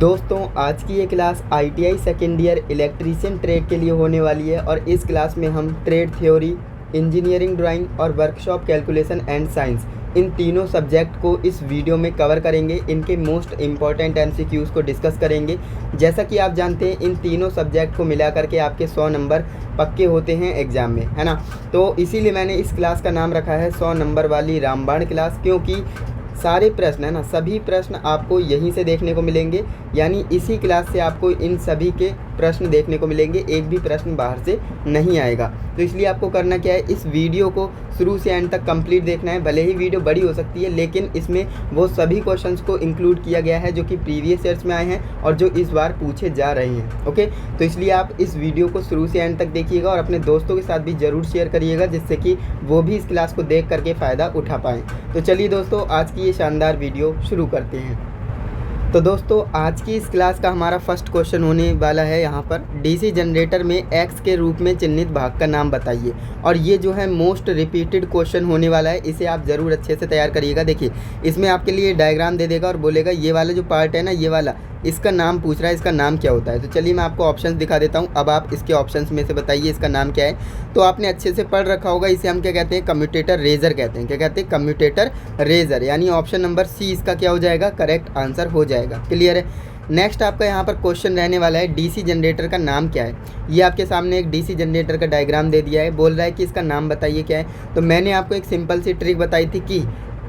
दोस्तों आज की ये class ITI second year electrician trade के लिए होने वाली है और इस क्लास में हम ट्रेड थ्योरी, इंजीनियरिंग ड्राइंग और वर्कशॉप कैलकुलेशन एंड साइंस इन तीनों सब्जेक्ट को इस वीडियो में कवर करेंगे। इनके मोस्ट इम्पॉर्टेंट MCQs को डिस्कस करेंगे। जैसा कि आप जानते हैं इन तीनों सब्जेक्ट को मिला करके आपके 100 नंबर पक्के होते हैं एग्ज़ाम में, है ना। तो इसीलिए मैंने इस क्लास का नाम रखा है 100 नंबर वाली रामबाण क्लास, क्योंकि सारे प्रश्न, है ना, सभी प्रश्न आपको यहीं से देखने को मिलेंगे। यानी इसी क्लास से आपको इन सभी के प्रश्न देखने को मिलेंगे, एक भी प्रश्न बाहर से नहीं आएगा। तो इसलिए आपको करना क्या है, इस वीडियो को शुरू से एंड तक कंप्लीट देखना है। भले ही वीडियो बड़ी हो सकती है लेकिन इसमें वो सभी क्वेश्चंस को इंक्लूड किया गया है जो कि प्रीवियस ईयर्स में आए हैं और जो इस बार पूछे जा रहे हैं। ओके, तो इसलिए आप इस वीडियो को शुरू से एंड तक देखिएगा और अपने दोस्तों के साथ भी ज़रूर शेयर करिएगा, जिससे कि वो भी इस क्लास को देख करके फ़ायदा उठा पाएँ। तो चलिए दोस्तों, आज की ये शानदार वीडियो शुरू करते हैं। तो दोस्तों आज की इस क्लास का हमारा फर्स्ट क्वेश्चन होने वाला है यहाँ पर, डीसी जनरेटर में एक्स के रूप में चिन्हित भाग का नाम बताइए। और ये जो है मोस्ट रिपीटेड क्वेश्चन होने वाला है, इसे आप ज़रूर अच्छे से तैयार करिएगा। देखिए इसमें आपके लिए डायग्राम दे देगा और बोलेगा ये वाला जो पार्ट है ना, ये वाला, इसका नाम पूछ रहा है, इसका नाम क्या होता है। तो चलिए मैं आपको ऑप्शंस दिखा देता हूँ। अब आप इसके ऑप्शंस में से बताइए इसका नाम क्या है। तो आपने अच्छे से पढ़ रखा होगा, इसे हम क्या कहते हैं, कम्यूटेटर रेजर कहते हैं। क्या कहते हैं, कम्यूटेटर रेजर। यानी ऑप्शन नंबर सी इसका क्या हो जाएगा, करेक्ट आंसर हो जाएगा। क्लियर है। नेक्स्ट आपका यहाँ पर क्वेश्चन रहने वाला है, डीसी जनरेटर का नाम क्या है। ये आपके सामने एक डीसी जनरेटर का डायग्राम दे दिया है, बोल रहा है कि इसका नाम बताइए क्या है। तो मैंने आपको एक सिंपल सी ट्रिक बताई थी कि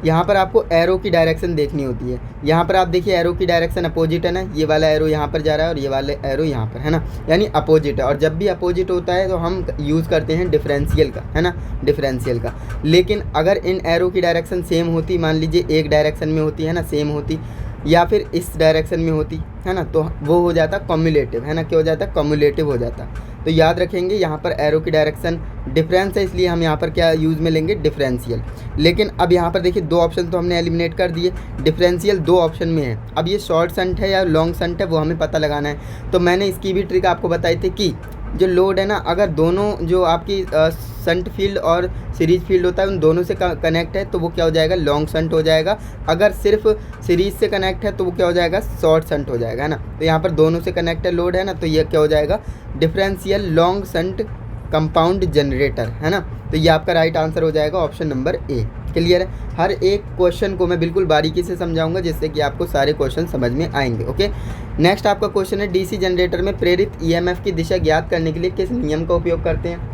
यहाँ पर आपको एरो की डायरेक्शन देखनी होती है। यहाँ पर आप देखिए एरो की डायरेक्शन अपोजिट है ना, ये वाला एरो यहाँ पर जा रहा है और ये वाला एरो यहाँ पर, है ना, यानी अपोजिट है। और जब भी अपोजिट होता है तो हम यूज़ करते हैं डिफरेंशियल का, है ना, डिफरेंशियल का। लेकिन अगर इन एरो की डायरेक्शन सेम होती, मान लीजिए एक डायरेक्शन में होती है ना, सेम होती, या फिर इस डायरेक्शन में होती है ना, तो वो हो जाता कम्युलेटिव, है ना, क्या हो जाता, कम्युलेटिव हो जाता। तो याद रखेंगे यहाँ पर एरो की डायरेक्शन डिफरेंस है, इसलिए हम यहाँ पर क्या यूज़ में लेंगे, डिफरेंशियल। लेकिन अब यहाँ पर देखिए दो ऑप्शन तो हमने एलिमिनेट कर दिए, डिफरेंशियल दो ऑप्शन में है। अब ये शॉर्ट शंट है या लॉन्ग शंट है वो हमें पता लगाना है। तो मैंने इसकी भी ट्रिक आपको बताई थी कि जो लोड है ना, अगर दोनों जो आपकी शंट फील्ड और सीरीज फील्ड होता है उन दोनों से कनेक्ट है तो वो क्या हो जाएगा, लॉन्ग शंट हो जाएगा। अगर सिर्फ सीरीज से कनेक्ट है तो वो क्या हो जाएगा, शॉर्ट शंट हो जाएगा, है ना। तो यहाँ पर दोनों से कनेक्ट है लोड, है ना, तो ये क्या हो जाएगा, differential long shunt compound generator, है ना। तो ये आपका राइट आंसर हो जाएगा ऑप्शन नंबर ए। क्लियर है। हर एक क्वेश्चन को मैं बिल्कुल बारीकी से समझाऊंगा जिससे कि आपको सारे क्वेश्चन समझ में आएंगे। ओके, नेक्स्ट आपका क्वेश्चन है, डीसी जनरेटर में प्रेरित EMF की दिशा ज्ञात करने के लिए किस नियम का उपयोग करते हैं।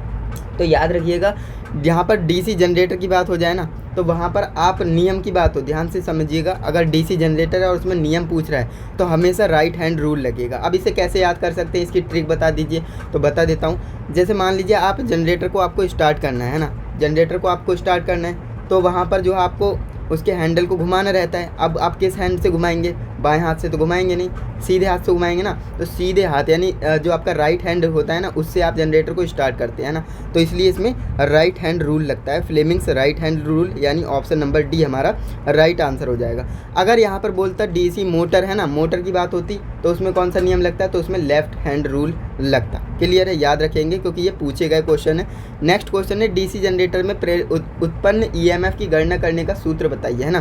तो याद रखिएगा, जहाँ पर डीसी जनरेटर की बात हो जाए ना, तो वहाँ पर आप नियम की बात हो, ध्यान से समझिएगा। अगर डीसी जनरेटर है और उसमें नियम पूछ रहा है तो हमेशा राइट हैंड रूल लगेगा। अब इसे कैसे याद कर सकते हैं, इसकी ट्रिक बता दीजिए। तो बता देता हूँ। जैसे मान लीजिए आप जनरेटर को आपको स्टार्ट करना है ना, जनरेटर को आपको स्टार्ट करना है, तो वहाँ पर जो आपको उसके हैंडल को घुमाना रहता है। अब आप किस हैंड से घुमाएंगे, बाएं हाथ से तो घुमाएंगे नहीं, सीधे हाथ से घुमाएंगे ना। तो सीधे हाथ यानी जो आपका राइट हैंड होता है ना, उससे आप जनरेटर को स्टार्ट करते हैं ना। तो इसलिए इसमें राइट हैंड रूल लगता है, फ्लेमिंग्स राइट हैंड रूल, यानी ऑप्शन नंबर डी हमारा राइट आंसर हो जाएगा। अगर यहाँ पर बोलता डीसी मोटर, है ना, मोटर की बात होती तो उसमें कौन सा नियम लगता है, तो उसमें लेफ्ट हैंड रूल लगता। क्लियर है, याद रखेंगे क्योंकि ये पूछे गए क्वेश्चन है। नेक्स्ट क्वेश्चन है, डीसी जनरेटर में उत्पन्न EMF की गणना करने का सूत्र बताइए, है ना।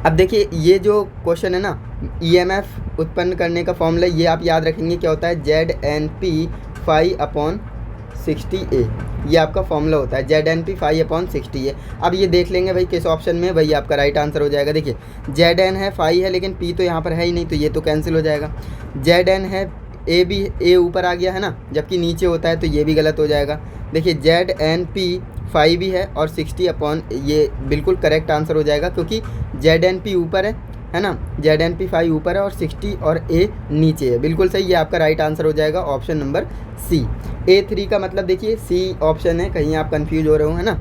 अब देखिए ये जो क्वेश्चन है ना, EMF उत्पन्न करने का फॉर्मूला ये आप याद रखेंगे क्या होता है, ZNP 5/60A। ये आपका फॉर्मूला होता है, ZNP 5/60A। अब ये देख लेंगे भाई किस ऑप्शन में, वही आपका राइट आंसर हो जाएगा। देखिए ZN है, 5 है, लेकिन P तो यहाँ पर है ही नहीं, तो ये तो कैंसिल हो जाएगा। ZN है, A भी, A ऊपर आ गया है ना, जबकि नीचे होता है तो ये भी गलत हो जाएगा। देखिए ZNP 5 भी है और 60 ये बिल्कुल करेक्ट आंसर हो जाएगा, क्योंकि ZNP ऊपर है ना, ZNP 5 ऊपर है और 60 और A नीचे है। बिल्कुल सही, ये आपका राइट आंसर हो जाएगा ऑप्शन नंबर सी। A3 का मतलब देखिए सी ऑप्शन है, कहीं आप कंफ्यूज हो रहे हो, है ना।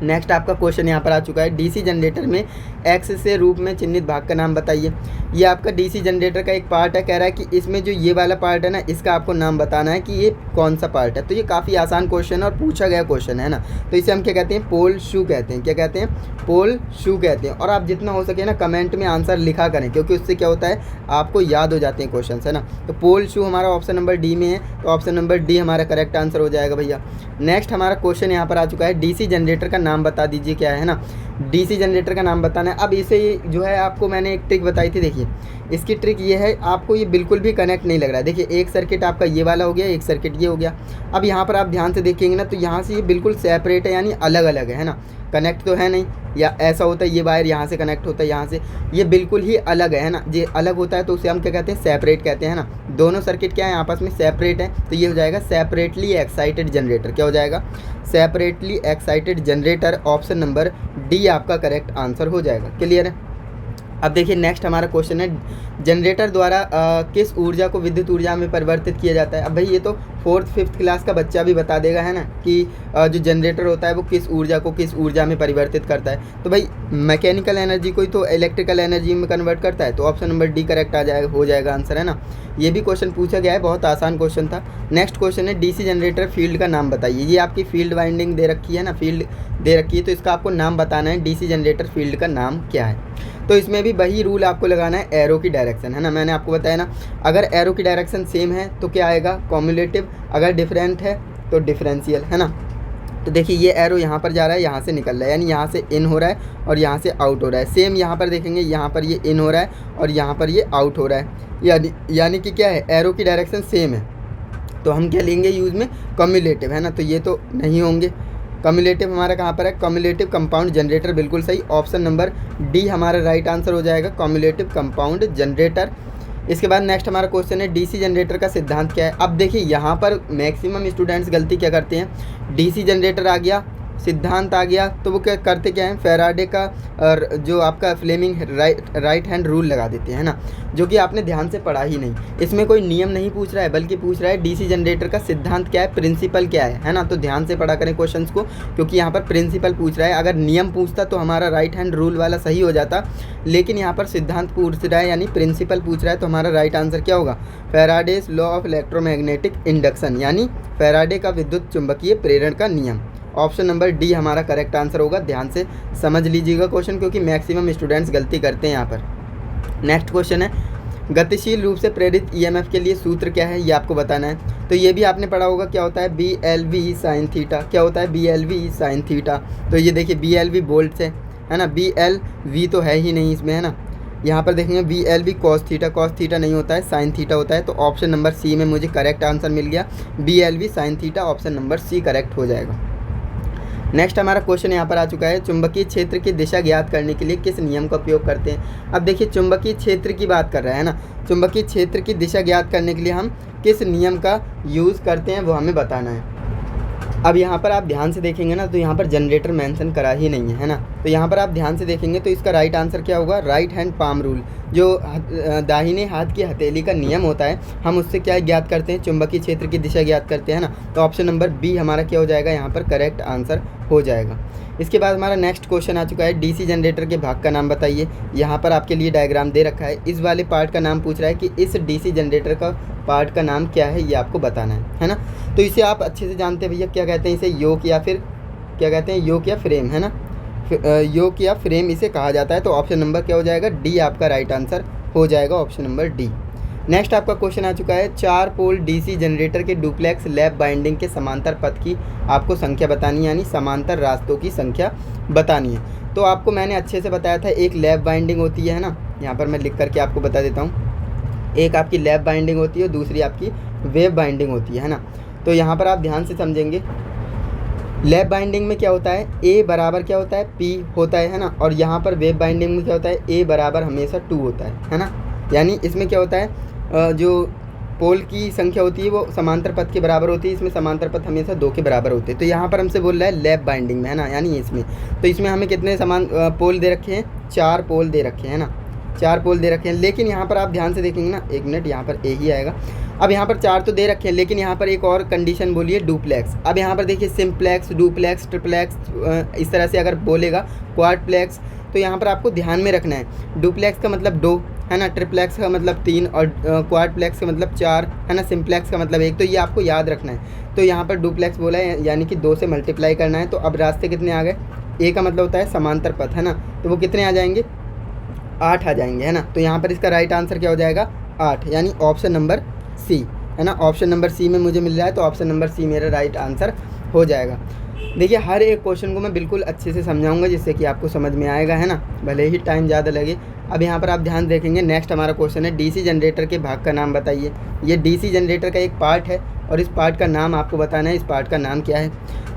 नेक्स्ट आपका क्वेश्चन यहाँ पर आ चुका है, डीसी जनरेटर में एक्स से रूप में चिन्हित भाग का नाम बताइए। ये आपका डीसी जनरेटर का एक पार्ट है, कह रहा है कि इसमें जो ये वाला पार्ट है ना, इसका आपको नाम बताना है कि ये कौन सा पार्ट है। तो ये काफ़ी आसान क्वेश्चन है और पूछा गया क्वेश्चन है ना। तो इसे हम क्या कहते हैं, पोल शू कहते हैं। क्या कहते हैं, पोल शू कहते हैं। और आप जितना हो सके ना कमेंट में आंसर लिखा करें, क्योंकि उससे क्या होता है, आपको याद हो जाते हैं क्वेश्चन, है ना। तो पोल शू हमारा ऑप्शन नंबर डी में है, तो ऑप्शन नंबर डी हमारा करेक्ट आंसर हो जाएगा भैया। नेक्स्ट हमारा क्वेश्चन यहाँ पर आ चुका है, डीसी जनरेटर का नाम बता दीजिए क्या है ना। डीसी जनरेटर का नाम बताना है। अब इसे जो है आपको मैंने एक ट्रिक बताई थी, देखिए इसकी ट्रिक ये है, आपको ये बिल्कुल भी कनेक्ट नहीं लग रहा है। देखिए एक सर्किट आपका ये वाला हो गया, एक सर्किट ये हो गया। अब यहाँ पर आप ध्यान से देखेंगे ना तो यहाँ से ये बिल्कुल सेपरेट है, यानी अलग अलग है ना, कनेक्ट तो है नहीं। या ऐसा होता है ये वायर यहाँ से कनेक्ट होता है यहाँ से, ये बिल्कुल ही अलग है ना। ये अलग होता है तो उसे हम क्या कहते हैं, सेपरेट कहते हैं ना। दोनों सर्किट क्या है आपस में सेपरेट है, तो ये हो जाएगा सेपरेटली एक्साइटेड जनरेटर। क्या हो जाएगा, separately excited generator. Option number D आपका करेक्ट आंसर हो जाएगा। क्लियर है। अब देखिए नेक्स्ट हमारा क्वेश्चन है, जनरेटर द्वारा किस ऊर्जा को विद्युत ऊर्जा में परिवर्तित किया जाता है। अब भाई ये तो 4th 5th क्लास का बच्चा भी बता देगा, है ना, कि जो जनरेटर होता है वो किस ऊर्जा को किस ऊर्जा में परिवर्तित करता है। तो भाई मैकेनिकल एनर्जी को ही तो इलेक्ट्रिकल एनर्जी में कन्वर्ट करता है, तो ऑप्शन नंबर डी करेक्ट आ जाएगा, हो जाएगा आंसर, है ना। ये भी क्वेश्चन पूछा गया है, बहुत आसान क्वेश्चन था। नेक्स्ट क्वेश्चन है, डीसी जनरेटर फील्ड का नाम बताइए। ये आपकी फील्ड वाइंडिंग दे रखी है ना, फील्ड दे रखी है, तो इसका आपको नाम बताना है, डीसी जनरेटर फील्ड का नाम क्या है। तो इसमें भी वही रूल आपको लगाना है, एरो की डायरेक्शन, है ना। मैंने आपको बताया ना, अगर एरो की डायरेक्शन सेम है तो क्या आएगा, कॉम्युलेटिव, अगर डिफरेंट है तो डिफरेंशियल, है ना। तो देखिए ये एरो यहाँ पर जा रहा है, यहाँ से निकल रहा है, यानी यहाँ से इन हो रहा है और यहाँ से आउट हो रहा है। सेम यहाँ पर देखेंगे, यहाँ पर ये इन हो रहा है और यहाँ पर ये आउट हो रहा है, यानी कि क्या है, एरो की डायरेक्शन सेम है। तो हम क्या लेंगे यूज़ में, कम्युलेटिव, है ना। तो ये तो नहीं होंगे, कम्युलेटिव हमारा कहाँ पर है, कम्युलेटिव कंपाउंड जनरेटर, बिल्कुल सही। ऑप्शन नंबर डी हमारा राइट आंसर हो जाएगा, कम्युलेटिव कंपाउंड जनरेटर। इसके बाद नेक्स्ट हमारा क्वेश्चन है, डीसी जनरेटर का सिद्धांत क्या है। अब देखिए यहाँ पर मैक्सिमम स्टूडेंट्स गलती क्या करते हैं, डीसी जनरेटर आ गया, सिद्धांत आ गया, तो वो क्या करते क्या हैं, फैराडे का जो आपका फ्लेमिंग राइट हैंड रूल लगा देते हैं ना, जो कि आपने ध्यान से पढ़ा ही नहीं। इसमें कोई नियम नहीं पूछ रहा है, बल्कि पूछ रहा है डीसी जनरेटर का सिद्धांत क्या है, प्रिंसिपल क्या है ना। तो ध्यान से पढ़ा करें क्वेश्चंस को, क्योंकि यहाँ पर प्रिंसिपल पूछ रहा है। अगर नियम पूछता तो हमारा राइट हैंड रूल वाला सही हो जाता, लेकिन यहाँ पर सिद्धांत पूछ रहा है, यानी प्रिंसिपल पूछ रहा है, तो हमारा राइट आंसर क्या होगा, Faraday's law of electromagnetic induction, यानी फैराडे का विद्युत चुंबकीय प्रेरण का नियम। ऑप्शन नंबर डी हमारा करेक्ट आंसर होगा। ध्यान से समझ लीजिएगा क्वेश्चन, क्योंकि मैक्सिमम स्टूडेंट्स गलती करते हैं यहाँ पर। नेक्स्ट क्वेश्चन है, गतिशील रूप से प्रेरित ईएमएफ के लिए सूत्र क्या है, ये आपको बताना है। तो ये भी आपने पढ़ा होगा, क्या होता है, B L V sine theta. क्या होता है, B L V sine theta. तो ये देखिए बी एल वी बोल्ट से, है ना, बी एल वी तो है ही नहीं इसमें, है ना। यहाँ पर देखेंगे B L V cos theta नहीं होता है, साइन थीटा होता है। तो ऑप्शन नंबर सी में मुझे करेक्ट आंसर मिल गया, B L V sine theta, option number C correct हो जाएगा। नेक्स्ट हमारा क्वेश्चन यहाँ पर आ चुका है, चुंबकीय क्षेत्र की दिशा ज्ञात करने के लिए किस नियम का उपयोग करते हैं। अब देखिए चुंबकीय क्षेत्र की बात कर रहा है ना, चुंबकीय क्षेत्र की दिशा ज्ञात करने के लिए हम किस नियम का यूज़ करते हैं वो हमें बताना है। अब यहाँ पर आप ध्यान से देखेंगे ना, तो यहाँ पर जनरेटर मेंशन करा ही नहीं है ना। तो यहाँ पर आप ध्यान से देखेंगे तो इसका राइट आंसर क्या होगा, राइट हैंड पाम रूल, जो दाहिने हाथ की हथेली का नियम होता है, हम उससे क्या ज्ञात करते हैं, चुंबकीय क्षेत्र की दिशा ज्ञात करते हैं ना। तो ऑप्शन नंबर बी हमारा क्या हो जाएगा, यहाँ पर करेक्ट आंसर हो जाएगा। इसके बाद हमारा नेक्स्ट क्वेश्चन आ चुका है, डीसी जनरेटर के भाग का नाम बताइए। यहाँ पर आपके लिए डायग्राम दे रखा है, इस वाले पार्ट का नाम पूछ रहा है कि इस डीसी जनरेटर का पार्ट का नाम क्या है, ये आपको बताना है ना। तो इसे आप अच्छे से जानते हैं भैया, क्या कहते हैं इसे, योक या फिर क्या कहते हैं, योक या फ्रेम, है ना, योक या फ्रेम इसे कहा जाता है। तो ऑप्शन नंबर क्या हो जाएगा, डी आपका राइट आंसर हो जाएगा, ऑप्शन नंबर डी। नेक्स्ट आपका क्वेश्चन आ चुका है, 4 पोल डीसी जनरेटर के डुप्लेक्स लैप बाइंडिंग के समांतर पथ की आपको संख्या बतानी है, यानी समांतर रास्तों की संख्या बतानी है। तो आपको मैंने अच्छे से बताया था, एक लैप बाइंडिंग होती है ना, यहाँ पर मैं लिख करके आपको बता देता हूँ, एक आपकी लैप बाइंडिंग होती है, दूसरी आपकी वेव बाइंडिंग होती है ना। तो यहाँ पर आप ध्यान से समझेंगे, लैप बाइंडिंग में क्या होता है, ए बराबर क्या होता है, पी होता है ना। और यहाँ पर वेव बाइंडिंग में क्या होता है, ए बराबर हमेशा 2 होता है ना। यानी इसमें क्या होता है, जो पोल की संख्या होती है वो समांतर पथ के बराबर होती है, इसमें समांतर पथ हमेशा 2 के बराबर होते हैं। तो यहाँ पर हमसे बोल रहा है लैप बाइंडिंग में, है ना, यानी इसमें। तो इसमें हमें कितने पोल दे रखे हैं, 4 पोल दे रखे हैं ना, 4 पोल दे रखे हैं। लेकिन यहाँ पर आप ध्यान से देखेंगे ना, एक मिनट, यहाँ पर ए ही आएगा। अब यहाँ पर 4 तो दे रखे हैं, लेकिन यहाँ पर एक और कंडीशन बोलिए, डुप्लेक्स। अब यहाँ पर देखिए सिम्प्लेक्स, डुप्लेक्स, ट्रिप्लेक्स, इस तरह से अगर बोलेगा, क्वाड्रप्लेक्स, तो यहाँ पर आपको ध्यान में रखना है, डुप्लेक्स का मतलब 2, है ना, ट्रिप्लेक्स का मतलब 3 और क्वाड्रप्लेक्स का मतलब 4, है ना, सिम्प्लेक्स का मतलब 1। तो ये आपको याद रखना है। तो यहाँ पर डुप्लेक्स बोला है, यानी कि 2 से मल्टीप्लाई करना है। तो अब रास्ते कितने आ गए, ए का मतलब होता है समांतर पथ, है ना, तो वो कितने आ जाएंगे, 8 आ जाएंगे, है ना। तो यहाँ पर इसका राइट आंसर क्या हो जाएगा, 8, यानी ऑप्शन नंबर सी, है ना। ऑप्शन नंबर सी में मुझे मिल रहा है, तो ऑप्शन नंबर सी मेरा राइट आंसर हो जाएगा। देखिए हर एक क्वेश्चन को मैं बिल्कुल अच्छे से समझाऊंगा जिससे कि आपको समझ में आएगा, है ना, भले ही टाइम ज़्यादा लगे। अब यहाँ पर आप ध्यान देखेंगे, नेक्स्ट हमारा क्वेश्चन है डीसी जनरेटर के भाग का नाम बताइए। ये डीसी जनरेटर का एक पार्ट है और इस पार्ट का नाम आपको बताना है, इस पार्ट का नाम क्या है।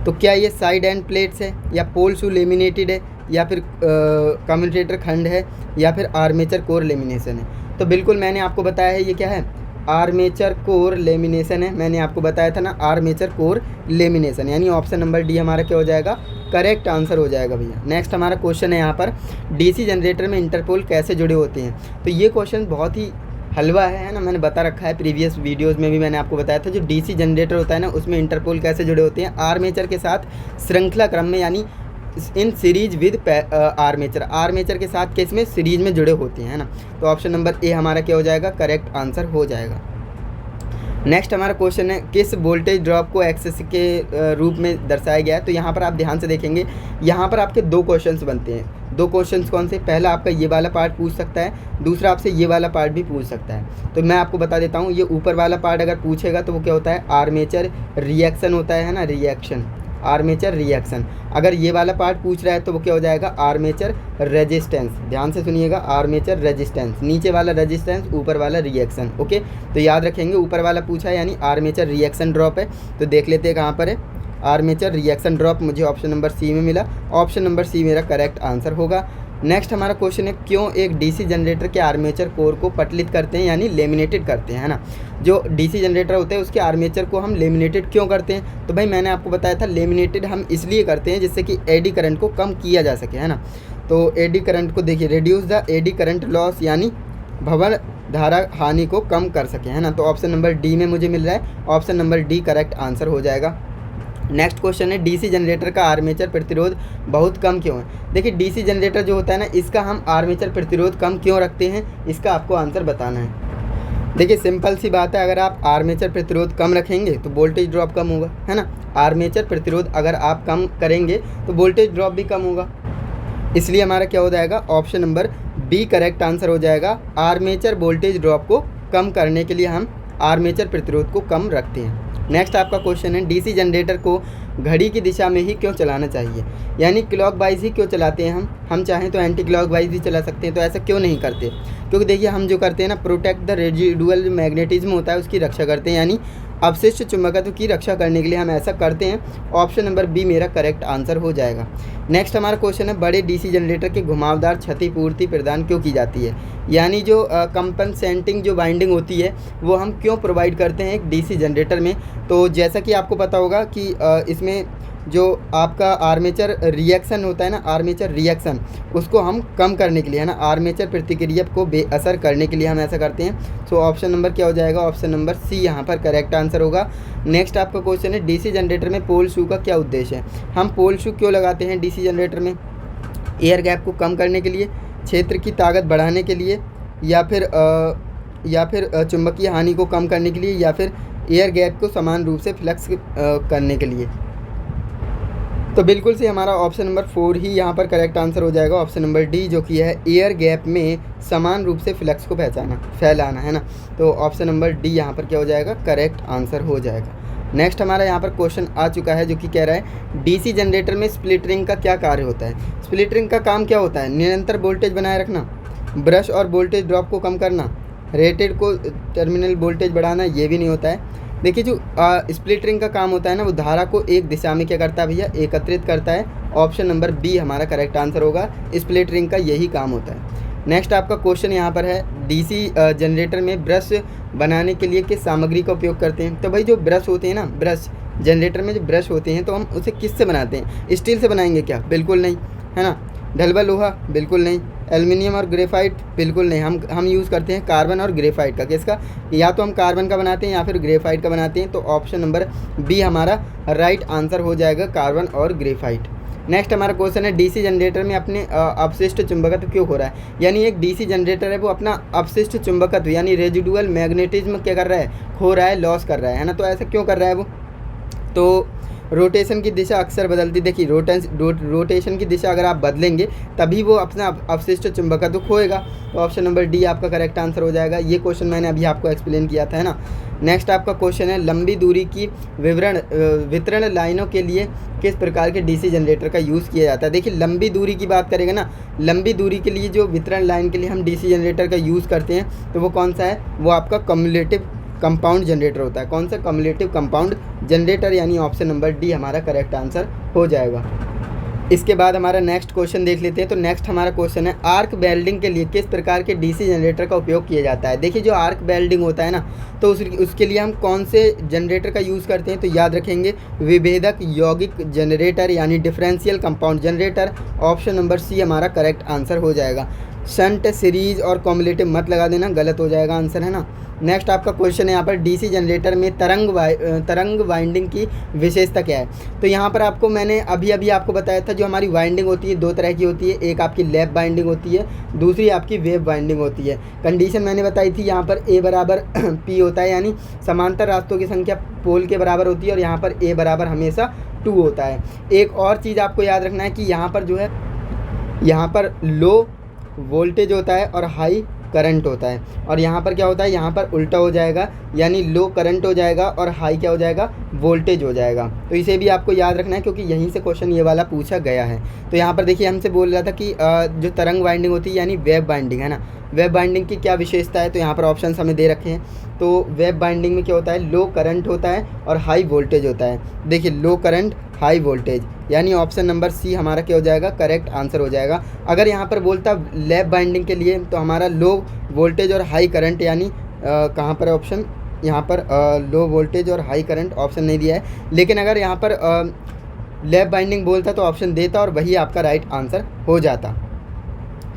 तो क्या ये साइड एंड प्लेट्स है, या पोल शू लेमिनेटेड है, या फिर कम्यूटेटर खंड है, या फिर आर्मेचर कोर लेमिनेशन है। तो बिल्कुल मैंने आपको बताया है ये क्या है, आर्मेचर कोर लेमिनेशन है। मैंने आपको बताया था ना, आर्मेचर कोर लेमिनेशन, यानी ऑप्शन नंबर डी हमारा क्या हो जाएगा, करेक्ट आंसर हो जाएगा भैया। नेक्स्ट हमारा क्वेश्चन है यहाँ पर, डीसी जनरेटर में इंटरपोल कैसे जुड़े होते हैं। तो ये क्वेश्चन बहुत ही हलवा है ना, मैंने बता रखा है, प्रीवियस वीडियोस में भी मैंने आपको बताया था। जो डीसी जनरेटर होता है ना, उसमें इंटरपोल कैसे जुड़े होते हैं, आर्मेचर के साथ श्रृंखला क्रम में, यानी in series with armature, armature के साथ केस में सीरीज में जुड़े होते हैं, है ना। तो ऑप्शन नंबर ए हमारा क्या हो जाएगा, करेक्ट आंसर हो जाएगा। नेक्स्ट हमारा क्वेश्चन है, किस वोल्टेज ड्रॉप को एक्सेस के रूप में दर्शाया गया है। तो यहाँ पर आप ध्यान से देखेंगे, यहाँ पर आपके दो क्वेश्चंस बनते हैं। दो क्वेश्चंस कौन से, पहला आपका ये वाला पार्ट पूछ सकता है, दूसरा आपसे ये वाला पार्ट भी पूछ सकता है। तो मैं आपको बता देता हूँ, ये ऊपर वाला पार्ट अगर पूछेगा तो वो क्या होता है, आर्मेचर रिएक्शन होता है ना, रिएक्शन, आर्मेचर रिएक्शन। अगर ये वाला पार्ट पूछ रहा है तो वो क्या हो जाएगा, आर्मेचर रेजिस्टेंस। ध्यान से सुनिएगा, आर्मेचर रेजिस्टेंस, नीचे वाला रेजिस्टेंस, ऊपर वाला रिएक्शन। ओके, तो याद रखेंगे, ऊपर वाला पूछा है यानी आर्मेचर रिएक्शन ड्रॉप है। तो देख लेते हैं कहाँ पर है, आर्मेचर रिएक्शन ड्रॉप मुझे ऑप्शन नंबर सी में मिला। ऑप्शन नंबर सी मेरा करेक्ट आंसर होगा। नेक्स्ट हमारा क्वेश्चन है, क्यों एक डीसी जनरेटर के आर्मेचर कोर को पटलित करते हैं, यानी लेमिनेटेड करते हैं, है ना। जो डीसी जनरेटर होते हैं उसके आर्मेचर को हम लेमिनेटेड क्यों करते हैं। तो भाई मैंने आपको बताया था, लेमिनेटेड हम इसलिए करते हैं जिससे कि एडी करंट को कम किया जा सके, है ना। तो एडी करंट को देखिए, reduce the eddy current loss, यानी भंवर धारा हानि को कम कर सके, है ना। तो ऑप्शन नंबर डी में मुझे मिल रहा है, option number D correct answer हो जाएगा। नेक्स्ट क्वेश्चन है, डीसी जनरेटर का आर्मेचर प्रतिरोध बहुत कम क्यों है। देखिए डीसी जनरेटर जो होता है ना, इसका हम आर्मेचर प्रतिरोध कम क्यों रखते हैं, इसका आपको आंसर बताना है। देखिए सिंपल सी बात है, अगर आप आर्मेचर प्रतिरोध कम रखेंगे तो वोल्टेज ड्रॉप कम होगा, है ना। आर्मेचर प्रतिरोध अगर आप कम करेंगे तो वोल्टेज ड्रॉप भी कम होगा, इसलिए हमारा क्या हो जाएगा, option number B correct answer हो जाएगा। आर्मेचर वोल्टेज ड्रॉप को कम करने के लिए हम आर्मेचर प्रतिरोध को कम रखते हैं। नेक्स्ट आपका क्वेश्चन है, डीसी जनरेटर को घड़ी की दिशा में ही क्यों चलाना चाहिए, यानी क्लॉक वाइज ही क्यों चलाते हैं हम चाहें तो एंटी क्लॉक वाइज भी चला सकते हैं। तो ऐसा क्यों नहीं करते, क्योंकि देखिए हम जो करते हैं ना, प्रोटेक्ट द रेजिडुअल मैग्नेटिज्म होता है, उसकी रक्षा करते हैं, यानी अवशिष्ट चुंबकत्व की रक्षा करने के लिए हम ऐसा करते हैं। ऑप्शन नंबर बी मेरा करेक्ट आंसर हो जाएगा। नेक्स्ट हमारा क्वेश्चन है, बड़े डीसी जनरेटर के घुमावदार क्षतिपूर्ति प्रदान क्यों की जाती है, यानी जो कंपनसेटिंग जो वाइंडिंग होती है वो हम क्यों प्रोवाइड करते हैं एक डीसी जनरेटर में। तो जैसा कि आपको पता होगा कि इसमें जो आपका आर्मेचर रिएक्शन होता है ना, आर्मेचर रिएक्शन, उसको हम कम करने के लिए, है ना, आर्मेचर प्रतिक्रिया को बेअसर करने के लिए हम ऐसा करते हैं। सो ऑप्शन नंबर क्या हो जाएगा, ऑप्शन नंबर सी यहाँ पर करेक्ट आंसर होगा। नेक्स्ट आपका क्वेश्चन है, डीसी जनरेटर में पोल शू का क्या उद्देश्य है। हम पोल शू क्यों लगाते हैं डीसी जनरेटर में, एयर गैप को कम करने के लिए, क्षेत्र की ताकत बढ़ाने के लिए, या फिर चुंबकीय हानि को कम करने के लिए, या फिर एयर गैप को समान रूप से फ्लक्स करने के लिए। तो बिल्कुल से हमारा ऑप्शन नंबर 4 ही यहाँ पर करेक्ट आंसर हो जाएगा, ऑप्शन नंबर डी, जो कि है एयर गैप में समान रूप से फ्लक्स को फैलाना, है ना। तो ऑप्शन नंबर डी यहाँ पर क्या हो जाएगा, करेक्ट आंसर हो जाएगा। नेक्स्ट हमारा यहाँ पर क्वेश्चन आ चुका है जो कि कह रहा है, डीसी जनरेटर में स्प्लिट रिंग का क्या कार्य होता है। स्प्लिट रिंग का काम क्या होता है, निरंतर वोल्टेज बनाए रखना, ब्रश और वोल्टेज ड्रॉप को कम करना, रेटेड को टर्मिनल वोल्टेज बढ़ाना, ये भी नहीं होता है। देखिए जो स्प्लिट रिंग का काम होता है ना, वो धारा को एक दिशा में क्या करता है भैया, एकत्रित करता है। ऑप्शन नंबर बी हमारा करेक्ट आंसर होगा, स्प्लिट रिंग का यही काम होता है। नेक्स्ट आपका क्वेश्चन यहाँ पर है, डीसी जनरेटर में ब्रश बनाने के लिए किस सामग्री का उपयोग करते हैं। तो भाई जो ब्रश होते हैं ना, ब्रश जनरेटर में जो ब्रश होते हैं, तो हम उसे किस से बनाते हैं, स्टील से बनाएंगे क्या, बिल्कुल नहीं, है ना। ढलवा लोहा, बिल्कुल नहीं। एल्युमिनियम और ग्रेफाइट, बिल्कुल नहीं। हम यूज़ करते हैं कार्बन और ग्रेफाइट का। किसका, या तो हम कार्बन का बनाते हैं या फिर ग्रेफाइट का बनाते हैं। तो ऑप्शन नंबर बी हमारा राइट आंसर हो जाएगा, कार्बन और ग्रेफाइट। नेक्स्ट हमारा क्वेश्चन है, डीसी जनरेटर में अपने अपशिष्ट चुंबकत्व क्यों हो रहा है, यानी एक डीसी जनरेटर है वो अपना अपशिष्ट चुंबकत्व यानी रेजिडुअल मैग्नेटिज्म क्या कर रहा है, खो रहा है, लॉस कर रहा है ना। तो ऐसा क्यों कर रहा है वो, तो रोटेशन की दिशा अक्सर बदलती, देखिए रोटेशन की दिशा अगर आप बदलेंगे तभी वो अपना अवशिष्ट चुंबकत्व खोएगा। तो ऑप्शन नंबर डी आपका करेक्ट आंसर हो जाएगा। ये क्वेश्चन मैंने अभी आपको एक्सप्लेन किया था, है ना। नेक्स्ट आपका क्वेश्चन है, लंबी दूरी की वितरण लाइनों के लिए किस प्रकार के डीसी जनरेटर का यूज़ किया जाता है। देखिए लंबी दूरी की बात करेंगे ना, लंबी दूरी के लिए जो वितरण लाइन के लिए हम डीसी जनरेटर का यूज़ करते हैं तो वो कौन सा है, वो आपका कम्युलेटिव कंपाउंड जनरेटर होता है। कौन सा, कम्युलेटिव कंपाउंड जनरेटर, यानी ऑप्शन नंबर डी हमारा करेक्ट आंसर हो जाएगा। इसके बाद हमारा नेक्स्ट क्वेश्चन देख लेते हैं। तो नेक्स्ट हमारा क्वेश्चन है, आर्क वेल्डिंग के लिए किस प्रकार के डीसी जनरेटर का उपयोग किया जाता है। देखिए जो आर्क वेल्डिंग होता है ना, तो उसके लिए हम कौन से जनरेटर का यूज़ करते हैं, तो याद रखेंगे विभेदक यौगिक जनरेटर यानी differential compound generator. Option number C हमारा करेक्ट आंसर हो जाएगा। शंट, सीरीज और कॉम्युलेटिव मत लगा देना, गलत हो जाएगा आंसर, है ना। नेक्स्ट आपका क्वेश्चन है यहाँ पर, डीसी जनरेटर में तरंग वाइंडिंग की विशेषता क्या है। तो यहाँ पर आपको मैंने अभी आपको बताया था, जो हमारी वाइंडिंग होती है दो तरह की होती है, एक आपकी लैप वाइंडिंग होती है, दूसरी आपकी वेव वाइंडिंग होती है। कंडीशन मैंने बताई थी, यहाँ पर ए बराबर पी होता है, यानी समांतर रास्तों की संख्या पोल के बराबर होती है, और यहाँ पर ए बराबर हमेशा 2 होता है। एक और चीज़ आपको याद रखना है कि यहाँ पर जो है, यहाँ पर लो वोल्टेज होता है और हाई करंट होता है, और यहाँ पर क्या होता है, यहाँ पर उल्टा हो जाएगा, यानी लो करंट हो जाएगा और हाई क्या हो जाएगा, वोल्टेज हो जाएगा। तो इसे भी आपको याद रखना है, क्योंकि यहीं से क्वेश्चन ये वाला पूछा गया है। तो यहाँ पर देखिए हमसे बोल रहा था कि जो तरंग वाइंडिंग होती है यानी वेव बाइंडिंग, है ना, वेव बाइंडिंग की क्या विशेषता है। तो यहाँ पर ऑप्शन हमें दे रखे हैं। तो वेव बाइंडिंग में क्या होता है, लो करंट होता है और हाई वोल्टेज होता है। देखिए लो करंट हाई वोल्टेज, यानी ऑप्शन नंबर सी हमारा क्या हो जाएगा, करेक्ट आंसर हो जाएगा। अगर यहाँ पर बोलता लैप बाइंडिंग के लिए, तो हमारा लो वोल्टेज और हाई करंट, यानी कहाँ पर ऑप्शन, यहाँ पर लो वोल्टेज और हाई करंट ऑप्शन नहीं दिया है, लेकिन अगर यहाँ पर लैप बाइंडिंग बोलता तो ऑप्शन देता और वही आपका राइट आंसर हो जाता।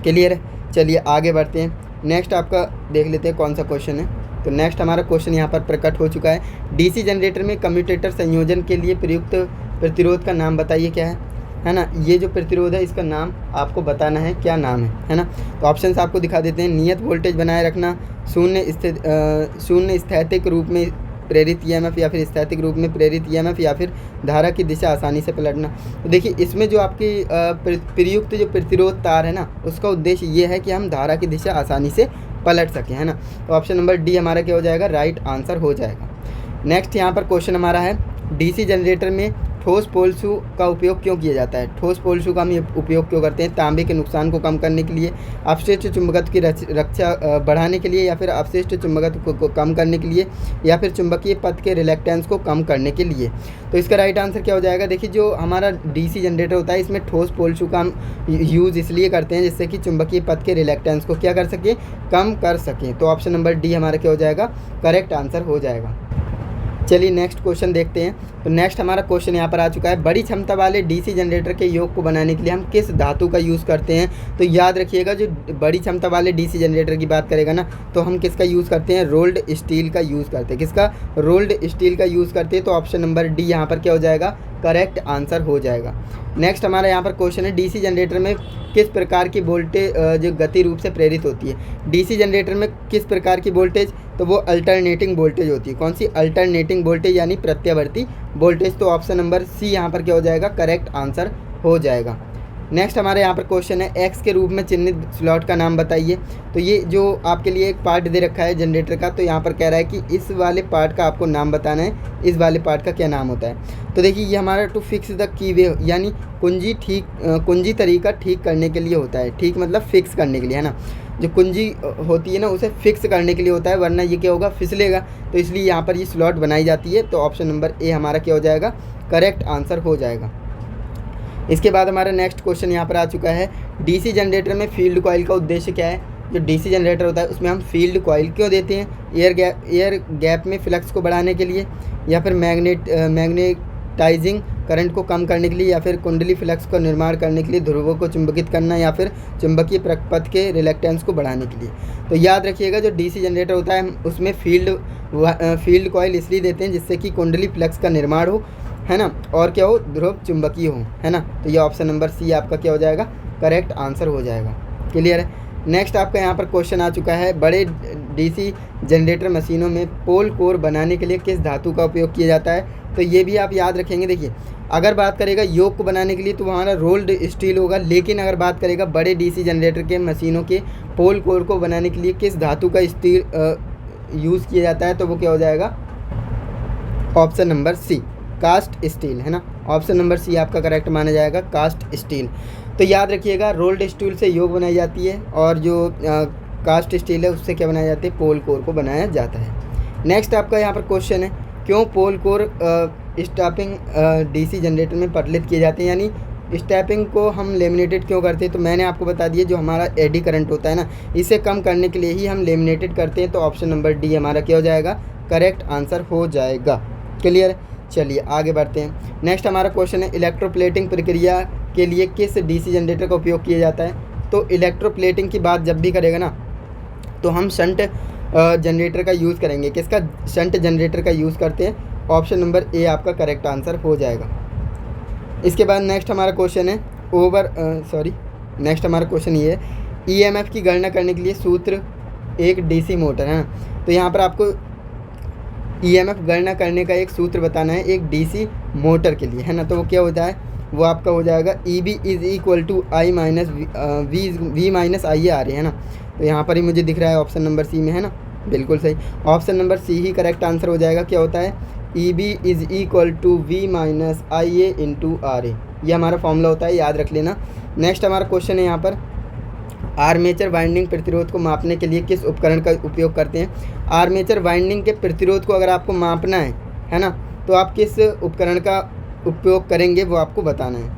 क्लियर है, चलिए आगे बढ़ते हैं। नेक्स्ट आपका देख लेते हैं कौन सा क्वेश्चन है। तो नेक्स्ट हमारा क्वेश्चन यहाँ पर प्रकट हो चुका है, डीसी जनरेटर में कम्यूटेटर संयोजन के लिए प्रयुक्त प्रतिरोध का नाम बताइए क्या है ना। ये जो प्रतिरोध है इसका नाम आपको बताना है, क्या नाम है ना। तो ऑप्शंस आपको दिखा देते हैं, नियत वोल्टेज बनाए रखना, शून्य स्थैतिक रूप में प्रेरित ईएमएफ, या फिर स्थैतिक रूप में प्रेरित ईएमएफ, या फिर धारा की दिशा आसानी से पलटना। तो देखिए इसमें जो आपकी प्रयुक्त जो प्रतिरोध तार है ना, उसका उद्देश्य ये है कि हम धारा की दिशा आसानी से पलट सकें, है ना। तो ऑप्शन नंबर डी हमारा क्या हो जाएगा, राइट आंसर हो जाएगा। नेक्स्ट यहाँ पर क्वेश्चन हमारा है, डीसी जनरेटर में ठोस पोल शू का उपयोग क्यों किया जाता है। ठोस पोल शू का हम उपयोग क्यों करते हैं, तांबे के नुकसान को कम करने के लिए, अपशिष्ट चुंबकत्व की रक्षा बढ़ाने के लिए, या फिर अपशिष्ट चुंबकत्व को कम करने के लिए, या फिर चुंबकीय पथ के रिलेक्टेंस को कम करने के लिए। तो इसका राइट आंसर क्या हो जाएगा, देखिए जो हमारा डीसी जनरेटर होता है इसमें ठोस पोल शू का हम यूज़ इसलिए करते हैं जिससे कि चुंबकीय पथ के रिलेक्टेंस को क्या कर सकें, कम कर सकें। तो ऑप्शन नंबर डी हमारा क्या हो जाएगा, करेक्ट आंसर हो जाएगा। चलिए नेक्स्ट क्वेश्चन देखते हैं। तो नेक्स्ट हमारा क्वेश्चन यहाँ पर आ चुका है, बड़ी क्षमता वाले डीसी जनरेटर के योग को बनाने के लिए हम किस धातु का यूज़ करते हैं। तो याद रखिएगा जो बड़ी क्षमता वाले डीसी जनरेटर की बात करेगा ना, तो हम किसका यूज़ करते हैं, रोल्ड स्टील का यूज़ करते हैं। किसका, रोल्ड स्टील का यूज़ करते हैं। तो ऑप्शन नंबर डी यहाँ पर क्या हो जाएगा, करेक्ट आंसर हो जाएगा। नेक्स्ट हमारा यहाँ पर क्वेश्चन है, डीसी जनरेटर में किस प्रकार की वोल्टेज जो गति रूप से प्रेरित होती है। डीसी जनरेटर में किस प्रकार की वोल्टेज, तो वो अल्टरनेटिंग वोल्टेज होती है। कौन सी, अल्टरनेटिंग वोल्टेज यानी प्रत्यावर्ती वोल्टेज। तो ऑप्शन नंबर सी यहाँ पर क्या हो जाएगा, करेक्ट आंसर हो जाएगा। नेक्स्ट हमारे यहाँ पर क्वेश्चन है, एक्स के रूप में चिन्हित स्लॉट का नाम बताइए। तो ये जो आपके लिए एक पार्ट दे रखा है जनरेटर का, तो यहाँ पर कह रहा है कि इस वाले पार्ट का आपको नाम बताना है, इस वाले पार्ट का क्या नाम होता है। तो देखिए ये हमारा टू फिक्स द की वे, यानी कुंजी तरीका ठीक करने के लिए होता है। ठीक मतलब फिक्स करने के लिए, है ना। जो कुंजी होती है ना उसे फिक्स करने के लिए होता है, वरना ये क्या होगा, फिसलेगा। तो इसलिए यहाँ पर ये स्लॉट बनाई जाती है। तो ऑप्शन नंबर ए हमारा क्या हो जाएगा, करेक्ट आंसर हो जाएगा। इसके बाद हमारा नेक्स्ट क्वेश्चन यहाँ पर आ चुका है, डीसी जनरेटर में फील्ड कॉइल का उद्देश्य क्या है। जो डीसी जनरेटर होता है उसमें हम फील्ड कॉइल क्यों देते हैं, एयर गैप में फ्लक्स को बढ़ाने के लिए, या फिर मैग्नेटाइजिंग करंट को कम करने के लिए, या फिर कुंडली फ्लक्स का निर्माण करने के लिए, ध्रुवों को चुंबकित करना, या फिर चुंबकीय पथ के रिलेक्टेंस को बढ़ाने के लिए। तो याद रखिएगा जो डीसी जनरेटर होता है उसमें फील्ड कॉइल इसलिए देते हैं जिससे कि कुंडली फ्लक्स का निर्माण हो, है ना, और क्या हो, ध्रुव चुंबकीय हो, है ना। तो ये ऑप्शन नंबर सी आपका क्या हो जाएगा, करेक्ट आंसर हो जाएगा। क्लियर है। नेक्स्ट आपका यहाँ पर क्वेश्चन आ चुका है, बड़े डीसी जनरेटर मशीनों में पोल कोर बनाने के लिए किस धातु का उपयोग किया जाता है? तो ये भी आप याद रखेंगे। देखिए, अगर बात करेगा योक को बनाने के लिए तो हमारा रोल्ड स्टील होगा, लेकिन अगर बात करेगा बड़े डीसी जनरेटर के मशीनों के पोल कोर को बनाने के लिए किस धातु का स्टील यूज़ किया जाता है, तो वो क्या हो जाएगा? Option number C, cast steel, है ना। ऑप्शन नंबर सी आपका करेक्ट माना जाएगा, कास्ट स्टील। तो याद रखिएगा, रोल्ड स्टील से योक बनाई जाती है और जो कास्ट स्टील है उससे क्या बनाया जाता है? पोल कोर को बनाया जाता है। नेक्स्ट आपका यहाँ पर क्वेश्चन है, क्यों पोल कोर स्टैपिंग डीसी जनरेटर में प्रचलित किए जाते हैं, यानी स्टैपिंग को हम लेमिनेटेड क्यों करते हैं? तो मैंने आपको बता दिया, जो हमारा एडी करंट होता है ना, इसे कम करने के लिए ही हम लेमिनेटेड करते हैं। तो ऑप्शन नंबर डी हमारा क्या हो जाएगा? करेक्ट आंसर हो जाएगा। क्लियर? चलिए आगे बढ़ते हैं। नेक्स्ट हमारा क्वेश्चन है, इलेक्ट्रोप्लेटिंग प्रक्रिया के लिए किस डीसी जनरेटर का उपयोग किया जाता है? तो इलेक्ट्रोप्लेटिंग की बात जब भी करेगा ना, तो हम शंट जनरेटर का यूज़ करेंगे। किसका? शंट जनरेटर का यूज़ करते हैं। ऑप्शन नंबर ए आपका करेक्ट आंसर हो जाएगा। इसके बाद नेक्स्ट हमारा क्वेश्चन है नेक्स्ट हमारा क्वेश्चन ये है, ईएमएफ की गणना करने के लिए सूत्र एक डीसी मोटर है ना। तो यहाँ पर आपको ईएमएफ गणना करने का एक सूत्र बताना है एक डीसी मोटर के लिए, है ना। तो वो क्या होता है? वो आपका हो जाएगा EB is equal to I minus V minus I आ रही है ना। तो यहाँ पर ही मुझे दिख रहा है ऑप्शन नंबर सी में, है ना। बिल्कुल सही, ऑप्शन नंबर सी ही करेक्ट आंसर हो जाएगा। क्या होता है? EB is equal to V minus IA into RA, ये हमारा फॉर्मूला होता है, याद रख लेना। नेक्स्ट हमारा क्वेश्चन है यहाँ पर, आर्मेचर वाइंडिंग प्रतिरोध को मापने के लिए किस उपकरण का उपयोग करते हैं? आर्मेचर वाइंडिंग के प्रतिरोध को अगर आपको मापना है ना, तो आप किस उपकरण का उपयोग करेंगे वो आपको बताना है।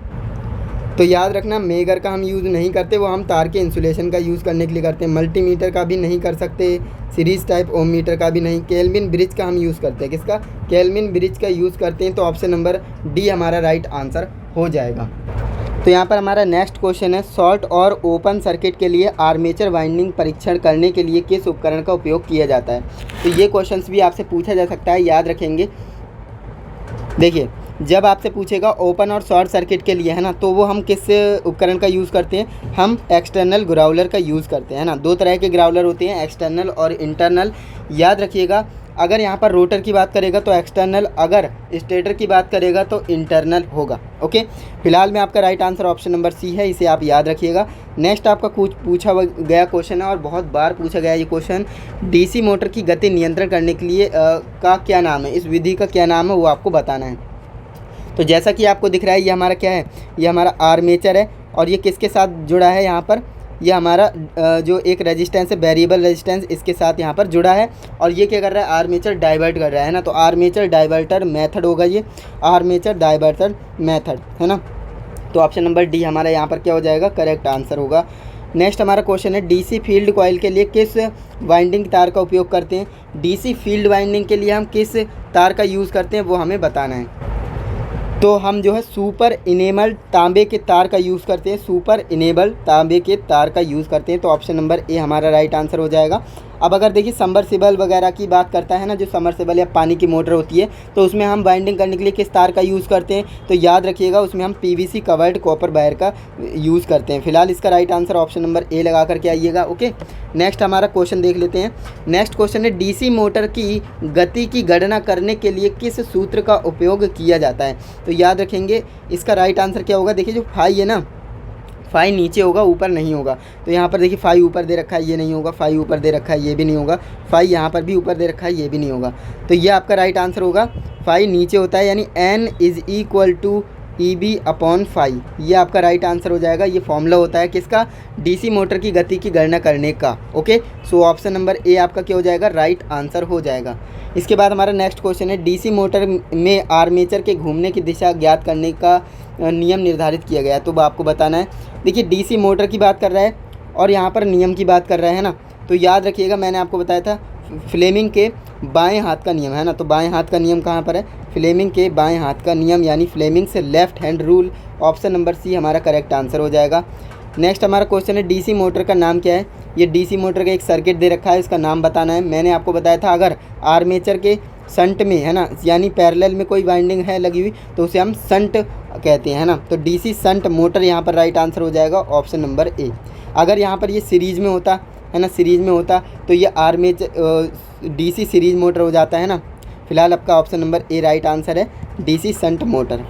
तो याद रखना, मेगर का हम यूज़ नहीं करते, वो हम तार के इंसुलेशन का यूज़ करने के लिए करते हैं। मल्टीमीटर का भी नहीं कर सकते, सीरीज टाइप ओम मीटर का भी नहीं। केल्विन ब्रिज का हम यूज़ करते हैं। किसका? केल्विन ब्रिज का यूज़ करते हैं। तो ऑप्शन नंबर डी हमारा राइट आंसर हो जाएगा। तो यहाँ पर हमारा नेक्स्ट क्वेश्चन है, शॉर्ट और ओपन सर्किट के लिए आर्मेचर वाइंडिंग परीक्षण करने के लिए किस उपकरण का उपयोग किया जाता है? तो ये क्वेश्चंस भी आपसे पूछा जा सकता है, याद रखेंगे। देखिए, जब आपसे पूछेगा ओपन और शॉर्ट सर्किट के लिए, है ना, तो वो हम किस उपकरण का यूज़ करते हैं? हम एक्सटर्नल ग्राउलर का यूज़ करते हैं, है ना। दो तरह के ग्राउलर होते हैं, एक्सटर्नल और इंटरनल। याद रखिएगा, अगर यहाँ पर रोटर की बात करेगा तो एक्सटर्नल, अगर स्टेटर की बात करेगा तो इंटरनल होगा। ओके, फिलहाल में आपका right answer option number C है, इसे आप याद रखिएगा। नेक्स्ट आपका कुछ पूछा गया क्वेश्चन है और बहुत बार पूछा गया ये क्वेश्चन, डीसी मोटर की गति नियंत्रण करने के लिए का क्या नाम है? इस विधि का क्या नाम है वो आपको बताना है। तो जैसा कि आपको दिख रहा है, ये हमारा क्या है? ये हमारा आर्मेचर है और ये किसके साथ जुड़ा है? यहाँ पर ये हमारा जो एक रेजिस्टेंस है, वेरिएबल रेजिस्टेंस, इसके साथ यहाँ पर जुड़ा है। और ये क्या कर रहा है? आर्मेचर डाइवर्ट कर रहा है ना। तो आर्मेचर डाइवर्टर मेथड होगा ये, आर्मेचर डाइवर्टर मेथड, है ना। तो ऑप्शन नंबर डी हमारा यहाँ पर क्या हो जाएगा? करेक्ट आंसर होगा। नेक्स्ट हमारा क्वेश्चन है, डीसी फील्ड कॉइल के लिए किस वाइंडिंग तार का उपयोग करते हैं? डीसी फील्ड वाइंडिंग के लिए हम किस तार का यूज़ करते हैं वो हमें बताना है। तो हम जो है सुपर इनेबल्ड तांबे के तार का यूज़ करते हैं, सुपर इनेबल्ड तांबे के तार का यूज़ करते हैं। तो ऑप्शन नंबर ए हमारा राइट आंसर हो जाएगा। अब अगर देखिए सबमर्सिबल वगैरह की बात करता है ना, जो सबमर्सिबल या पानी की मोटर होती है, तो उसमें हम बाइंडिंग करने के लिए किस तार का यूज़ करते हैं? तो याद रखिएगा, उसमें हम PVC कवर्ड कॉपर वायर का यूज़ करते हैं। फिलहाल इसका राइट आंसर ऑप्शन नंबर ए लगा करके आइएगा। ओके, नेक्स्ट हमारा क्वेश्चन देख लेते हैं। नेक्स्ट क्वेश्चन है, डीसी मोटर की गति की गणना करने के लिए किस सूत्र का उपयोग किया जाता है? तो याद रखेंगे, इसका राइट आंसर क्या होगा? देखिए, जो फाई है ना, फाई नीचे होगा, ऊपर नहीं होगा। तो यहाँ पर देखिए फाई ऊपर दे रखा है, ये नहीं होगा। फाई ऊपर दे रखा है, ये भी नहीं होगा। फाई यहाँ पर भी ऊपर दे रखा है, ये भी नहीं होगा। तो ये आपका राइट आंसर होगा, फाई नीचे होता है, यानी N is equal to EB upon phi, ये आपका राइट आंसर हो जाएगा। ये फॉर्मूला होता है किसका? डीसी मोटर की गति की गणना करने का। ओके, सो ऑप्शन नंबर ए आपका क्या हो जाएगा? राइट आंसर हो जाएगा। इसके बाद हमारा नेक्स्ट क्वेश्चन है, डीसी मोटर में आर्मेचर के घूमने की दिशा ज्ञात करने का नियम निर्धारित किया गया है। तो आपको बताना है। देखिए, डीसी मोटर की बात कर रहा है और यहाँ पर नियम की बात कर रहा है ना। तो याद रखिएगा, मैंने आपको बताया था फ्लेमिंग के बाएं हाथ का नियम, है ना। तो बाएं हाथ का नियम कहाँ पर है? फ्लेमिंग के बाएं हाथ का नियम, यानी फ्लेमिंग से left hand rule. Option number C हमारा करेक्ट आंसर हो जाएगा। नेक्स्ट हमारा क्वेश्चन है, डीसी मोटर का नाम क्या है? ये डीसी मोटर का एक सर्किट दे रखा है, इसका नाम बताना है। मैंने आपको बताया था, अगर आर्मेचर के शंट में, है ना, यानी पैरेलल में कोई वाइंडिंग है लगी हुई, तो उसे हम शंट कहते हैं, है ना। तो डीसी शंट मोटर यहाँ पर राइट आंसर हो जाएगा, ऑप्शन नंबर ए। अगर यहाँ पर ये सीरीज में होता है ना, सीरीज़ में होता तो ये आर्मेचर डीसी सीरीज़ मोटर हो जाता है ना। फिलहाल आपका ऑप्शन नंबर ए राइट आंसर है, डीसी शंट मोटर।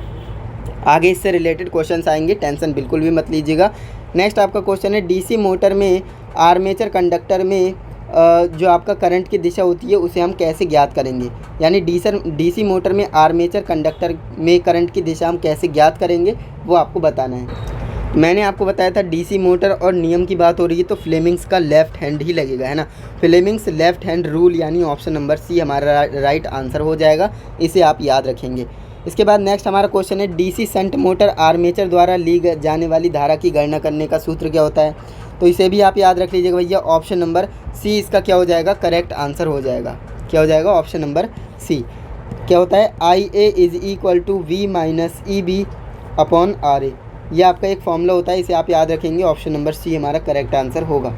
आगे इससे रिलेटेड क्वेश्चंस आएंगे, टेंशन बिल्कुल भी मत लीजिएगा। नेक्स्ट आपका क्वेश्चन है, डीसी मोटर में आर्मेचर कंडक्टर में जो आपका करंट की दिशा होती है उसे हम कैसे ज्ञात करेंगे। यानी डीसी मोटर में आर्मेचर कंडक्टर में करंट की दिशा हम कैसे ज्ञात करेंगे वो आपको बताना है। मैंने आपको बताया था डीसी मोटर और नियम की बात हो रही है तो फ्लेमिंग्स का लेफ्ट हैंड ही लगेगा, है ना। फ्लेमिंग्स लेफ्ट हैंड रूल यानी ऑप्शन नंबर सी हमारा राइट आंसर हो जाएगा, इसे आप याद रखेंगे। इसके बाद नेक्स्ट हमारा क्वेश्चन है, डीसी शंट मोटर आर्मेचर द्वारा ली जाने वाली धारा की गणना करने का सूत्र क्या होता है। तो इसे भी आप याद रख लीजिएगा भैया, ऑप्शन नंबर सी इसका क्या हो जाएगा, करेक्ट आंसर हो जाएगा। क्या हो जाएगा, ऑप्शन नंबर सी। क्या होता है, IA is equal to V minus EB upon RA। यह आपका एक फॉर्मूला होता है, इसे आप याद रखेंगे, ऑप्शन नंबर सी हमारा करेक्ट आंसर होगा।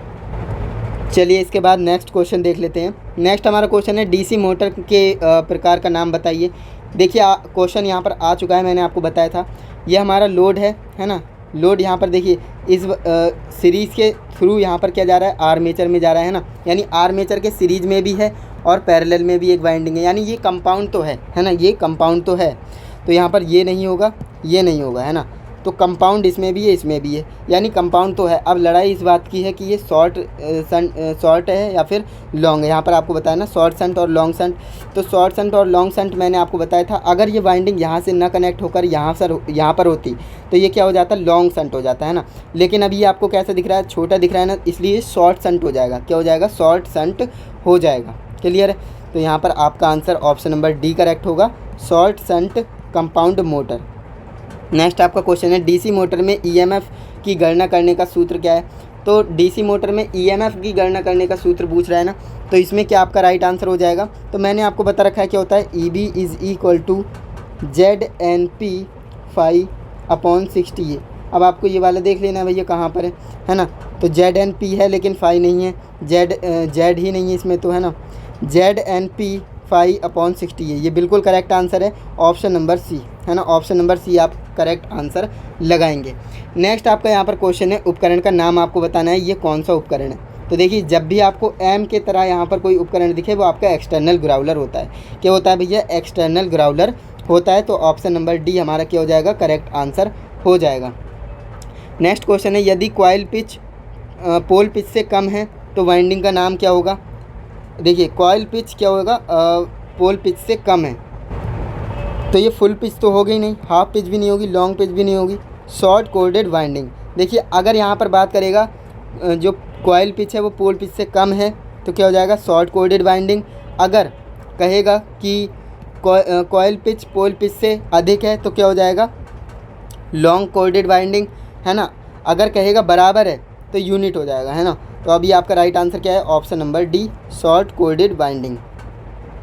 चलिए इसके बाद नेक्स्ट क्वेश्चन देख लेते हैं। नेक्स्ट हमारा क्वेश्चन है, डीसी मोटर के प्रकार का नाम बताइए। देखिए क्वेश्चन यहाँ पर आ चुका है, मैंने आपको बताया था। यह हमारा लोड है ना। लोड यहाँ पर देखिए इस सीरीज़ के थ्रू यहाँ पर क्या जा रहा है, आर्मेचर में जा रहा है ना। यानी आर्मेचर के सीरीज़ में भी है और पैरेलल में भी एक वाइंडिंग है, यानी ये कंपाउंड तो है ना, ये कंपाउंड तो है। तो यहाँ पर ये नहीं होगा, ये नहीं होगा, है ना। तो कंपाउंड इसमें भी है, इसमें भी है, यानी कंपाउंड तो है। अब लड़ाई इस बात की है कि ये शॉर्ट है या फिर लॉन्ग है। यहाँ पर आपको बताया ना शॉर्ट शंट और लॉन्ग शंट। तो शॉर्ट शंट और लॉन्ग शंट मैंने आपको बताया था, अगर ये वाइंडिंग यहाँ से ना कनेक्ट होकर यहाँ पर होती तो ये क्या हो जाता, लॉन्ग शंट हो जाता है ना। लेकिन अभी आपको कैसा दिख रहा है, छोटा दिख रहा है ना, इसलिए शॉर्ट शंट हो जाएगा। क्या हो जाएगा, शॉर्ट शंट हो जाएगा। क्लियर है। तो यहाँ पर आपका answer option number D correct होगा, short shunt compound motor. Next आपका क्वेश्चन है, डीसी मोटर में ईएमएफ की गणना करने का सूत्र क्या है। तो डीसी मोटर में ईएमएफ की गणना करने का सूत्र पूछ रहा है ना, तो इसमें क्या आपका राइट आंसर हो जाएगा। तो मैंने आपको बता रखा है क्या होता है, EB is equal to ZNP phi upon 60A। अब आपको ये वाला देख लेना भैया कहाँ पर है ना। तो ZNP है लेकिन फाई नहीं है, जेड ही नहीं है इसमें, तो है ना ZNP फाई अपॉन 60A। ये बिल्कुल करेक्ट आंसर है, ऑप्शन नंबर सी, है ना। ऑप्शन नंबर सी आप करेक्ट आंसर लगाएंगे। नेक्स्ट आपका यहाँ पर क्वेश्चन है, उपकरण का नाम आपको बताना है, ये कौन सा उपकरण है। तो देखिए जब भी आपको एम के तरह यहाँ पर कोई उपकरण दिखे वो आपका एक्सटर्नल ग्राउलर होता है। क्या होता है भैया, एक्सटर्नल ग्राउलर होता है। तो ऑप्शन नंबर डी हमारा क्या हो जाएगा, करेक्ट आंसर हो जाएगा। नेक्स्ट क्वेश्चन है, यदि कॉइल पिच पोल पिच से कम है तो वाइंडिंग का नाम क्या होगा। देखिए कॉइल पिच क्या होगा, पोल पिच से कम है तो ये फुल पिच तो होगी नहीं, हाफ पिच भी नहीं होगी, लॉन्ग पिच भी नहीं होगी, शॉर्ट कोर्डेड वाइंडिंग। देखिए अगर यहाँ पर बात करेगा जो कॉइल पिच है वो पोल पिच से कम है तो क्या हो जाएगा, शॉर्ट कोर्डेड वाइंडिंग। अगर कहेगा कि कॉइल पिच पोल पिच से अधिक है तो क्या हो जाएगा, लॉन्ग कोर्डेड वाइंडिंग, है ना। अगर कहेगा बराबर है तो यूनिट हो जाएगा, है ना। तो अभी आपका राइट आंसर क्या है, option number D, short chorded winding.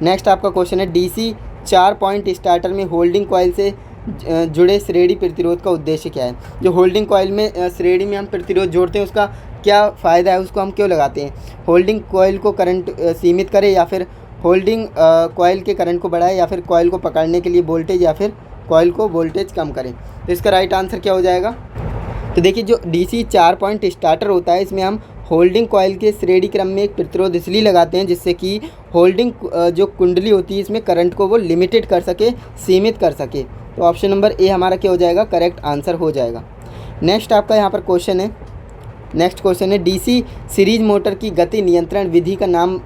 Next आपका क्वेश्चन है, डीसी 4 पॉइंट स्टार्टर में होल्डिंग कॉइल से जुड़े श्रेणी प्रतिरोध का उद्देश्य क्या है। जो होल्डिंग कॉइल में श्रेणी में हम प्रतिरोध जोड़ते हैं उसका क्या फ़ायदा है, उसको हम क्यों लगाते हैं। होल्डिंग कॉइल को करंट सीमित करे या फिर होल्डिंग कॉइल के करंट को बढ़ाए या फिर कॉइल को पकड़ने के लिए वोल्टेज या फिर कॉइल को वोल्टेज कम करें। तो इसका राइट आंसर क्या हो जाएगा। तो देखिए जो डीसी 4 पॉइंट स्टार्टर होता है इसमें हम होल्डिंग कॉइल के श्रेणी क्रम में एक प्रतिरोध इसलिए लगाते हैं जिससे कि होल्डिंग जो कुंडली होती है इसमें करंट को वो लिमिटेड कर सके, सीमित कर सके। तो ऑप्शन नंबर ए हमारा क्या हो जाएगा, करेक्ट आंसर हो जाएगा। नेक्स्ट आपका यहाँ पर क्वेश्चन है, नेक्स्ट क्वेश्चन है, डीसी सीरीज मोटर की गति नियंत्रण विधि का नाम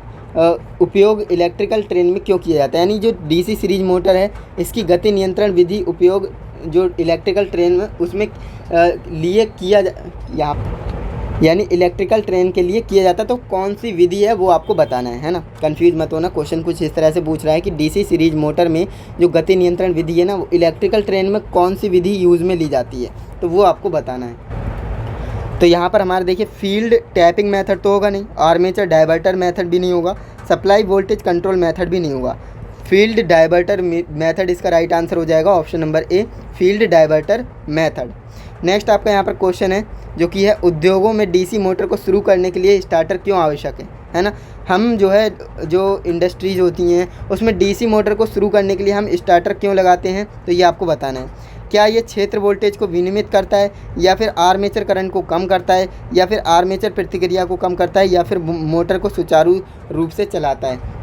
उपयोग इलेक्ट्रिकल ट्रेन में क्यों किया जाता है। यानी जो डीसी सीरीज मोटर है इसकी गति नियंत्रण विधि उपयोग जो इलेक्ट्रिकल ट्रेन में उसमें लिए किया यहाँ यानी इलेक्ट्रिकल ट्रेन के लिए किया जाता है। तो कौन सी विधि है वो आपको बताना है ना। कंफ्यूज मत होना, क्वेश्चन कुछ इस तरह से पूछ रहा है कि डीसी सीरीज मोटर में जो गति नियंत्रण विधि है ना वो इलेक्ट्रिकल ट्रेन में कौन सी विधि यूज़ में ली जाती है, तो वो आपको बताना है। तो यहाँ पर हमारे देखिए फील्ड टैपिंग मेथड तो होगा नहीं, आर्मेचर डाइवर्टर मेथड भी नहीं होगा, सप्लाई वोल्टेज कंट्रोल मेथड भी नहीं होगा, फील्ड डाइवर्टर मेथड इसका राइट आंसर हो जाएगा, ऑप्शन नंबर ए, फील्ड डाइवर्टर मेथड। नेक्स्ट आपका यहाँ पर क्वेश्चन है जो कि है, उद्योगों में डीसी मोटर को शुरू करने के लिए स्टार्टर क्यों आवश्यक है ना। हम जो है जो इंडस्ट्रीज होती हैं उसमें डीसी मोटर को शुरू करने के लिए हम स्टार्टर क्यों लगाते हैं, तो ये आपको बताना है। क्या ये क्षेत्र वोल्टेज को विनियमित करता है, या फिर आर्मेचर करंट को कम करता है, या फिर आर्मेचर प्रतिक्रिया को कम करता है, या फिर मोटर को सुचारू रूप से चलाता है।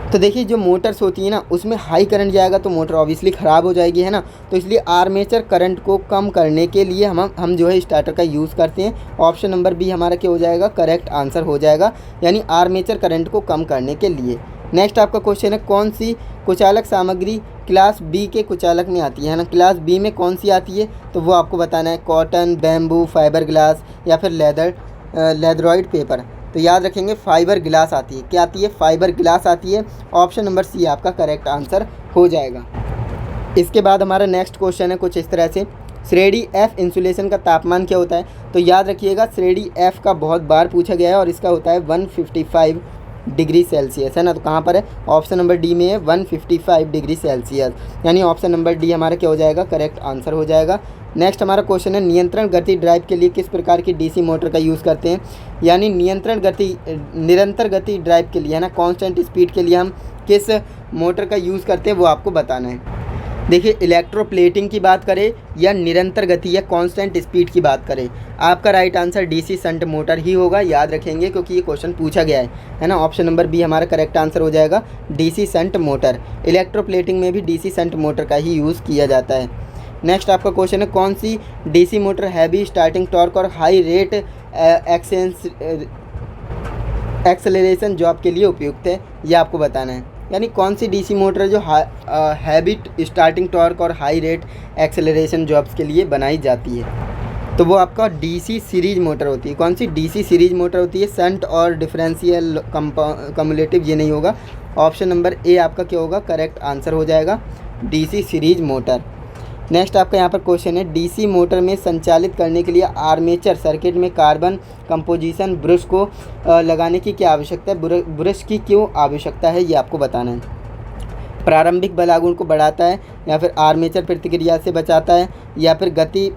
तो देखिए जो मोटर्स होती है ना, उसमें हाई करंट जाएगा तो मोटर ऑब्वियसली ख़राब हो जाएगी, है ना। तो इसलिए आर्मेचर करंट को कम करने के लिए हम जो है स्टार्टर का यूज़ करते हैं। ऑप्शन नंबर बी हमारा क्या हो जाएगा, करेक्ट आंसर हो जाएगा, यानी आर्मेचर करंट को कम करने के लिए। नेक्स्ट आपका क्वेश्चन है, कौन सी कुचालक सामग्री क्लास बी के कुचालक में आती है ना। क्लास बी में कौन सी आती है, तो वो आपको बताना है। कॉटन, बैम्बू, फाइबर ग्लास या फिर लेदरॉइड पेपर। तो याद रखेंगे फाइबर ग्लास आती है। क्या आती है, फाइबर ग्लास आती है। ऑप्शन नंबर सी आपका करेक्ट आंसर हो जाएगा। इसके बाद हमारा नेक्स्ट क्वेश्चन है कुछ इस तरह से, श्रेणी एफ इंसुलेशन का तापमान क्या होता है। तो याद रखिएगा श्रेणी एफ का बहुत बार पूछा गया है और इसका होता है 155 डिग्री सेल्सियस, है ना। तो कहाँ पर है, ऑप्शन नंबर डी में है 155 डिग्री सेल्सियस, यानी ऑप्शन नंबर डी हमारा क्या हो जाएगा, करेक्ट आंसर हो जाएगा। नेक्स्ट हमारा क्वेश्चन है, नियंत्रण गति ड्राइव के लिए किस प्रकार की डीसी मोटर का यूज़ करते हैं। यानी निरंतर गति ड्राइव के लिए, है ना, कांस्टेंट स्पीड के लिए हम किस मोटर का यूज़ करते हैं वो आपको बताना है। देखिए इलेक्ट्रोप्लेटिंग की बात करें या निरंतर गति या कांस्टेंट स्पीड की बात करें, आपका right answer DC shunt motor ही होगा। याद रखेंगे क्योंकि ये क्वेश्चन पूछा गया है ना। ऑप्शन नंबर बी हमारा करेक्ट आंसर हो जाएगा, डीसी शंट मोटर। इलेक्ट्रोप्लेटिंग में भी डीसी शंट मोटर का ही यूज़ किया जाता है। नेक्स्ट आपका क्वेश्चन है, कौन सी DC motor heavy starting torque और हाई रेट एक्सेलरेशन जॉब के लिए उपयुक्त है, यह आपको बताना है। यानी कौन सी डीसी मोटर जो हैवी स्टार्टिंग टॉर्क और हाई रेट एक्सेलरेशन जॉब्स के लिए बनाई जाती है, तो वो आपका डीसी सीरीज मोटर होती है। कौन सी डीसी सीरीज मोटर होती है, शंट और डिफरेंशियल कम्युलेटिव ये नहीं होगा। ऑप्शन नंबर ए आपका क्या होगा, करेक्ट आंसर हो जाएगा, डीसी सीरीज मोटर। नेक्स्ट आपका यहाँ पर क्वेश्चन है, डीसी मोटर में संचालित करने के लिए आर्मेचर सर्किट में कार्बन कंपोजिशन ब्रश को लगाने की क्या आवश्यकता है, ब्रश की क्यों आवश्यकता है, ये आपको बताना है। प्रारंभिक बल आघूर्ण को बढ़ाता है, या फिर आर्मेचर प्रतिक्रिया से बचाता है, या फिर गति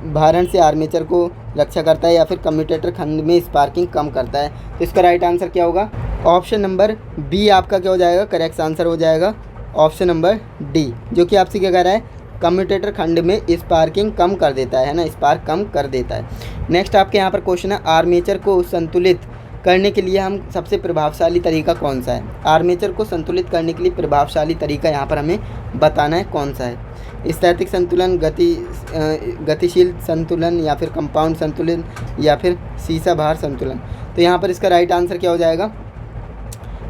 भारण से आर्मेचर को रक्षा करता है, या फिर कम्यूटेटर खंड में स्पार्किंग कम करता है। तो इसका राइट आंसर क्या होगा, ऑप्शन नंबर बी आपका क्या हो जाएगा, करेक्ट आंसर हो जाएगा, ऑप्शन नंबर डी, जो कि आपसे क्या कह रहा है, कम्यूटेटर खंड में स्पार्किंग कम कर देता है ना, स्पार्क कम कर देता है। नेक्स्ट आपके यहाँ पर क्वेश्चन है, आर्मेचर को संतुलित करने के लिए हम सबसे प्रभावशाली तरीका कौन सा है। आर्मेचर को संतुलित करने के लिए प्रभावशाली तरीका यहाँ पर हमें बताना है कौन सा है। स्थैतिक संतुलन, गतिशील संतुलन, या फिर कंपाउंड संतुलन, या फिर सीसा भार संतुलन। तो यहाँ पर इसका राइट आंसर क्या हो जाएगा।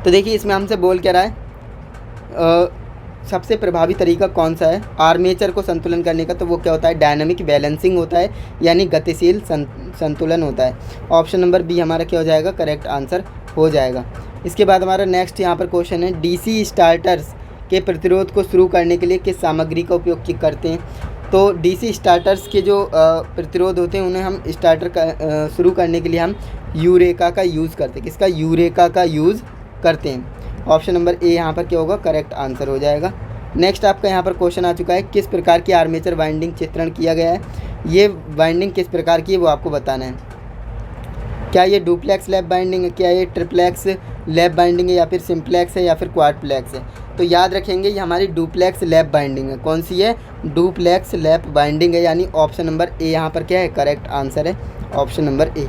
तो देखिए इसमें हमसे बोल क्या रहा है, सबसे प्रभावी तरीका कौन सा है आर्मेचर को संतुलन करने का, तो वो क्या होता है, डायनामिक बैलेंसिंग होता है, यानी गतिशील संतुलन होता है। ऑप्शन नंबर बी हमारा क्या हो जाएगा, करेक्ट आंसर हो जाएगा। इसके बाद हमारा नेक्स्ट यहाँ पर क्वेश्चन है, डीसी स्टार्टर्स के प्रतिरोध को शुरू करने के लिए किस सामग्री का उपयोग करते हैं। तो डीसी स्टार्टर्स के जो प्रतिरोध होते हैं उन्हें हम स्टार्टर का शुरू करने के लिए हम यूरेका का यूज़ करते हैं। किसका, यूरेका का यूज़ करते हैं। ऑप्शन नंबर ए यहाँ पर क्या होगा, करेक्ट आंसर हो जाएगा। नेक्स्ट आपका यहाँ पर क्वेश्चन आ चुका है, किस प्रकार की आर्मेचर वाइंडिंग चित्रण किया गया है। ये वाइंडिंग किस प्रकार की है वो आपको बताना है। क्या ये डुप्लेक्स लैप बाइंडिंग है, क्या ये ट्रिप्लेक्स लैप बाइंडिंग है, या फिर सिंप्लेक्स है, या फिर क्वाड्रप्लेक्स है। तो याद रखेंगे ये हमारी डुप्लेक्स लैप बाइंडिंग है। कौन सी है, डुप्लेक्स लैप बाइंडिंग है, यानी ऑप्शन नंबर ए यहाँ पर क्या है, करेक्ट आंसर है, ऑप्शन नंबर ए।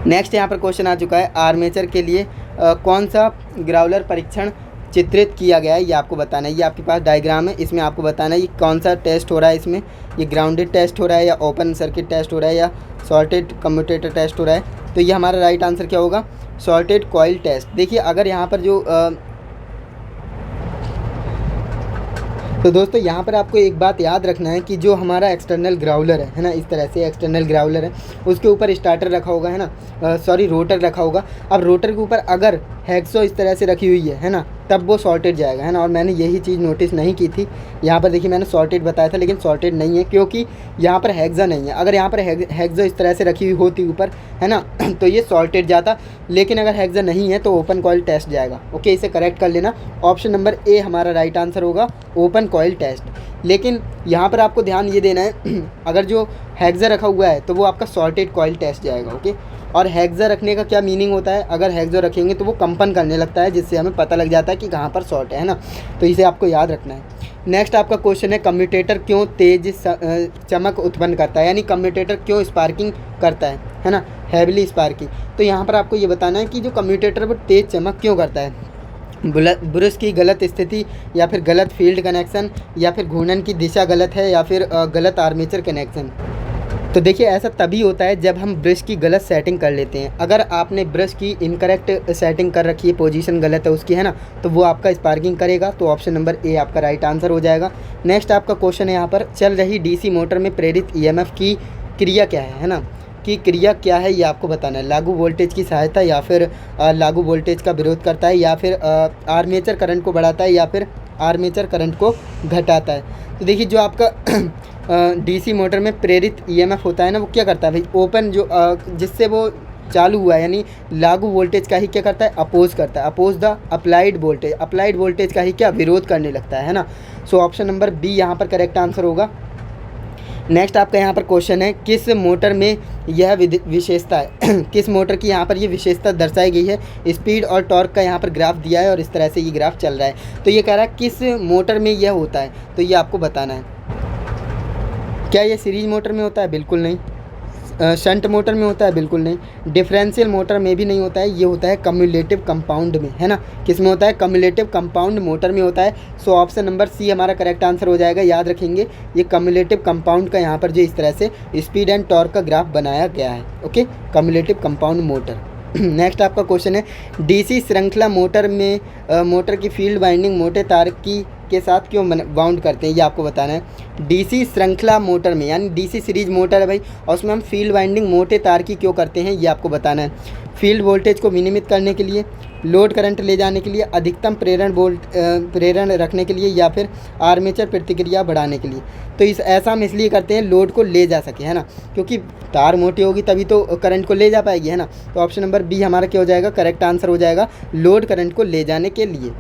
नेक्स्ट यहाँ पर क्वेश्चन आ चुका है, आर्मेचर के लिए कौन सा ग्राउलर परीक्षण चित्रित किया गया है, ये आपको बताना है। ये आपके पास डायग्राम है, इसमें आपको बताना है ये कौन सा टेस्ट हो रहा है। इसमें ये ग्राउंडेड टेस्ट हो रहा है, या ओपन सर्किट टेस्ट हो रहा है, या शॉर्टेड कम्यूटेटर टेस्ट हो रहा है। तो ये हमारा राइट आंसर क्या होगा, शॉर्टेड कॉइल टेस्ट। देखिए अगर यहाँ पर जो तो दोस्तों यहाँ पर आपको एक बात याद रखना है कि जो हमारा एक्सटर्नल ग्राउलर है ना, इस तरह से एक्सटर्नल ग्राउलर है, उसके ऊपर स्टार्टर रखा होगा, है ना, सॉरी रोटर रखा होगा। अब रोटर के ऊपर अगर हैक्सो इस तरह से रखी हुई है ना, तब वो सॉर्टेड जाएगा, है ना। और मैंने यही चीज़ नोटिस नहीं की थी, यहाँ पर देखिए मैंने सॉर्टेड बताया था, लेकिन सॉर्टेड नहीं है क्योंकि यहाँ पर हेक्सा नहीं है। अगर यहाँ पर हेक्सा इस तरह से रखी हुई होती ऊपर, है ना, तो ये सॉर्टेड जाता, लेकिन अगर हेक्सा नहीं है तो ओपन कॉइल टेस्ट जाएगा। ओके, इसे करेक्ट कर लेना। ऑप्शन नंबर ए हमारा राइट आंसर होगा, ओपन कॉइल टेस्ट। लेकिन यहाँ पर आपको ध्यान ये देना है, अगर जो हेक्सा रखा हुआ है तो वो आपका सॉर्टेड कॉइल टेस्ट जाएगा। ओके, और हेक्सा रखने का क्या मीनिंग होता है, अगर हेक्सा रखेंगे तो वो कंपन करने लगता है, जिससे हमें पता लग जाता है कि कहाँ पर शॉर्ट है ना। तो इसे आपको याद रखना है। नेक्स्ट आपका क्वेश्चन है कम्यूटेटर क्यों तेज चमक उत्पन्न करता है, यानी कम्यूटेटर क्यों स्पार्किंग करता है ना, हैविली स्पार्किंग। तो यहाँ पर आपको ये बताना है कि जो कम्यूटेटर वो तेज़ चमक क्यों करता है। ब्रश की गलत स्थिति, या फिर गलत फील्ड कनेक्शन, या फिर घूर्णन की दिशा गलत है, या फिर गलत आर्मेचर कनेक्शन। तो देखिए ऐसा तभी होता है जब हम ब्रश की गलत सेटिंग कर लेते हैं। अगर आपने ब्रश की इनकरेक्ट सेटिंग कर रखी है, पोजीशन गलत है उसकी, है ना, तो वो आपका स्पार्किंग करेगा। तो ऑप्शन नंबर ए आपका राइट आंसर हो जाएगा। नेक्स्ट आपका क्वेश्चन है यहाँ पर, चल रही डीसी मोटर में प्रेरित ईएमएफ की क्रिया क्या है ना, की क्रिया क्या है ये आपको बताना है। लागू वोल्टेज की सहायता, या फिर लागू वोल्टेज का विरोध करता है, या फिर आर्मेचर करंट को बढ़ाता है, या फिर आर्मेचर करंट को घटाता है। तो देखिए जो आपका डीसी मोटर में प्रेरित ईएमएफ होता है ना, वो क्या करता है भाई, ओपन जो जिससे वो चालू हुआ है, यानी लागू वोल्टेज का ही क्या करता है, अपोज करता है, oppose the applied voltage, applied voltage का ही क्या विरोध करने लगता है ना। सो ऑप्शन नंबर बी यहाँ पर करेक्ट आंसर होगा। नेक्स्ट आपका यहाँ पर क्वेश्चन है, किस मोटर में यह विशेषता है किस मोटर की यहाँ पर ये विशेषता दर्शाई गई है। स्पीड और टॉर्क का यहाँ पर ग्राफ दिया है और इस तरह से ये ग्राफ चल रहा है। तो ये कह रहा है किस मोटर में यह होता है, तो ये आपको बताना है। क्या ये सीरीज मोटर में होता है, बिल्कुल नहीं। शंट मोटर में होता है, बिल्कुल नहीं। डिफरेंशियल मोटर में भी नहीं होता है, ये होता है कम्युलेटिव कंपाउंड में, है ना। किस में होता है, कम्युलेटिव कंपाउंड मोटर में होता है। सो ऑप्शन नंबर सी हमारा करेक्ट आंसर हो जाएगा। याद रखेंगे ये कम्युलेटिव कंपाउंड का यहाँ पर जो इस तरह से स्पीड एंड टॉर्क का ग्राफ बनाया गया है। Okay, cumulative compound motor. Next आपका क्वेश्चन है, डीसी श्रृंखला मोटर में मोटर की फील्ड वाइंडिंग मोटे तार की के साथ क्यों बाउंड करते हैं, ये आपको बताना है। डीसी श्रृंखला मोटर में, यानी डीसी सीरीज मोटर है भाई, और उसमें हम फील्ड वाइंडिंग मोटे तार की क्यों करते हैं, ये आपको बताना है। फील्ड वोल्टेज को विनियमित करने के लिए, लोड करंट ले जाने के लिए, अधिकतम प्रेरण रखने के लिए, या फिर आर्मेचर प्रतिक्रिया बढ़ाने के लिए। तो ऐसा हम इसलिए करते हैं लोड को ले जा सके, है ना, क्योंकि तार मोटी होगी तभी तो करंट को ले जा पाएगी, है ना। तो ऑप्शन नंबर बी हमारा क्या हो जाएगा, करेक्ट आंसर हो जाएगा, लोड करंट को ले जाने के लिए।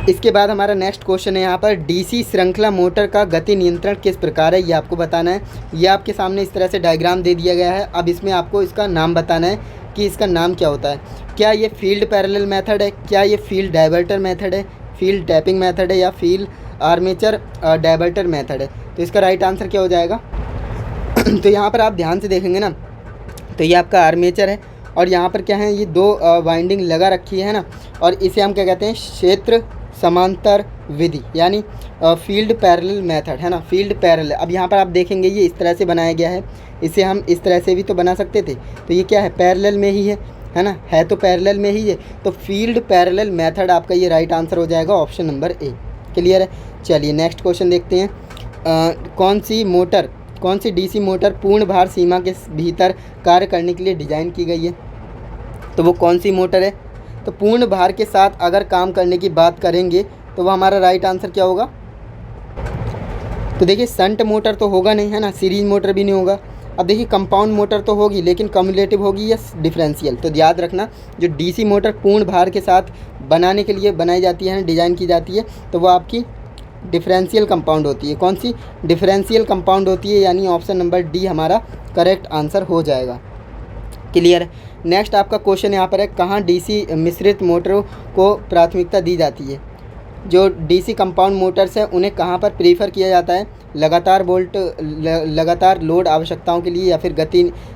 इसके बाद हमारा नेक्स्ट क्वेश्चन है यहाँ पर, डीसी श्रृंखला मोटर का गति नियंत्रण किस प्रकार है, ये आपको बताना है। ये आपके सामने इस तरह से डायग्राम दे दिया गया है। अब इसमें आपको इसका नाम बताना है कि इसका नाम क्या होता है। क्या ये फील्ड पैरेलल मेथड है, क्या ये फील्ड डाइवर्टर मेथड है, फील्ड टैपिंग मेथड है, या फील्ड आर्मेचर डाइवर्टर मेथड है। तो इसका राइट आंसर क्या हो जाएगा। तो यहाँ पर आप ध्यान से देखेंगे ना, तो ये आपका आर्मेचर है, और यहाँ पर क्या है, ये दो वाइंडिंग लगा रखी है ना, और इसे हम क्या कहते हैं, क्षेत्र समांतर विधि, यानी फील्ड पैरेलल मेथड, है ना, फील्ड पैरेलल। अब यहाँ पर आप देखेंगे ये इस तरह से बनाया गया है, इसे हम इस तरह से भी तो बना सकते थे। तो ये क्या है, पैरेलल में ही है ना, है तो पैरेलल में ही है। तो फील्ड पैरेलल मेथड आपका ये राइट आंसर हो जाएगा, ऑप्शन नंबर ए। क्लियर है। चलिए नेक्स्ट क्वेश्चन देखते हैं। कौन सी डीसी मोटर पूर्ण भार सीमा के भीतर कार्य करने के लिए डिज़ाइन की गई है, तो वो कौन सी मोटर है। तो पूर्ण भार के साथ अगर काम करने की बात करेंगे तो वो हमारा राइट आंसर क्या होगा। तो देखिए शंट मोटर तो होगा नहीं, है ना, सीरीज मोटर भी नहीं होगा। अब देखिए कंपाउंड मोटर तो होगी, लेकिन कम्युलेटिव होगी या डिफरेंशियल। तो याद रखना, जो डीसी मोटर पूर्ण भार के साथ बनाने के लिए बनाई जाती है, डिज़ाइन की जाती है, तो वो आपकी डिफरेंशियल कंपाउंड होती है। कौन सी, डिफरेंशियल कंपाउंड होती है, यानी ऑप्शन नंबर डी हमारा करेक्ट आंसर हो जाएगा। क्लियर है। नेक्स्ट आपका क्वेश्चन यहाँ पर है, कहाँ डीसी मिश्रित मोटरों को प्राथमिकता दी जाती है। जो डीसी कंपाउंड मोटर्स हैं उन्हें कहाँ पर प्रीफर किया जाता है, लगातार लोड आवश्यकताओं के लिए, या फिर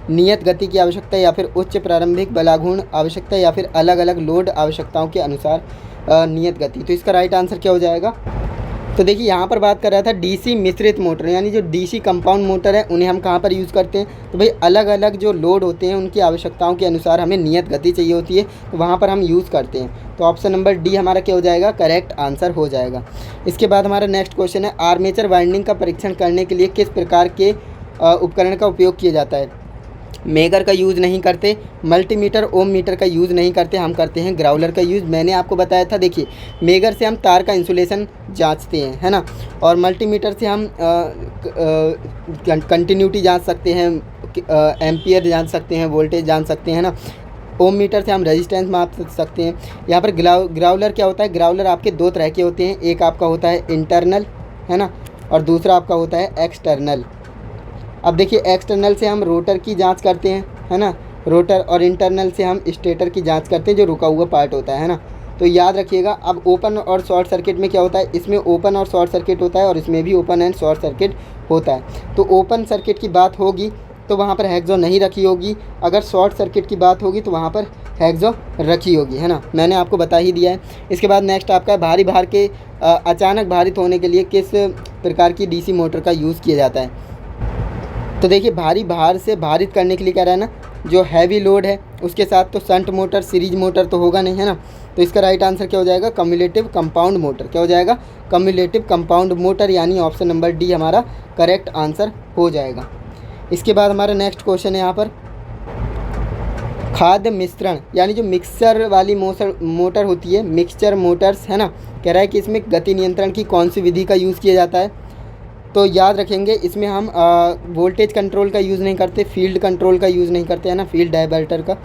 नियत गति की आवश्यकता, या फिर उच्च प्रारंभिक बलाघूर्ण आवश्यकता, या फिर अलग अलग लोड आवश्यकताओं के अनुसार नियत गति। तो इसका राइट आंसर क्या हो जाएगा। तो देखिए यहाँ पर बात कर रहा था डीसी मिश्रित मोटर, यानी जो डीसी कंपाउंड मोटर है उन्हें हम कहाँ पर यूज़ करते हैं। तो भाई अलग अलग जो लोड होते हैं उनकी आवश्यकताओं के अनुसार हमें नियत गति चाहिए होती है, तो वहाँ पर हम यूज़ करते हैं। तो ऑप्शन नंबर डी हमारा क्या हो जाएगा, करेक्ट आंसर हो जाएगा। इसके बाद हमारा नेक्स्ट क्वेश्चन है, आर्मेचर वाइंडिंग का परीक्षण करने के लिए किस प्रकार के उपकरण का उपयोग किया जाता है। मेगर का यूज़ नहीं करते, मल्टीमीटर ओम मीटर का यूज़ नहीं करते, हम करते हैं ग्राउलर का यूज़। मैंने आपको बताया था, देखिए मेगर से हम तार का इंसुलेशन जांचते हैं, है ना, और मल्टीमीटर से हम कंटिन्यूटी जांच सकते हैं, एम्पियर जांच सकते हैं, वोल्टेज जान सकते हैं ना। ओम मीटर से हम रेजिस्टेंस माप सकते हैं। यहाँ पर ग्राउलर क्या होता है, ग्राउलर आपके दो तरह के होते हैं, एक आपका होता है इंटरनल, है ना, और दूसरा आपका होता है एक्सटर्नल। अब देखिए एक्सटर्नल से हम रोटर की जांच करते हैं, है ना, रोटर, और इंटरनल से हम स्टेटर की जांच करते हैं जो रुका हुआ पार्ट होता है ना। तो याद रखिएगा। अब ओपन और शॉर्ट सर्किट में क्या होता है, इसमें ओपन और शॉर्ट सर्किट होता है और इसमें भी ओपन एंड शॉर्ट सर्किट होता है। तो ओपन सर्किट की बात होगी तो वहाँ पर हेक्सो नहीं रखी होगी, अगर शॉर्ट सर्किट की बात होगी तो वहाँ पर हेक्सो रखी होगी, है ना। मैंने आपको बता ही दिया है। इसके बाद नेक्स्ट आपका भारी भार के अचानक भारित होने के लिए किस प्रकार की डीसी मोटर का यूज़ किया जाता है। तो देखिए, भारी भार से भारित करने के लिए क्या रहना, जो हैवी लोड है उसके साथ तो शंट मोटर, सीरीज मोटर तो होगा नहीं, है ना। तो इसका राइट आंसर क्या हो जाएगा, कम्युलेटिव कंपाउंड मोटर। क्या हो जाएगा, कम्युलेटिव कंपाउंड मोटर, यानी ऑप्शन नंबर डी हमारा करेक्ट आंसर हो जाएगा। इसके बाद हमारा नेक्स्ट क्वेश्चन है यहाँ पर, खाद्य मिश्रण यानी जो मिक्सर वाली मोटर होती है, मिक्सचर मोटर्स, है ना। कह रहा है कि इसमें गति नियंत्रण की कौन सी विधि का यूज़ किया जाता है। तो याद रखेंगे, इसमें हम वोल्टेज कंट्रोल का यूज़ नहीं करते, फील्ड कंट्रोल का यूज़ नहीं करते, है ना, फील्ड डायवर्टर का,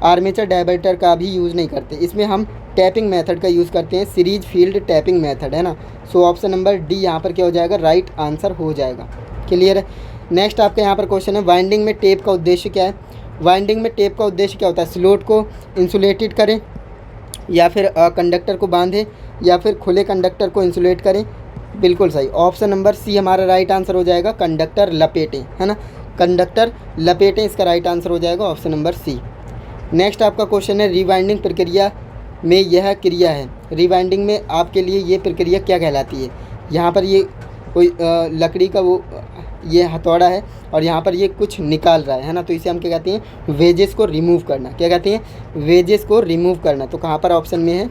आर्मेचर डायवर्टर का भी यूज़ नहीं करते। इसमें हम टैपिंग मेथड का यूज़ करते हैं, सीरीज फील्ड टैपिंग मेथड, है ना। सो ऑप्शन नंबर डी यहाँ पर क्या हो जाएगा, राइट आंसर हो जाएगा। क्लियर है। नेक्स्ट आपका यहाँ पर क्वेश्चन है, वाइंडिंग में टेप का उद्देश्य क्या है। वाइंडिंग में टेप का उद्देश्य क्या होता है, स्लोट को इंसुलेटेड करें, या फिर कंडक्टर को बांधें, या फिर खुले कंडक्टर को इंसुलेट करें। बिल्कुल सही, ऑप्शन नंबर सी हमारा राइट आंसर हो जाएगा, कंडक्टर लपेटें, है ना, कंडक्टर लपेटें, इसका राइट आंसर हो जाएगा ऑप्शन नंबर सी। नेक्स्ट आपका क्वेश्चन है, रिवाइंडिंग प्रक्रिया में यह क्रिया है, रिवाइंडिंग में आपके लिए ये प्रक्रिया क्या कहलाती है। यहाँ पर ये कोई लकड़ी का वो ये हथौड़ा है और यहाँ पर ये कुछ निकाल रहा है ना, तो इसे हम क्या कहते हैं, वेजेस को रिमूव करना। क्या कहते हैं, वेजेस को रिमूव करना। तो कहाँ पर ऑप्शन में है,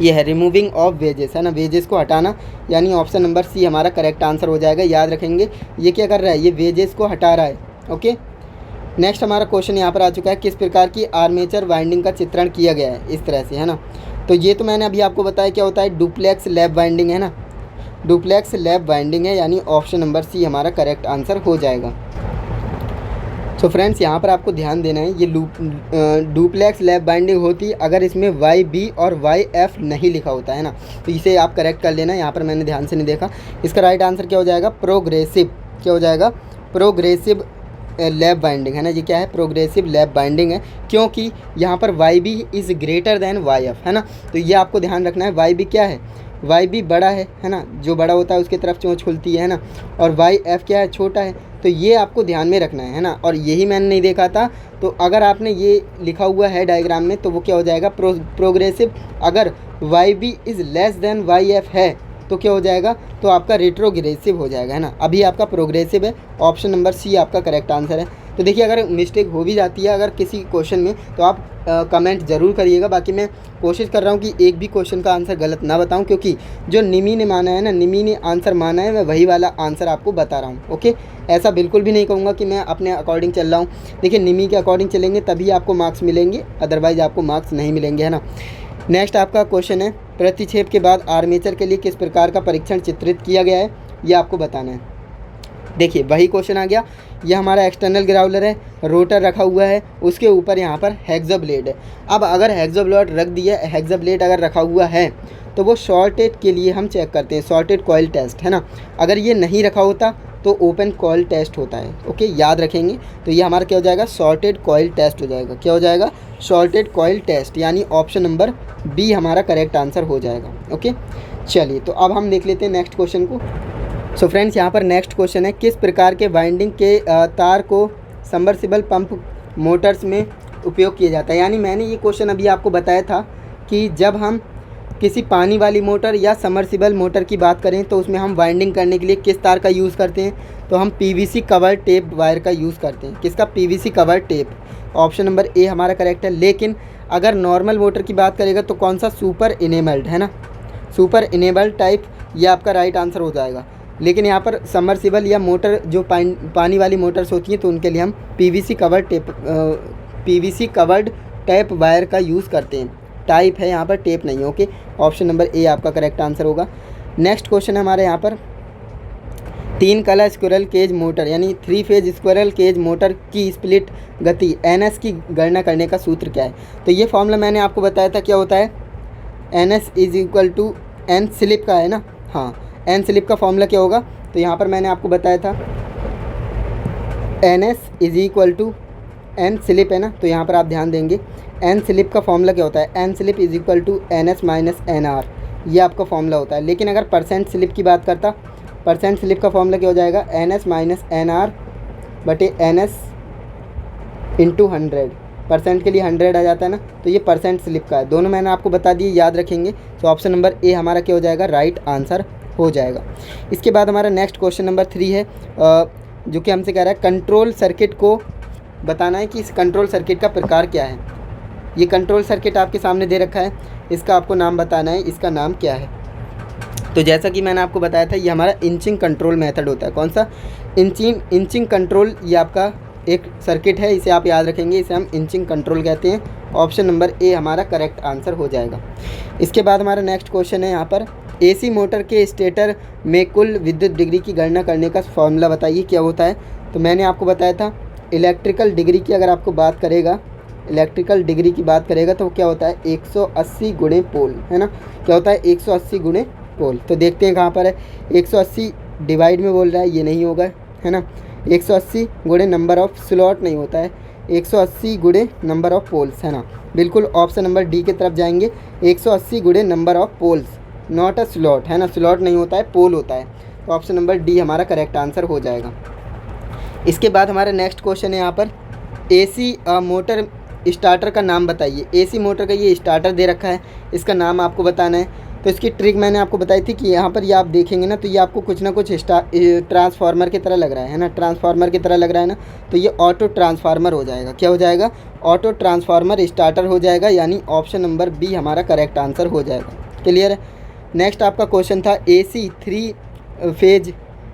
ये है रिमूविंग ऑफ वेजेस, है ना, वेजेस को हटाना, यानी ऑप्शन नंबर सी हमारा करेक्ट आंसर हो जाएगा। याद रखेंगे, ये क्या कर रहा है, ये वेजेस को हटा रहा है। ओके, नेक्स्ट हमारा क्वेश्चन यहाँ पर आ चुका है, किस प्रकार की आर्मेचर वाइंडिंग का चित्रण किया गया है, इस तरह से, है ना। तो ये तो मैंने अभी आपको बताया क्या होता है, डुप्लेक्स लैप वाइंडिंग, है ना, डुप्लेक्स लैप वाइंडिंग है, यानी ऑप्शन नंबर सी हमारा करेक्ट आंसर हो जाएगा। तो फ्रेंड्स, यहाँ पर आपको ध्यान देना है, ये डुप्लेक्स लैप बाइंडिंग होती है अगर इसमें वाई बी और वाई एफ नहीं लिखा होता है ना, तो इसे आप करेक्ट कर लेना। यहाँ पर मैंने ध्यान से नहीं देखा। इसका राइट आंसर क्या हो जाएगा, प्रोग्रेसिव। क्या हो जाएगा, प्रोग्रेसिव लैप बाइंडिंग, है ना। ये क्या है, प्रोग्रेसिव लैप बाइंडिंग है, क्योंकि यहाँ पर Y B is greater than Y F, है ना। तो ये आपको ध्यान रखना है, वाई बी क्या है, वाई बी बड़ा है ना, जो बड़ा होता है उसकी तरफ चोंच खुलती है ना, और वाई एफ क्या है, छोटा है। तो ये आपको ध्यान में रखना है ना, और यही मैंने नहीं देखा था। तो अगर आपने ये लिखा हुआ है डायग्राम में, तो वो क्या हो जाएगा, प्रोग्रेसिव। अगर Y B is less than Y F है तो क्या हो जाएगा, तो आपका रेट्रोग्रेसिव हो जाएगा, है ना। अभी आपका प्रोग्रेसिव है, ऑप्शन नंबर सी आपका करेक्ट आंसर है। तो देखिए, अगर मिस्टेक हो भी जाती है अगर किसी क्वेश्चन में, तो आप कमेंट ज़रूर करिएगा। बाकी मैं कोशिश कर रहा हूँ कि एक भी क्वेश्चन का आंसर गलत ना बताऊँ, क्योंकि जो निमी ने माना है ना, निमी ने आंसर माना है, मैं वही वाला आंसर आपको बता रहा हूँ। ओके, ऐसा बिल्कुल भी नहीं कहूँगा कि मैं अपने अकॉर्डिंग चल रहा हूँ। देखिए, निमी के अकॉर्डिंग चलेंगे तभी आपको मार्क्स मिलेंगे, अदरवाइज़ आपको मार्क्स नहीं मिलेंगे, है ना। नेक्स्ट आपका क्वेश्चन है, प्रतिक्षेप के बाद आर्मेचर के लिए किस प्रकार का परीक्षण चित्रित किया गया है, ये आपको बताना है। देखिए, वही क्वेश्चन आ गया। यह हमारा एक्सटर्नल ग्राउलर है, रोटर रखा हुआ है, उसके ऊपर यहाँ पर हेक्सा ब्लेड है। अब अगर हेक्सा ब्लेड रख दिया, हेक्सा ब्लेड अगर रखा हुआ है, तो वो शॉर्टेड के लिए हम चेक करते हैं, शॉर्टेड कॉइल टेस्ट, है ना। अगर ये नहीं रखा होता तो ओपन कॉइल टेस्ट होता है। ओके, याद रखेंगे। तो ये हमारा क्या हो जाएगा, शॉर्टेड कॉइल टेस्ट हो जाएगा। क्या हो जाएगा, शॉर्टेड कॉइल टेस्ट, यानी ऑप्शन नंबर बी हमारा करेक्ट आंसर हो जाएगा। ओके, चलिए, तो अब हम देख लेते हैं नेक्स्ट क्वेश्चन को। सो फ्रेंड्स, यहाँ पर नेक्स्ट क्वेश्चन है, किस प्रकार के वाइंडिंग के तार को सबमर्सिबल पंप मोटर्स में उपयोग किया जाता है। यानी मैंने ये क्वेश्चन अभी आपको बताया था कि जब हम किसी पानी वाली मोटर या सबमर्सिबल मोटर की बात करें तो उसमें हम वाइंडिंग करने के लिए किस तार का यूज़ करते हैं, तो हम पीवीसी कवर टेप वायर का यूज़ करते हैं। किसका, PVC cover tape, option number ए हमारा करेक्ट है। लेकिन अगर नॉर्मल मोटर की बात करेगा तो कौन सा, सुपर इनेबल्ड, है ना, सुपर इनेबल्ड टाइप, ये आपका राइट आंसर हो जाएगा। लेकिन यहाँ पर सबमर्सिबल या मोटर जो पानी वाली मोटर्स होती हैं तो उनके लिए हम पीवीसी कवर्ड टैप वायर का यूज़ करते हैं। टाइप है यहाँ पर, टेप नहीं है। ओके, ऑप्शन नंबर ए आपका करेक्ट आंसर होगा। नेक्स्ट क्वेश्चन है हमारे यहाँ पर, 3 कला स्क्विरल केज मोटर यानी 3 फेज स्क्विरल केज मोटर की स्प्लिट गति NS की गणना करने का सूत्र क्या है। तो ये फॉर्मूला मैंने आपको बताया था, क्या होता है, NS is equal to N slip का, है ना। हाँ, N स्लिप का फॉर्मूला क्या होगा, तो यहाँ पर मैंने आपको बताया था NS is equal to N slip है ना, तो यहाँ पर आप ध्यान देंगे एन स्लिप का फॉर्मूला क्या होता है, N slip is equal to N S minus N R, ये आपका फॉर्मूला होता है। लेकिन अगर परसेंट स्लिप की बात करता, परसेंट स्लिप का फॉर्मूला क्या हो जाएगा, N S minus N R बटे एन एस इंटू 100, परसेंट के लिए 100 आ जाता है ना, तो ये परसेंट स्लिप का है। दोनों मैंने आपको बता दिए, याद रखेंगे। तो ऑप्शन नंबर ए हमारा क्या हो जाएगा, राइट आंसर हो जाएगा। इसके बाद हमारा नेक्स्ट क्वेश्चन नंबर 3 है, जो कि हमसे कह रहा है कंट्रोल सर्किट को बताना है कि इस कंट्रोल सर्किट का प्रकार क्या है। ये कंट्रोल सर्किट आपके सामने दे रखा है, इसका आपको नाम बताना है, इसका नाम क्या है। तो जैसा कि मैंने आपको बताया था, ये हमारा इंचिंग कंट्रोल मेथड होता है। कौन सा, इंचिंग कंट्रोल, ये आपका एक सर्किट है, इसे आप याद रखेंगे, इसे हम इंचिंग कंट्रोल कहते हैं। ऑप्शन नंबर ए हमारा करेक्ट आंसर हो जाएगा। इसके बाद हमारा नेक्स्ट क्वेश्चन है यहाँ पर, एसी मोटर के स्टेटर में कुल विद्युत डिग्री की गणना करने का फॉर्मूला बताइए क्या होता है। तो मैंने आपको बताया था इलेक्ट्रिकल डिग्री की अगर आपको बात करेगा, इलेक्ट्रिकल डिग्री की बात करेगा तो क्या होता है 180 गुणे पोल, है ना, क्या होता है 180 गुणे पोल। तो देखते हैं कहाँ पर है, 180 डिवाइड में बोल रहा है, ये नहीं होगा, है ना, 180 गुणे नंबर ऑफ स्लॉट नहीं होता है, 180 गुणे नंबर ऑफ पोल्स, है ना, बिल्कुल ऑप्शन नंबर डी की तरफ जाएंगे। 180 गुणे number of poles, not a slot, है ना, स्लॉट नहीं होता है, पोल होता है। तो ऑप्शन नंबर डी हमारा करेक्ट आंसर हो जाएगा। इसके बाद हमारा नेक्स्ट क्वेश्चन है यहाँ पर, एसी मोटर स्टार्टर का नाम बताइए। एसी मोटर का ये स्टार्टर दे रखा है, इसका नाम आपको बताना है। तो इसकी ट्रिक मैंने आपको बताई थी कि यहाँ पर ये आप देखेंगे ना, तो ये आपको कुछ ना कुछ ट्रांसफार्मर की तरह लग रहा है ना, ट्रांसफार्मर की तरह लग रहा है ना, तो ये ऑटो ट्रांसफार्मर हो जाएगा। क्या हो जाएगा, ऑटो ट्रांसफार्मर स्टार्टर हो जाएगा, यानी ऑप्शन नंबर बी हमारा करेक्ट आंसर हो जाएगा। क्लियर है। नेक्स्ट आपका क्वेश्चन था एसी 3 फेज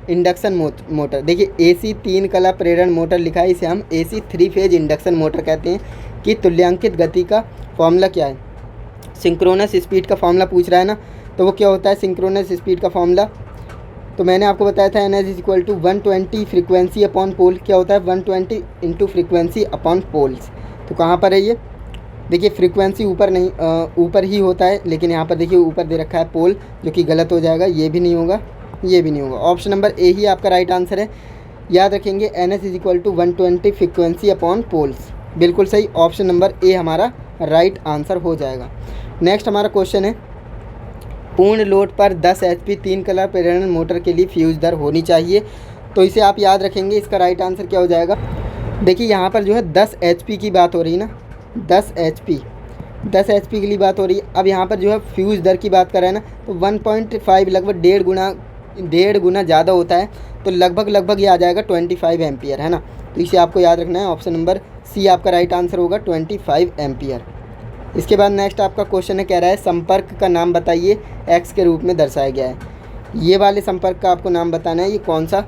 इंडक्शन मोटर। देखिए एसी 3 कला प्रेरण मोटर लिखा है, इसे हम एसी 3 फेज इंडक्शन मोटर कहते हैं। कि तुल्यांकित गति का फॉर्मूला क्या है, सिंक्रोनस स्पीड का फॉर्मूला पूछ रहा है ना, तो वो क्या होता है सिंक्रोनस स्पीड का फॉर्मूला। तो मैंने आपको बताया था N S is equal to 120 frequency upon pole, क्या होता है 120 इंटू फ्रीक्वेंसी अपॉन पोल्स। तो कहाँ पर है ये, देखिए फ्रीक्वेंसी ऊपर नहीं, ऊपर ही होता है, लेकिन यहाँ पर देखिए ऊपर दे रखा है पोल, जो कि गलत हो जाएगा, ये भी नहीं होगा, ये भी नहीं होगा। ऑप्शन नंबर ए ही आपका राइट आंसर है। याद रखेंगे N S is equal to 120 frequency upon poles, बिल्कुल सही, ऑप्शन नंबर ए हमारा राइट आंसर हो जाएगा। नेक्स्ट हमारा क्वेश्चन है, पूर्ण लोड पर 10 HP 3 कला प्रेरण मोटर के लिए फ्यूज दर होनी चाहिए। तो इसे आप याद रखेंगे, इसका राइट आंसर क्या हो जाएगा। देखिए यहाँ पर जो है 10 HP की बात हो रही है ना, 10 HP के लिए बात हो रही है। अब यहाँ पर जो है फ्यूज दर की बात कर रहे हैं ना, तो 1.5 लगभग 1.5 गुना ज़्यादा होता है, तो लगभग ये आ जाएगा 25 एम्पियर, है ना। तो इसे आपको याद रखना है, ऑप्शन नंबर सी आपका राइट आंसर होगा 25 एम्पियर। इसके बाद नेक्स्ट आपका क्वेश्चन है, कह रहा है संपर्क का नाम बताइए, एक्स के रूप में दर्शाया गया है। ये वाले संपर्क का आपको नाम बताना है, ये कौन सा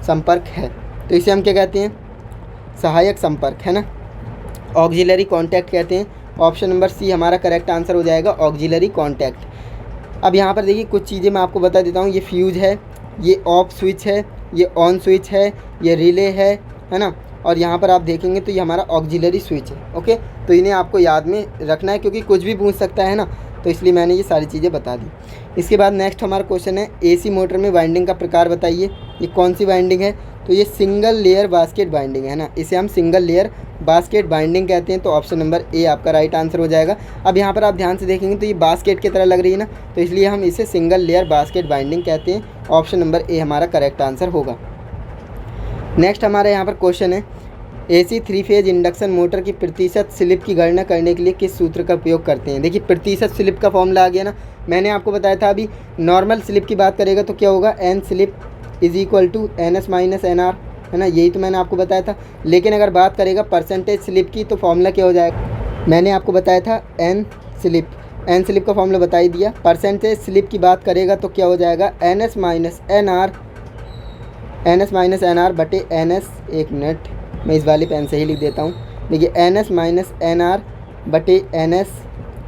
संपर्क है। तो इसे हम क्या कहते हैं, सहायक संपर्क, है ना, ऑक्सिलरी कॉन्टैक्ट कहते हैं। ऑप्शन नंबर सी हमारा करेक्ट आंसर हो जाएगा, ऑक्सिलरी कॉन्टैक्ट। अब यहाँ पर देखिए कुछ चीज़ें मैं आपको बता देता हूँ, ये फ्यूज है, ये ऑफ स्विच है, ये ऑन स्विच है, ये रिले है ना, और यहाँ पर आप देखेंगे तो ये हमारा ऑक्सिलरी स्विच है। ओके, तो इन्हें आपको याद में रखना है, क्योंकि कुछ भी पूछ सकता है ना, तो इसलिए मैंने ये सारी चीज़ें बता दी। इसके बाद नेक्स्ट हमारा क्वेश्चन है, एसी मोटर में वाइंडिंग का प्रकार बताइए, ये कौन सी वाइंडिंग है। तो ये सिंगल लेयर बास्केट बाइंडिंग है ना, इसे हम सिंगल लेयर बास्केट बाइंडिंग कहते हैं। तो ऑप्शन नंबर ए आपका राइट आंसर हो जाएगा। अब यहाँ पर आप ध्यान से देखेंगे तो ये बास्केट की तरह लग रही है ना, तो इसलिए हम इसे सिंगल लेयर बास्केट बाइंडिंग कहते हैं। ऑप्शन नंबर ए हमारा करेक्ट आंसर होगा। नेक्स्ट हमारे यहाँ पर क्वेश्चन है, एसी 3 फेज इंडक्शन मोटर की प्रतिशत स्लिप की गणना करने के लिए किस सूत्र का उपयोग करते हैं। देखिए प्रतिशत स्लिप का फॉर्मूला आ गया ना, मैंने आपको बताया था। अभी नॉर्मल स्लिप की बात करेगा तो क्या होगा, N slip is equal to N S minus N R, है ना, यही तो मैंने आपको बताया था। लेकिन अगर बात करेगा परसेंटेज स्लिप की, तो फॉर्मूला क्या हो जाएगा, मैंने आपको बताया था एन स्लिप का फॉर्मूला बता ही दिया। परसेंटेज स्लिप की बात करेगा तो क्या हो जाएगा, N S minus N R बटे एन एस, एक मिनट मैं इस वाले पेन से ही लिख देता हूँ। देखिए N S minus N R बटे एन एस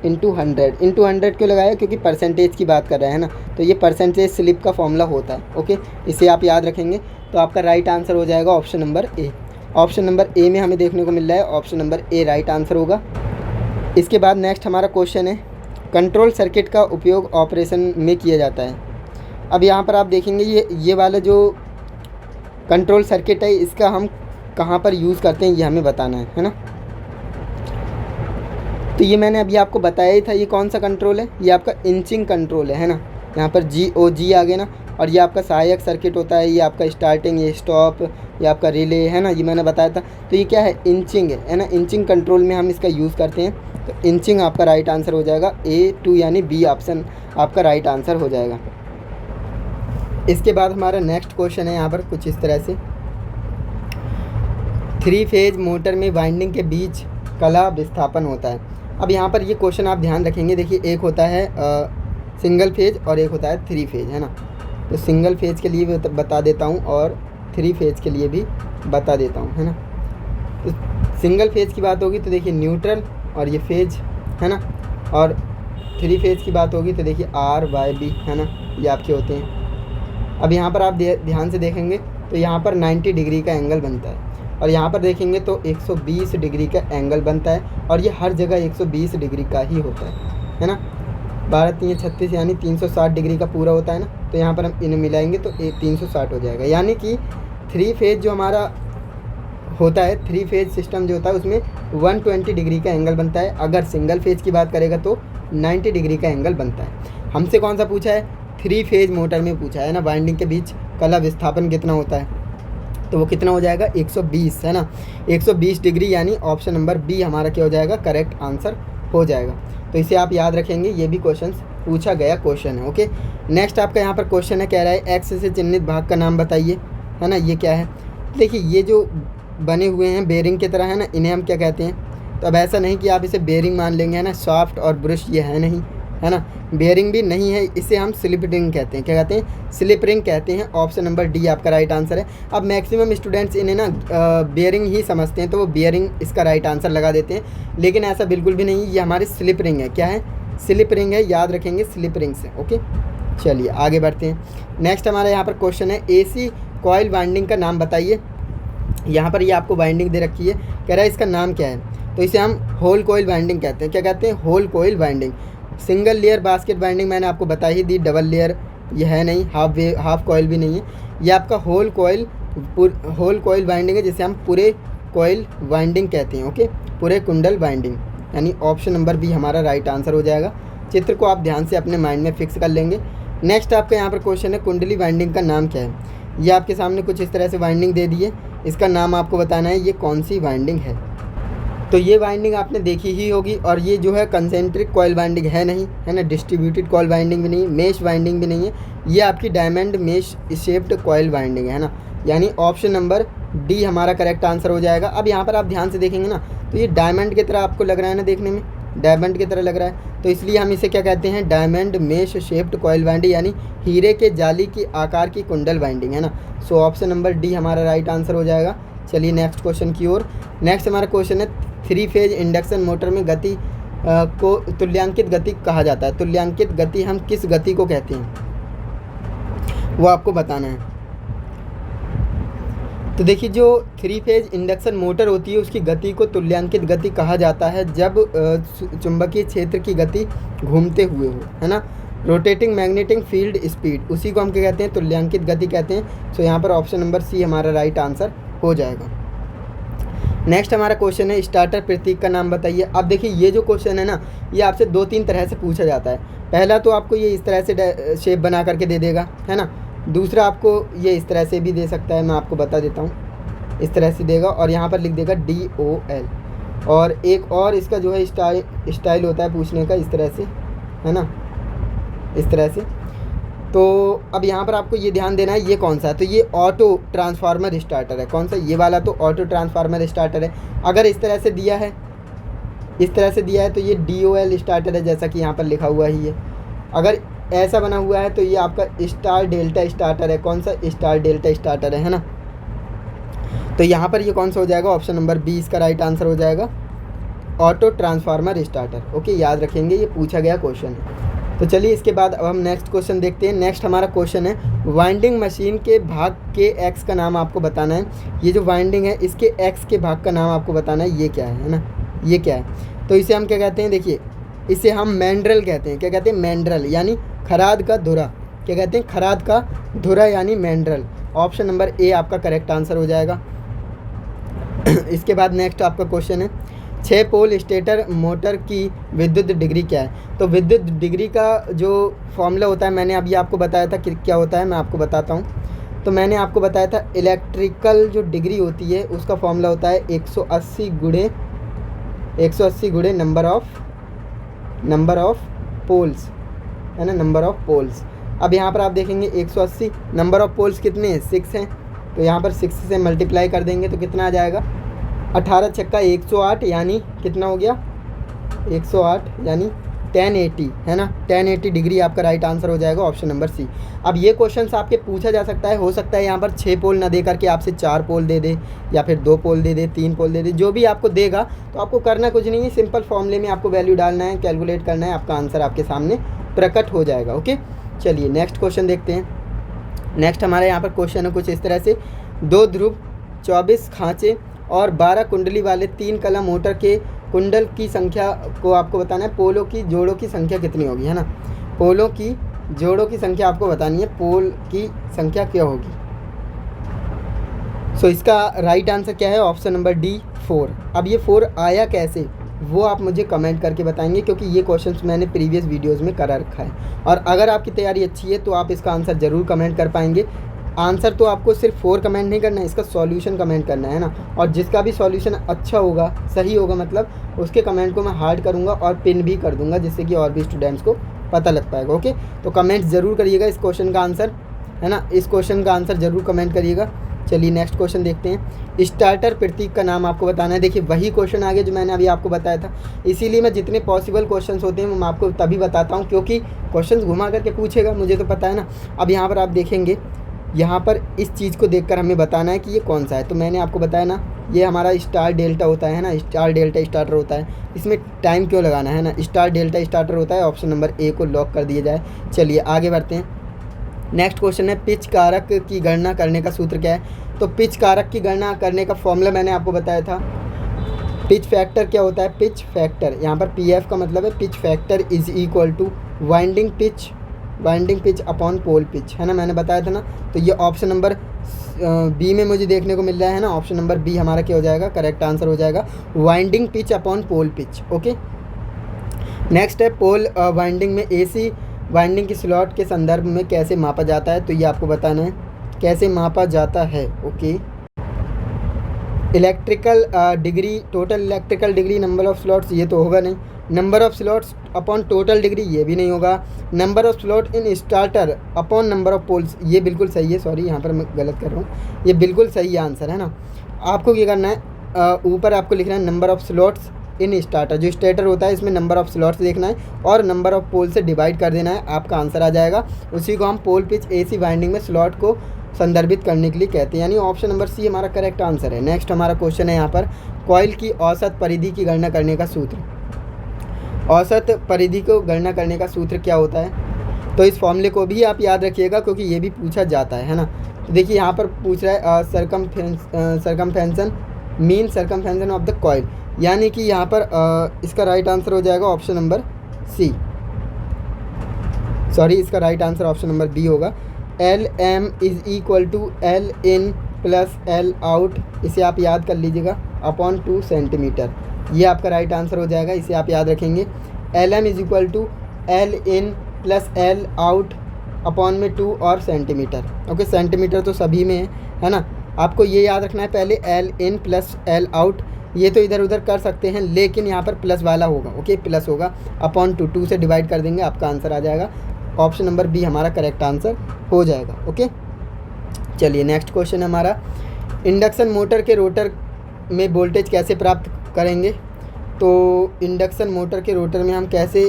इंटू 100 क्यों लगाया, क्योंकि परसेंटेज की बात कर रहे हैं ना, तो ये परसेंटेज स्लिप का फॉर्मूला होता है। ओके, इसे आप याद रखेंगे, तो आपका राइट आंसर हो जाएगा ऑप्शन नंबर ए। ऑप्शन नंबर ए में हमें देखने को मिल रहा है, ऑप्शन नंबर ए राइट आंसर होगा। इसके बाद नेक्स्ट हमारा क्वेश्चन है, कंट्रोल सर्किट का उपयोग ऑपरेशन में किया जाता है। अब यहाँ पर आप देखेंगे ये वाला जो कंट्रोल सर्किट है, इसका हम कहाँ पर यूज़ करते हैं ये हमें बताना है ना। तो ये मैंने अभी आपको बताया ही था, ये कौन सा कंट्रोल है, ये आपका इंचिंग कंट्रोल है ना। यहाँ पर GOG आ गया ना, और ये आपका सहायक सर्किट होता है, ये आपका स्टार्टिंग, ये स्टॉप, ये आपका रिले है ना, ये मैंने बताया था। तो ये क्या है, इंचिंग है ना, इंचिंग कंट्रोल में हम इसका यूज़ करते हैं। तो इंचिंग आपका राइट आंसर हो जाएगा, A2 यानी B ऑप्शन आपका राइट आंसर हो जाएगा। इसके बाद हमारा नेक्स्ट क्वेश्चन है यहाँ पर कुछ इस तरह से, 3 फेज मोटर में वाइंडिंग के बीच कला विस्थापन होता है। अब यहाँ पर ये क्वेश्चन आप ध्यान रखेंगे, देखिए एक होता है सिंगल फेज और एक होता है 3 फेज है ना। तो सिंगल फेज के लिए बता देता हूँ और 3 फेज के लिए भी बता देता हूँ है ना। तो सिंगल फेज की बात होगी तो देखिए न्यूट्रल और ये फेज है ना, और 3 फेज की बात होगी तो देखिए RYB है ना, ये आपके होते हैं। अब यहाँ पर आप ध्यान से देखेंगे तो यहाँ पर 90 डिग्री का एंगल बनता है, और यहाँ पर देखेंगे तो 120 डिग्री का एंगल बनता है, और ये हर जगह 120 डिग्री का ही होता है ना। 12 3 36 यानी 360 डिग्री का पूरा होता है ना। तो यहाँ पर हम इन्हें मिलाएंगे तो 360 हो जाएगा, यानी कि 3 फेज जो हमारा होता है, 3 फेज सिस्टम जो होता है उसमें 120 डिग्री का एंगल बनता है। अगर सिंगल फेज की बात करेगा तो 90 डिग्री का एंगल बनता है। हमसे कौन सा पूछा है, 3 फेज मोटर में पूछा है ना, वाइंडिंग के बीच कला विस्थापन कितना होता है, तो वो कितना हो जाएगा 120 है ना, 120 डिग्री, यानी ऑप्शन नंबर B हमारा क्या हो जाएगा, करेक्ट आंसर हो जाएगा। तो इसे आप याद रखेंगे, ये भी क्वेश्चन पूछा गया क्वेश्चन है। ओके, नेक्स्ट आपका यहाँ पर क्वेश्चन है, कह रहा है एक्स से चिन्हित भाग का नाम बताइए है ना। ये क्या है, देखिए ये जो बने हुए हैं बेरिंग की तरह है ना, इन्हें हम क्या कहते हैं। तो अब ऐसा नहीं कि आप इसे बेरिंग मान लेंगे है ना, सॉफ्ट और ब्रश ये है नहीं है ना, बेयरिंग भी नहीं है, इसे हम स्लिप रिंग कहते हैं। क्या कहते हैं, स्लिप रिंग कहते हैं। ऑप्शन नंबर D आपका राइट आंसर है। अब मैक्सिमम स्टूडेंट्स इन्हें ना बेयरिंग ही समझते हैं, तो वो बेयरिंग इसका राइट आंसर लगा देते हैं, लेकिन ऐसा बिल्कुल भी नहीं, ये हमारी स्लिप रिंग है। क्या है, स्लिप रिंग है, याद रखेंगे स्लिप रिंग से। ओके, चलिए आगे बढ़ते हैं। नेक्स्ट हमारा यहाँ पर क्वेश्चन है, AC कॉइल वाइंडिंग का नाम बताइए। यहाँ पर ये आपको वाइंडिंग दे रखी है, कह रहा है इसका नाम क्या है, तो इसे हम होल कॉइल वाइंडिंग कहते हैं। क्या कहते हैं, whole coil winding. Single layer basket winding मैंने आपको बता ही दी, डबल लेयर ये है नहीं, हाफ कॉइल भी नहीं है, ये आपका होल कॉइल वाइंडिंग है, जिसे हम पूरे कॉइल वाइंडिंग कहते हैं। ओके, पूरे कुंडल वाइंडिंग, यानी ऑप्शन नंबर B हमारा राइट आंसर हो जाएगा। चित्र को आप ध्यान से अपने माइंड में फिक्स कर लेंगे। नेक्स्ट आपका यहाँ पर क्वेश्चन है, कुंडली वाइंडिंग का नाम क्या है। ये आपके सामने कुछ इस तरह से वाइंडिंग दे दी है, इसका नाम आपको बताना है ये कौन सी वाइंडिंग है। तो ये वाइंडिंग आपने देखी ही होगी, और ये जो है कंसेंट्रिक कॉइल वाइंडिंग है नहीं है ना, डिस्ट्रीब्यूटेड कॉइल वाइंडिंग भी नहीं, मेश वाइंडिंग भी नहीं है, ये आपकी diamond mesh shaped coil winding है ना, यानी ऑप्शन नंबर D हमारा करेक्ट आंसर हो जाएगा। अब यहाँ पर आप ध्यान से देखेंगे ना, तो ये डायमंड की तरह आपको लग रहा है ना, देखने में डायमंड की तरह लग रहा है, तो इसलिए हम इसे क्या कहते हैं, diamond mesh shaped coil winding, यानी हीरे के जाली की आकार की कुंडल वाइंडिंग है ना। सो ऑप्शन नंबर D हमारा राइट आंसर हो जाएगा। चलिए नेक्स्ट क्वेश्चन की ओर। नेक्स्ट हमारा क्वेश्चन है, 3 फेज इंडक्शन मोटर में गति को तुल्यांकित गति कहा जाता है। तुल्यांकित गति हम किस गति को कहते हैं, वो आपको बताना है। तो देखिए, जो 3 फेज इंडक्शन मोटर होती है उसकी गति को तुल्यांकित गति कहा जाता है, जब चुंबकीय क्षेत्र की गति घूमते हुए हो है ना, रोटेटिंग मैग्नेटिक फील्ड स्पीड, उसी को हम क्या कहते हैं, तुल्यांकित गति कहते हैं। सो यहाँ पर ऑप्शन नंबर C हमारा राइट आंसर हो जाएगा। नेक्स्ट हमारा क्वेश्चन है, स्टार्टर प्रतीक का नाम बताइए। अब देखिए, ये जो क्वेश्चन है ना, ये आपसे 2-3 तरह से पूछा जाता है। पहला तो आपको ये इस तरह से शेप बना करके दे देगा है ना, दूसरा आपको ये इस तरह से भी दे सकता है, मैं आपको बता देता हूँ, इस तरह से देगा और यहाँ पर लिख देगा DOL, और एक और इसका जो है स्टाइल होता है पूछने का, इस तरह से है ना, इस तरह से। तो अब यहाँ पर आपको ये ध्यान देना है, ये कौन सा है, तो ये ऑटो ट्रांसफार्मर स्टार्टर है। कौन सा, ये वाला तो ऑटो ट्रांसफार्मर स्टार्टर है। अगर इस तरह से दिया है, इस तरह से दिया है, तो ये DOL स्टार्टर है, जैसा कि यहाँ पर लिखा हुआ ही है। अगर ऐसा बना हुआ है तो ये आपका स्टार डेल्टा स्टार्टर है। कौन सा, स्टार डेल्टा स्टार्टर है ना। तो यहाँ पर ये कौन सा हो जाएगा, ऑप्शन नंबर B इसका राइट आंसर हो जाएगा, ऑटो ट्रांसफार्मर स्टार्टर। ओके, याद रखेंगे, ये पूछा गया क्वेश्चन है। तो चलिए इसके बाद अब हम नेक्स्ट क्वेश्चन देखते हैं। नेक्स्ट हमारा क्वेश्चन है, वाइंडिंग मशीन के भाग के एक्स का नाम आपको बताना है। ये जो वाइंडिंग है इसके एक्स के भाग का नाम आपको बताना है, ये क्या है ना, ये क्या है। तो इसे हम क्या कहते हैं, देखिए इसे हम मैंड्रल कहते हैं। क्या कहते हैं, मैंड्रल, यानी खराद का धुरा। क्या कहते हैं, खराद का धुरा यानी मैंड्रल। ऑप्शन नंबर A आपका करेक्ट आंसर हो जाएगा। इसके बाद नेक्स्ट आपका क्वेश्चन है 6 पोल स्टेटर मोटर की विद्युत डिग्री क्या है। तो विद्युत डिग्री का जो फॉर्मूला होता है मैंने अभी आपको बताया था कि क्या होता है, मैं आपको बताता हूँ। तो मैंने आपको बताया था इलेक्ट्रिकल जो डिग्री होती है उसका फॉर्मूला होता है 180 गुणे नंबर ऑफ़ पोल्स, है ना, नंबर ऑफ़ पोल्स। अब यहाँ पर आप देखेंगे 180 नंबर ऑफ़ पोल्स कितने हैं, 6 हैं, तो यहाँ पर 6 से मल्टीप्लाई कर देंगे तो कितना आ जाएगा 18 छक्का 108, यानी कितना हो गया 108, यानी 1080, है ना, 1080 डिग्री आपका राइट आंसर हो जाएगा ऑप्शन नंबर सी। अब ये क्वेश्चन आपके पूछा जा सकता है, हो सकता है यहाँ पर 6 पोल ना दे करके आपसे 4 पोल दे दे, या फिर 2 पोल दे दे, 3 पोल दे दे, जो भी आपको देगा तो आपको करना कुछ नहीं है, सिंपल फॉर्मूले में आपको वैल्यू डालना है, कैलकुलेट करना है, आपका आंसर आपके सामने प्रकट हो जाएगा। ओके, चलिए नेक्स्ट क्वेश्चन देखते हैं। नेक्स्ट हमारे यहाँ पर क्वेश्चन है कुछ इस तरह से, 2 ध्रुव 24 खाँचे और 12 कुंडली वाले 3 कला मोटर के कुंडल की संख्या को आपको बताना है, पोलों की जोड़ों की संख्या कितनी होगी, है ना, पोलों की जोड़ों की संख्या आपको बतानी है, पोल की संख्या क्या होगी। सो इसका राइट आंसर क्या है, ऑप्शन नंबर डी 4। अब ये 4 आया कैसे वो आप मुझे कमेंट करके बताएंगे, क्योंकि ये क्वेश्चंस मैंने प्रीवियस वीडियोस में करा रखा है, और अगर आपकी तैयारी अच्छी है तो आप इसका आंसर ज़रूर कमेंट कर पाएंगे। आंसर तो आपको सिर्फ 4 कमेंट नहीं करना है, इसका सॉल्यूशन कमेंट करना है ना, और जिसका भी सॉल्यूशन अच्छा होगा, सही होगा, मतलब उसके कमेंट को मैं हार्ड करूँगा और पिन भी कर दूँगा, जिससे कि और भी स्टूडेंट्स को पता लग पाएगा। ओके, तो कमेंट ज़रूर करिएगा इस क्वेश्चन का आंसर, है ना, इस क्वेश्चन का आंसर ज़रूर कमेंट करिएगा। चलिए नेक्स्ट क्वेश्चन देखते हैं। स्टार्टर प्रतीक का नाम आपको बताना है। देखिए वही क्वेश्चन आगे जो मैंने अभी आपको बताया था, इसीलिए मैं जितने पॉसिबल क्वेश्चंस होते हैं मैं आपको तभी बताता हूँ, क्योंकि क्वेश्चंस घुमा करके पूछेगा, मुझे तो पता है ना। अब यहाँ पर आप देखेंगे, यहाँ पर इस चीज़ को देखकर हमें बताना है कि ये कौन सा है। तो मैंने आपको बताया ना, ये हमारा स्टार डेल्टा होता है ना, स्टार डेल्टा स्टार्टर होता है, इसमें टाइम क्यों लगाना है ना, स्टार डेल्टा स्टार्टर होता है। ऑप्शन नंबर ए को लॉक कर दिया जाए। चलिए आगे बढ़ते हैं। नेक्स्ट क्वेश्चन है, पिच कारक की गणना करने का सूत्र क्या है। तो पिच कारक की गणना करने का फॉर्मूला मैंने आपको बताया था। पिच फैक्टर क्या होता है, पिच फैक्टर, यहाँ पर पी एफ का मतलब है pitch factor is equal to winding pitch upon pole pitch, है ना, मैंने बताया था ना। तो ये ऑप्शन नंबर बी में मुझे देखने को मिल रहा है ना, ऑप्शन नंबर बी हमारा क्या हो जाएगा, करेक्ट आंसर हो जाएगा, winding pitch upon pole pitch. Okay, next है, पोल वाइंडिंग में एसी वाइंडिंग की स्लॉट के संदर्भ में कैसे मापा जाता है। तो ये आपको बताना है कैसे मापा जाता है। Okay, electrical degree, total electrical degree, number of slots, ये तो होगा नहीं। Number of slots upon total degree, ये भी नहीं होगा। Number of slot in starter upon number of poles, ये बिल्कुल सही है, सॉरी यहाँ पर मैं गलत कर रहा हूँ, ये बिल्कुल सही आंसर है ना। आपको क्या करना है, ऊपर आपको लिखना है number of slots in starter, जो स्टार्टर होता है इसमें नंबर ऑफ़ स्लॉट्स देखना है और नंबर ऑफ़ पोल से डिवाइड कर देना है, आपका आंसर आ जाएगा। उसी को हम पोल पिच एसी वाइंडिंग में स्लॉट को संदर्भित करने के लिए कहते हैं, यानी ऑप्शन नंबर सी हमारा करेक्ट आंसर है। नेक्स्ट हमारा क्वेश्चन है यहाँ पर, कॉइल की औसत परिधि की गणना करने का सूत्र। औसत परिधि को गणना करने का सूत्र क्या होता है। तो इस फॉर्मूले को भी आप याद रखिएगा, क्योंकि ये भी पूछा जाता है ना। तो देखिए यहाँ पर पूछ रहा है circumference mean circumference of the coil, यानी कि यहाँ पर इसका राइट आंसर हो जाएगा ऑप्शन नंबर सी, सॉरी इसका right answer option number B होगा। L M is equal to L in plus L out, इसे आप याद कर लीजिएगा, अपॉन 2 सेंटीमीटर, ये आपका राइट आंसर हो जाएगा, इसे आप याद रखेंगे। L M is equal to L in plus L out upon में 2 और सेंटीमीटर। ओके, सेंटीमीटर तो सभी में है ना, आपको ये याद रखना है पहले L in plus L out, ये तो इधर उधर कर सकते हैं, लेकिन यहाँ पर प्लस वाला होगा। ओके, प्लस होगा अपॉन 2 से डिवाइड कर देंगे, आपका आंसर आ जाएगा। ऑप्शन नंबर बी हमारा करेक्ट आंसर हो जाएगा। ओके, चलिए नेक्स्ट क्वेश्चन हमारा, इंडक्शन मोटर के रोटर में वोल्टेज कैसे प्राप्त करेंगे। तो इंडक्शन मोटर के रोटर में हम कैसे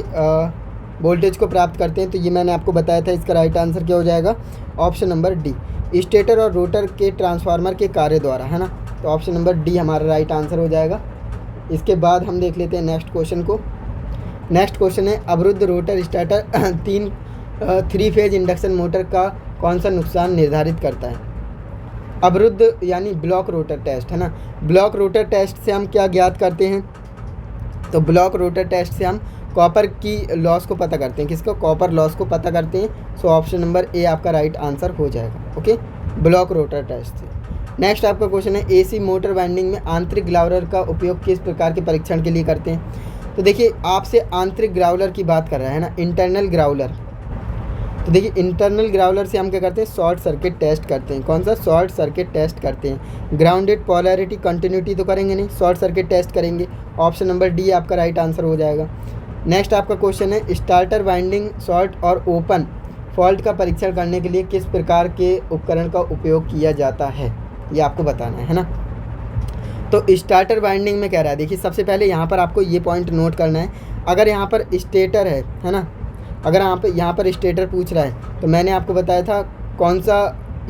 वोल्टेज को प्राप्त करते हैं, तो ये मैंने आपको बताया था, इसका राइट आंसर क्या हो जाएगा, ऑप्शन नंबर डी, स्टेटर और रोटर के ट्रांसफार्मर के कार्य द्वारा, है ना। तो ऑप्शन नंबर डी हमारा राइट आंसर हो जाएगा। इसके बाद हम देख लेते हैं नेक्स्ट क्वेश्चन को। नेक्स्ट क्वेश्चन है, अवरुद्ध rotor starter 3 phase induction motor का कौन सा नुकसान निर्धारित करता है। अवरुद्ध यानी ब्लॉक रोटर टेस्ट, है ना। ब्लॉक रोटर टेस्ट से हम क्या ज्ञात करते हैं, तो ब्लॉक रोटर टेस्ट से हम कॉपर की लॉस को पता करते हैं, किसको, कॉपर लॉस को पता करते हैं। सो ऑप्शन नंबर ए आपका राइट आंसर हो जाएगा। ओके, ब्लॉक रोटर टेस्ट से। नेक्स्ट आपका क्वेश्चन है एसी मोटर वाइंडिंग में आंतरिक ग्राउलर का उपयोग किस प्रकार के परीक्षण के लिए करते हैं। तो देखिए आपसे आंतरिक ग्राउलर की बात कर रहा है ना, इंटरनल ग्राउलर। तो देखिए इंटरनल ग्राउलर से हम क्या करते हैं, शॉर्ट सर्किट टेस्ट करते हैं। कौन सा, शॉर्ट सर्किट टेस्ट करते हैं। ग्राउंडेड पोलैरिटी कंटिन्यूटी तो करेंगे नहीं, शॉर्ट सर्किट टेस्ट करेंगे। ऑप्शन नंबर डी आपका राइट आंसर हो जाएगा। नेक्स्ट आपका क्वेश्चन है स्टार्टर वाइंडिंग शॉर्ट और ओपन फॉल्ट का परीक्षण करने के लिए किस प्रकार के उपकरण का उपयोग किया जाता है, ये आपको बताना है ना। तो स्टार्टर वाइंडिंग में कह रहा है, देखिए सबसे पहले यहाँ पर आपको ये पॉइंट नोट करना है। अगर यहाँ पर स्टेटर है ना, अगर यहाँ पर स्टेटर पूछ रहा है तो मैंने आपको बताया था कौन सा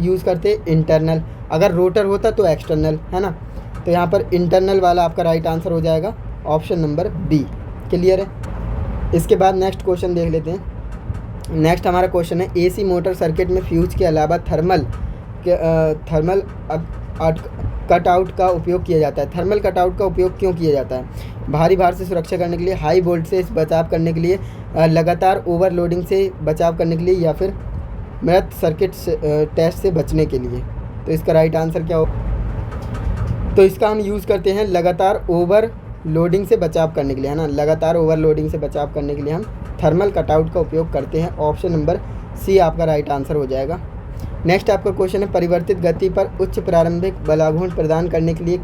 यूज़ करते, इंटरनल। अगर रोटर होता तो एक्सटर्नल, है ना। तो यहाँ पर इंटरनल वाला आपका राइट आंसर हो जाएगा, ऑप्शन नंबर बी। क्लियर है। इसके बाद नेक्स्ट क्वेश्चन देख लेते हैं। नेक्स्ट हमारा क्वेश्चन है एसी मोटर सर्किट में फ्यूज के अलावा थर्मल कटआउट का उपयोग किया जाता है। थर्मल कटआउट का उपयोग क्यों किया जाता है, भारी भार से सुरक्षा करने के लिए, हाई वोल्ट से बचाव करने के लिए, लगातार ओवरलोडिंग से बचाव करने के लिए, या फिर मृत सर्किट टेस्ट से बचने के लिए। तो इसका राइट आंसर क्या हो, तो इसका हम यूज़ करते हैं लगातार ओवरलोडिंग से बचाव करने के लिए, है ना। लगातार ओवरलोडिंग से बचाव करने के लिए हम थर्मल कटआउट का उपयोग करते हैं। ऑप्शन नंबर सी आपका राइट आंसर हो जाएगा। नेक्स्ट आपका क्वेश्चन है परिवर्तित गति पर उच्च प्रारंभिक बलाघूर्ण प्रदान करने के लिए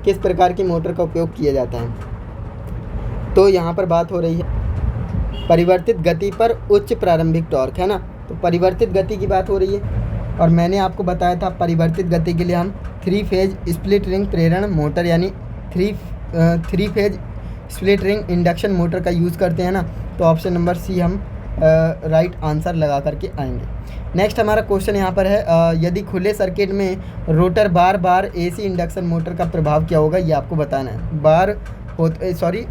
किस प्रकार की मोटर का उपयोग किया जाता है। तो यहाँ पर बात हो रही है परिवर्तित गति पर उच्च प्रारंभिक टॉर्क, है ना। तो परिवर्तित गति की बात हो रही है और मैंने आपको बताया था परिवर्तित गति के लिए हम 3 फेज स्प्लिट रिंग प्रेरण मोटर यानी 3 phase split ring induction motor का यूज़ करते हैं ना। तो ऑप्शन नंबर सी हम राइट आंसर लगा करके आएंगे। नेक्स्ट हमारा क्वेश्चन यहाँ पर है यदि खुले सर्किट में rotor bar AC induction motor का प्रभाव क्या होगा, ये आपको बताना है।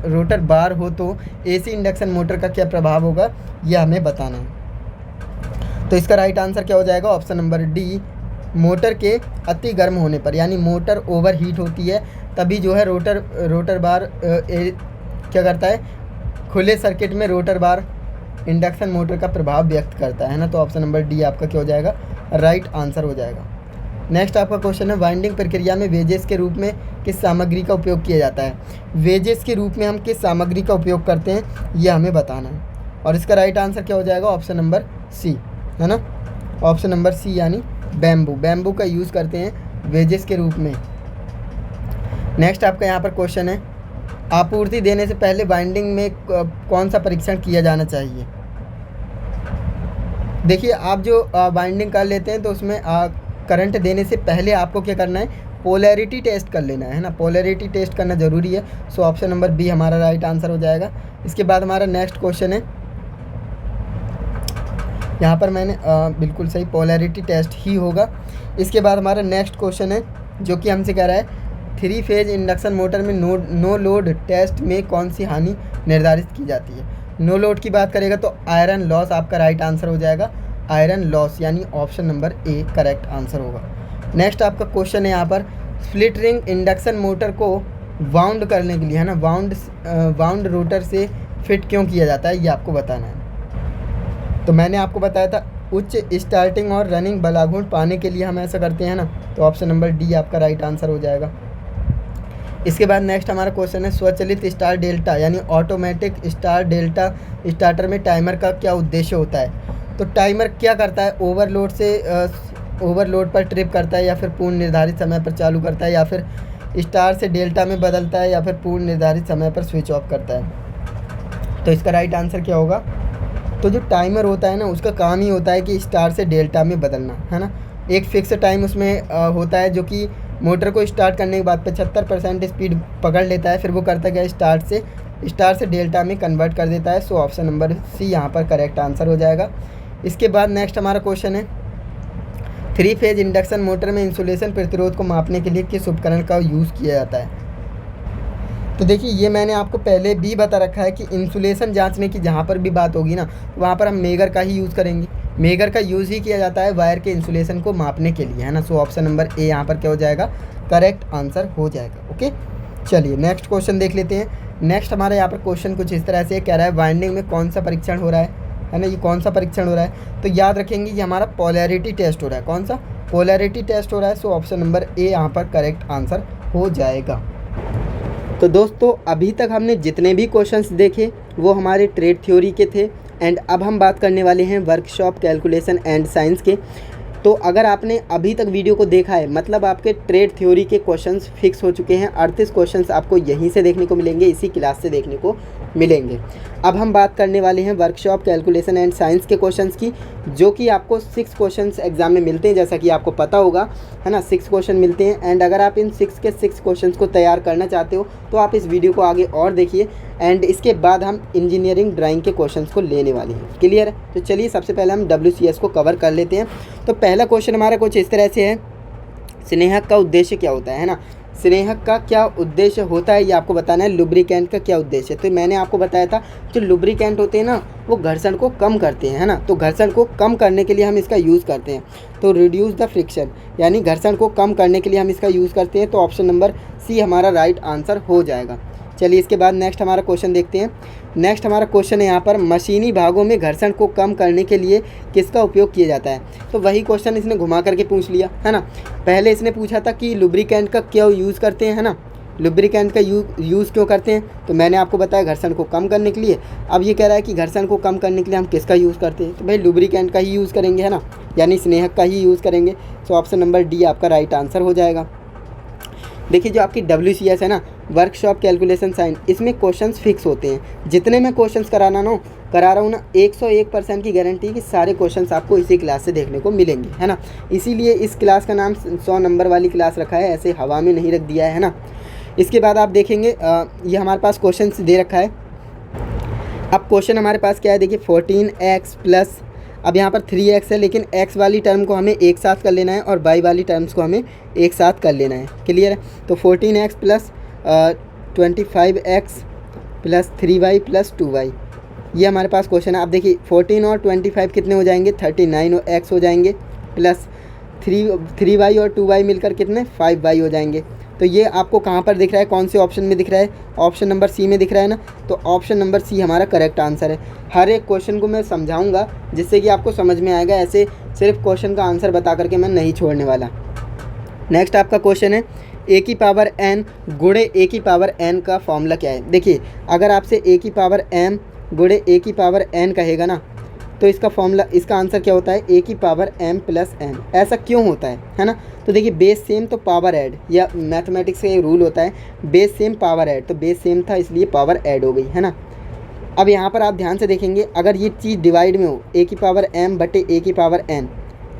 रोटर बार हो तो एसी इंडक्शन मोटर का क्या प्रभाव होगा, ये हमें बताना है। तो इसका राइट आंसर क्या हो जाएगा, ऑप्शन नंबर डी। मोटर के अति गर्म होने पर यानी मोटर ओवर हीट होती है तभी जो है रोटर बार क्या करता है, खुले सर्किट में रोटर बार इंडक्शन मोटर का प्रभाव व्यक्त करता है ना। तो ऑप्शन नंबर डी आपका क्या हो जाएगा, राइट आंसर हो जाएगा। नेक्स्ट आपका क्वेश्चन है वाइंडिंग प्रक्रिया में वेजेस के रूप में किस सामग्री का उपयोग किया जाता है। वेजेस के रूप में हम किस सामग्री का उपयोग करते हैं, यह हमें बताना है। और इसका राइट आंसर क्या हो जाएगा, ऑप्शन नंबर सी, है ना। ऑप्शन नंबर सी यानी बैम्बू का यूज़ करते हैं वेजेस के रूप में। नेक्स्ट आपका यहाँ पर क्वेश्चन है आपूर्ति देने से पहले वाइंडिंग में कौन सा परीक्षण किया जाना चाहिए। देखिए आप जो वाइंडिंग कर लेते हैं तो उसमें करंट देने से पहले आपको क्या करना है, पोलैरिटी टेस्ट कर लेना है ना। पोलैरिटी टेस्ट करना ज़रूरी है। सो ऑप्शन नंबर बी हमारा राइट आंसर हो जाएगा। इसके बाद हमारा नेक्स्ट क्वेश्चन है, यहाँ पर मैंने बिल्कुल सही पोलैरिटी टेस्ट ही होगा। इसके बाद हमारा नेक्स्ट क्वेश्चन है जो कि हमसे कह रहा है 3 फेज इंडक्शन मोटर में नो लोड टेस्ट में कौन सी हानि निर्धारित की जाती है। नो लोड की बात करेगा तो आयरन लॉस आपका राइट आंसर हो जाएगा, आयरन लॉस यानी option number A correct answer होगा। नेक्स्ट आपका क्वेश्चन है यहाँ पर स्प्लिट रिंग इंडक्शन मोटर को वाउंड करने के लिए, है ना, वाउंड रोटर से फिट क्यों किया जाता है, ये आपको बताना है। तो मैंने आपको बताया था उच्च स्टार्टिंग और रनिंग बलाघूर्ण पाने के लिए हम ऐसा करते हैं ना। तो ऑप्शन नंबर डी आपका राइट आंसर हो जाएगा। इसके बाद नेक्स्ट हमारा क्वेश्चन है स्वचालित स्टार डेल्टा यानी ऑटोमेटिक स्टार डेल्टा स्टार्टर में टाइमर का क्या उद्देश्य होता है। तो टाइमर क्या करता है, ओवरलोड पर ट्रिप करता है या फिर पूर्ण निर्धारित समय पर चालू करता है या फिर स्टार से डेल्टा में बदलता है या फिर पूर्ण निर्धारित समय पर स्विच ऑफ करता है। तो इसका राइट आंसर क्या होगा, तो जो टाइमर होता है ना उसका काम ही होता है कि स्टार से डेल्टा में बदलना, है ना। एक फिक्स टाइम उसमें होता है जो कि मोटर को स्टार्ट करने के बाद 75% स्पीड पकड़ लेता है, फिर वो करता क्या, स्टार से डेल्टा में कन्वर्ट कर देता है। सो ऑप्शन नंबर सी यहाँ पर करेक्ट आंसर हो जाएगा। इसके बाद नेक्स्ट हमारा क्वेश्चन है 3 फेज इंडक्शन मोटर में इंसुलेशन प्रतिरोध को मापने के लिए किस उपकरण का यूज़ किया जाता है। तो देखिए ये मैंने आपको पहले भी बता रखा है कि इंसुलेशन जांचने की जहाँ पर भी बात होगी ना तो वहाँ पर हम मेगर का ही यूज़ करेंगे। मेगर का यूज़ ही किया जाता है वायर के इंसुलेशन को मापने के लिए, है ना। सो ऑप्शन नंबर ए यहाँ पर क्या हो जाएगा, करेक्ट आंसर हो जाएगा। ओके चलिए नेक्स्ट क्वेश्चन देख लेते हैं। नेक्स्ट हमारा यहाँ पर क्वेश्चन कुछ इस तरह से कह रहा है वाइंडिंग में कौन सा परीक्षण हो रहा है। है ना, ये कौन सा परीक्षण हो रहा है, तो याद रखेंगे ये हमारा पोलैरिटी टेस्ट हो रहा है। कौन सा? पोलैरिटी टेस्ट हो रहा है। सो ऑप्शन नंबर ए यहाँ पर करेक्ट आंसर हो जाएगा। तो दोस्तों अभी तक हमने जितने भी क्वेश्चंस देखे वो हमारे ट्रेड थ्योरी के थे, एंड अब हम बात करने वाले हैं वर्कशॉप कैलकुलेशन एंड साइंस के। तो अगर आपने अभी तक वीडियो को देखा है मतलब आपके ट्रेड थ्योरी के क्वेश्चंस फिक्स हो चुके हैं। 38 क्वेश्चंस आपको यहीं से देखने को मिलेंगे, इसी क्लास से देखने को मिलेंगे। अब हम बात करने वाले हैं वर्कशॉप कैलकुलेशन एंड साइंस के क्वेश्चंस की, जो कि आपको 6 क्वेश्चंस एग्जाम में मिलते हैं, जैसा कि आपको पता होगा, है ना। 6 क्वेश्चन मिलते हैं, एंड अगर आप इन 6 के 6 क्वेश्चंस को तैयार करना चाहते हो तो आप इस वीडियो को आगे और देखिए, एंड इसके बाद हम इंजीनियरिंग ड्राइंग के क्वेश्चंस को लेने वाले हैं। क्लियर है? तो चलिए सबसे पहले हम WCS को कवर कर लेते हैं। तो पहला क्वेश्चन हमारा कुछ इस तरह से है, स्नेहक का उद्देश्य क्या होता है ना। स्नेहक का क्या उद्देश्य होता है ये आपको बताना है। लुब्रिकेंट का क्या उद्देश्य है, तो मैंने आपको बताया था जो लुब्रिकेंट होते हैं ना वो घर्षण को कम करते हैं, है ना। तो घर्षण को कम करने के लिए हम इसका यूज़ करते हैं, तो रिड्यूस द फ्रिक्शन, यानी घर्षण को कम करने के लिए हम इसका यूज़ करते हैं। तो ऑप्शन नंबर सी हमारा राइट आंसर हो जाएगा। चलिए इसके बाद नेक्स्ट हमारा क्वेश्चन देखते हैं। नेक्स्ट हमारा क्वेश्चन है यहाँ पर, मशीनी भागों में घर्षण को कम करने के लिए किसका उपयोग किया जाता है। तो वही क्वेश्चन इसने घुमा करके पूछ लिया, है ना। पहले इसने पूछा था कि लुब्रिकेंट का क्या यूज़ करते हैं, है ना, लुब्रिकेंट का यूज़ क्यों करते हैं, तो मैंने आपको बताया घर्षण को कम करने के लिए। अब ये कह रहा है कि घर्षण को कम करने के लिए हम किसका यूज़ करते हैं, तो भाई लुब्रिकेंट का ही यूज़ करेंगे, है ना, यानी स्नेहक का ही यूज़ करेंगे। सो ऑप्शन नंबर डी आपका राइट आंसर हो जाएगा। देखिए जो आपकी WCS है ना, वर्कशॉप कैलकुलेशन साइंस, इसमें क्वेश्चंस फिक्स होते हैं। जितने मैं क्वेश्चंस करा रहा हूँ ना 101% की गारंटी कि सारे क्वेश्चंस आपको इसी क्लास से देखने को मिलेंगे, है ना। इसीलिए इस क्लास का नाम 100 नंबर वाली क्लास रखा है, ऐसे हवा में नहीं रख दिया है ना। इसके बाद आप देखेंगे ये हमारे पास क्वेश्चन दे रखा है। अब क्वेश्चन हमारे पास क्या है, देखिए 14x प्लस, अब यहाँ पर 3x है, लेकिन x वाली टर्म को हमें एक साथ कर लेना है और y वाली टर्म्स को हमें एक साथ कर लेना है। क्लियर है? तो 14x plus 25x plus 3y plus 2y, ये हमारे पास क्वेश्चन है। आप देखिए 14 और 25 कितने हो जाएंगे, 39 और x हो जाएंगे, प्लस 3y और 2y मिलकर कितने 5y हो जाएंगे। तो ये आपको कहाँ पर दिख रहा है, कौन से ऑप्शन में दिख रहा है, ऑप्शन नंबर सी में दिख रहा है ना। तो ऑप्शन नंबर सी हमारा करेक्ट आंसर है। हर एक क्वेश्चन को मैं समझाऊंगा जिससे कि आपको समझ में आएगा, ऐसे सिर्फ क्वेश्चन का आंसर बता करके मैं नहीं छोड़ने वाला। नेक्स्ट आपका क्वेश्चन है a की पावर n गुणे a की पावर n का फॉर्मूला क्या है। देखिए अगर आपसे a की पावर m गुणे a की पावर n कहेगा ना, तो इसका फॉर्मूला, इसका आंसर क्या होता है, a की पावर m प्लस n। ऐसा क्यों होता है ना। तो देखिए बेस सेम तो पावर ऐड, या मैथमेटिक्स का ये रूल होता है, बेस सेम पावर ऐड, तो बेस सेम था इसलिए पावर ऐड हो गई, है ना। अब यहाँ पर आप ध्यान से देखेंगे, अगर ये चीज़ डिवाइड में हो a की पावर m बटे a की पावर n,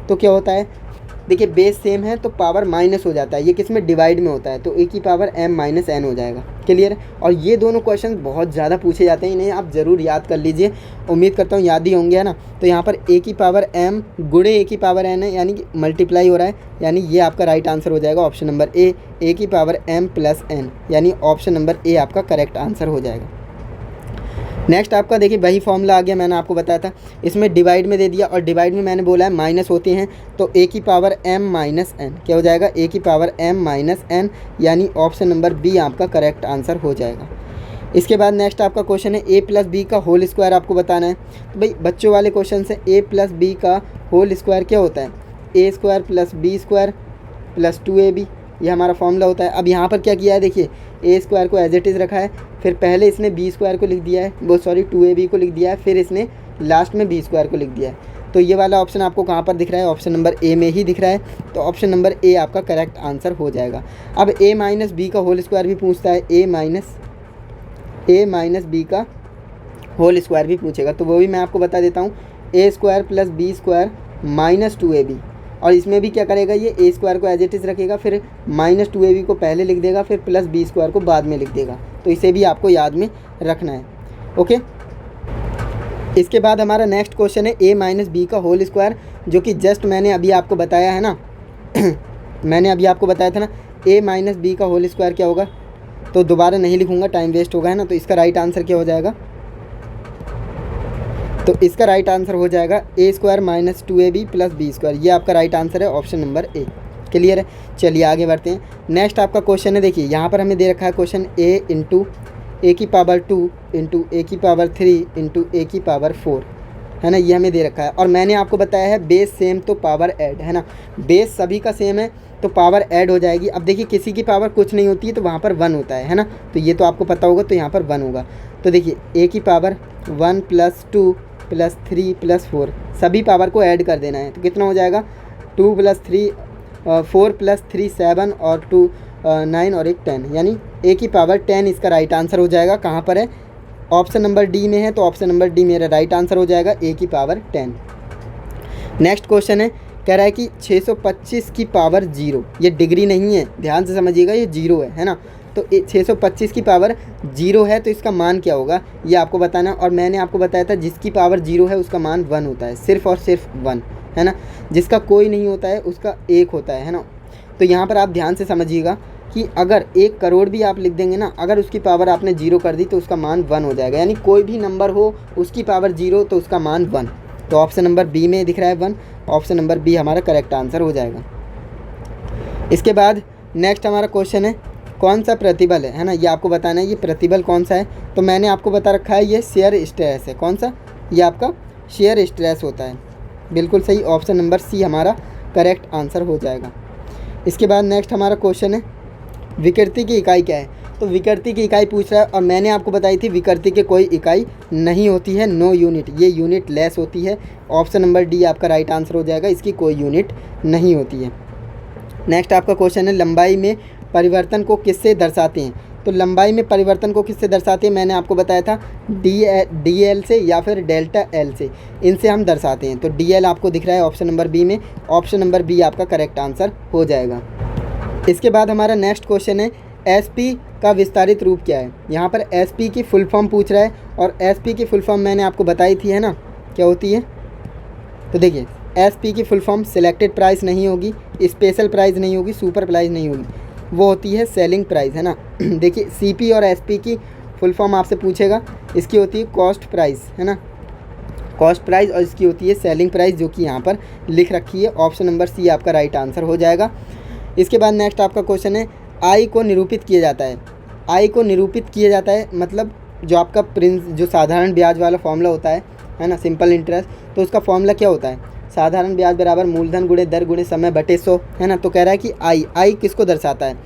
तो क्या होता है, देखिए बेस सेम है तो पावर माइनस हो जाता है, ये किस में डिवाइड में होता है, तो a की पावर m माइनस n हो जाएगा। क्लियर है? और ये दोनों क्वेश्चन बहुत ज़्यादा पूछे जाते हैं, इन्हें आप ज़रूर याद कर लीजिए, उम्मीद करता हूँ याद ही होंगे, है ना। तो यहाँ पर a की पावर m गुणे a की पावर n है, यानी कि मल्टीप्लाई हो रहा है, यानी ये आपका राइट आंसर हो जाएगा ऑप्शन नंबर ए, a की पावर m प्लस n, यानी ऑप्शन नंबर ए आपका करेक्ट आंसर हो जाएगा। नेक्स्ट आपका देखिए वही फॉर्मूला आ गया, मैंने आपको बताया था, इसमें डिवाइड में दे दिया और डिवाइड में मैंने बोला है माइनस होते हैं, तो a की पावर m माइनस n क्या हो जाएगा, a की पावर m माइनस n, यानी ऑप्शन नंबर बी आपका करेक्ट आंसर हो जाएगा। इसके बाद नेक्स्ट आपका क्वेश्चन है a प्लस बी का होल स्क्वायर आपको बताना है। तो भाई बच्चों वाले क्वेश्चन से a प्लस बी का होल स्क्वायर क्या होता है, a square plus B square plus 2ab, ये हमारा फॉर्मूला होता है। अब यहाँ पर क्या किया है, देखिए a स्क्वायर को एज इट इज़ रखा है, फिर पहले इसने b स्क्वायर को लिख दिया है, वो सॉरी 2ab को लिख दिया है, फिर इसने लास्ट में b स्क्वायर को लिख दिया है। तो ये वाला ऑप्शन आपको कहाँ पर दिख रहा है, ऑप्शन नंबर ए में ही दिख रहा है, तो ऑप्शन नंबर ए आपका करेक्ट आंसर हो जाएगा। अब a माइनस बी का होल स्क्वायर भी पूछता है, a माइनस बी का होल स्क्वायर भी पूछेगा, तो वो भी मैं आपको बता देता हूँ, a square plus B square minus 2ab, और इसमें भी क्या करेगा, ये a स्क्वायर को एज इट इज़ रखेगा, फिर माइनस 2ab को पहले लिख देगा, फिर प्लस बी स्क्वायर को बाद में लिख देगा, तो इसे भी आपको याद में रखना है। ओके, इसके बाद हमारा नेक्स्ट क्वेश्चन है a माइनस बी का होल स्क्वायर, जो कि जस्ट मैंने अभी आपको बताया है ना मैंने अभी आपको बताया था ना a माइनस बी का होल स्क्वायर क्या होगा, तो दोबारा नहीं लिखूँगा, टाइम वेस्ट होगा, है ना। तो इसका राइट आंसर क्या हो जाएगा, तो इसका राइट आंसर हो जाएगा a square minus 2ab plus B square, ये आपका राइट आंसर है ऑप्शन नंबर ए। क्लियर है? चलिए आगे बढ़ते हैं। नेक्स्ट आपका क्वेश्चन है, देखिए यहाँ पर हमें दे रखा है क्वेश्चन a इंटू ए की पावर 2 इंटू ए की पावर 3 इंटू ए की पावर 4, है ना, ये हमें दे रखा है। और मैंने आपको बताया है बेस सेम तो पावर ऐड, है ना, बेस सभी का सेम है तो पावर ऐड हो जाएगी। अब देखिए किसी की पावर कुछ नहीं होती है तो वहाँ पर 1 होता है ना, तो ये तो आपको पता होगा, तो यहाँ पर 1 होगा। तो देखिए a की पावर 1 + 2 + 3 + 4 सभी पावर को ऐड कर देना है, तो कितना हो जाएगा 2 + 3 4 + 3 7 और 2 9 और 1 10, यानी a की पावर 10 इसका राइट आंसर हो जाएगा। कहाँ पर है, ऑप्शन नंबर डी में है, तो ऑप्शन नंबर डी मेरा राइट आंसर हो जाएगा, a की पावर 10। नेक्स्ट क्वेश्चन है, कह रहा है कि 625 की पावर 0, ये डिग्री नहीं है, ध्यान से समझिएगा, ये 0 है ना। तो 625 की पावर 0 है तो इसका मान क्या होगा ये आपको बताना। और मैंने आपको बताया था जिसकी पावर 0 है उसका मान 1 होता है, सिर्फ और सिर्फ 1, है ना। जिसका कोई नहीं होता है उसका 1 होता है ना। तो यहाँ पर आप ध्यान से समझिएगा कि अगर 1 करोड़ भी आप लिख देंगे ना, अगर उसकी पावर आपने 0 कर दी तो उसका मान 1 हो जाएगा, यानी कोई भी नंबर हो उसकी पावर 0 तो उसका मान 1। तो ऑप्शन नंबर बी में दिख रहा है 1, ऑप्शन नंबर बी हमारा करेक्ट आंसर हो जाएगा। इसके बाद नेक्स्ट हमारा क्वेश्चन है, कौन सा प्रतिबल है ना, ये आपको बताना है ये प्रतिबल कौन सा है। तो मैंने आपको बता रखा है ये शेयर स्ट्रेस है। कौन सा, ये आपका शेयर स्ट्रेस होता है, बिल्कुल सही, ऑप्शन नंबर सी हमारा करेक्ट आंसर हो जाएगा। इसके बाद नेक्स्ट हमारा क्वेश्चन है, विकृति की इकाई क्या है। तो विकृति की इकाई पूछ रहा है और मैंने आपको बताई थी विकृति की कोई इकाई नहीं होती है, नो यूनिट, ये यूनिट लेस होती है। ऑप्शन नंबर डी आपका राइट आंसर हो जाएगा, इसकी कोई यूनिट नहीं होती है। नेक्स्ट आपका क्वेश्चन है, लंबाई में परिवर्तन को किससे दर्शाते हैं। तो लंबाई में परिवर्तन को किससे दर्शाते हैं, मैंने आपको बताया था डी एल से या फिर डेल्टा एल से, इनसे हम दर्शाते हैं। तो डी एल आपको दिख रहा है ऑप्शन नंबर बी में, ऑप्शन नंबर बी आपका करेक्ट आंसर हो जाएगा। इसके बाद हमारा नेक्स्ट क्वेश्चन है, एसपी का विस्तारित रूप क्या है। यहाँ पर एसपी की फुल फॉर्म पूछ रहा है और एसपी की फुल फॉर्म मैंने आपको बताई थी, है ना, क्या होती है। तो देखिए एसपी की फुल फॉर्म सिलेक्टेड प्राइस नहीं होगी, स्पेशल प्राइस नहीं होगी, सुपर प्राइस नहीं होगी, वो होती है सेलिंग प्राइस, है ना। देखिए सीपी और एसपी की फुल फॉर्म आपसे पूछेगा, इसकी होती है कॉस्ट प्राइस, है ना, कॉस्ट प्राइस, और इसकी होती है सेलिंग प्राइस, जो कि यहाँ पर लिख रखी है। ऑप्शन नंबर सी आपका राइट आंसर हो जाएगा। इसके बाद नेक्स्ट आपका क्वेश्चन है, आई को निरूपित किया जाता है। आई को निरूपित किया जाता है मतलब जो आपका जो साधारण ब्याज वाला फॉर्मूला होता है ना, सिंपल इंटरेस्ट, तो उसका फॉर्मूला क्या होता है, साधारण ब्याज बराबर मूलधन गुणे दर गुणे समय बटे 100, है ना। तो कह रहा है कि आई किसको दर्शाता है,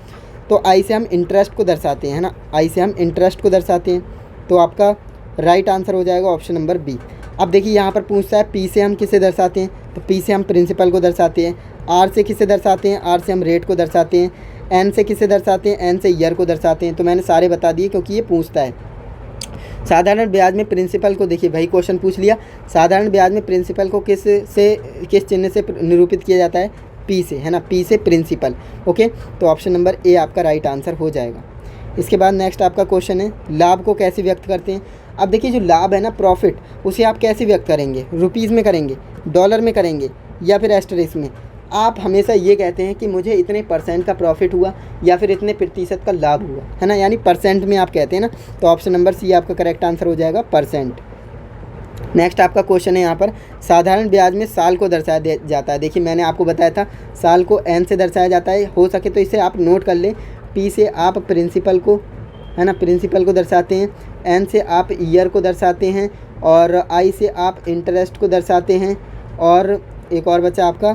तो आई से हम इंटरेस्ट को दर्शाते हैं, है ना, आई से हम इंटरेस्ट को दर्शाते हैं। तो आपका राइट आंसर हो जाएगा ऑप्शन नंबर बी। अब देखिए यहाँ पर पूछता है पी से हम किसे दर्शाते हैं, तो पी से हम प्रिंसिपल को दर्शाते हैं। आर से किसे दर्शाते हैं, आर से हम रेट को दर्शाते हैं। एन से किसे दर्शाते हैं, एन से ईयर को दर्शाते हैं। तो मैंने सारे बता दिए क्योंकि ये पूछता है। साधारण ब्याज में प्रिंसिपल को, देखिए भाई क्वेश्चन पूछ लिया, साधारण ब्याज में प्रिंसिपल को किस चिन्ह से निरूपित किया जाता है, पी से, है ना, पी से प्रिंसिपल। ओके, तो ऑप्शन नंबर ए आपका राइट आंसर हो जाएगा। इसके बाद नेक्स्ट आपका क्वेश्चन है, लाभ को कैसे व्यक्त करते हैं। अब देखिए जो लाभ है ना, प्रॉफिट, उसे आप कैसे व्यक्त करेंगे, रुपीज़ में करेंगे, डॉलर में करेंगे या फिर एस्टेरिस्क में। आप हमेशा ये कहते हैं कि मुझे इतने % का प्रॉफिट हुआ या फिर इतने प्रतिशत का लाभ हुआ, है ना, यानी परसेंट में आप कहते हैं ना। तो ऑप्शन नंबर सी आपका करेक्ट आंसर हो जाएगा, परसेंट। नेक्स्ट आपका क्वेश्चन है यहाँ पर, साधारण ब्याज में साल को दर्शाया जाता है। देखिए मैंने आपको बताया था साल को एन से दर्शाया जाता है, हो सके तो इसे आप नोट कर लें। पी से आप प्रिंसिपल को, है ना, प्रिंसिपल को दर्शाते हैं। एन से आप ईयर को दर्शाते हैं और आई से आप इंटरेस्ट को दर्शाते हैं और एक और बचा आपका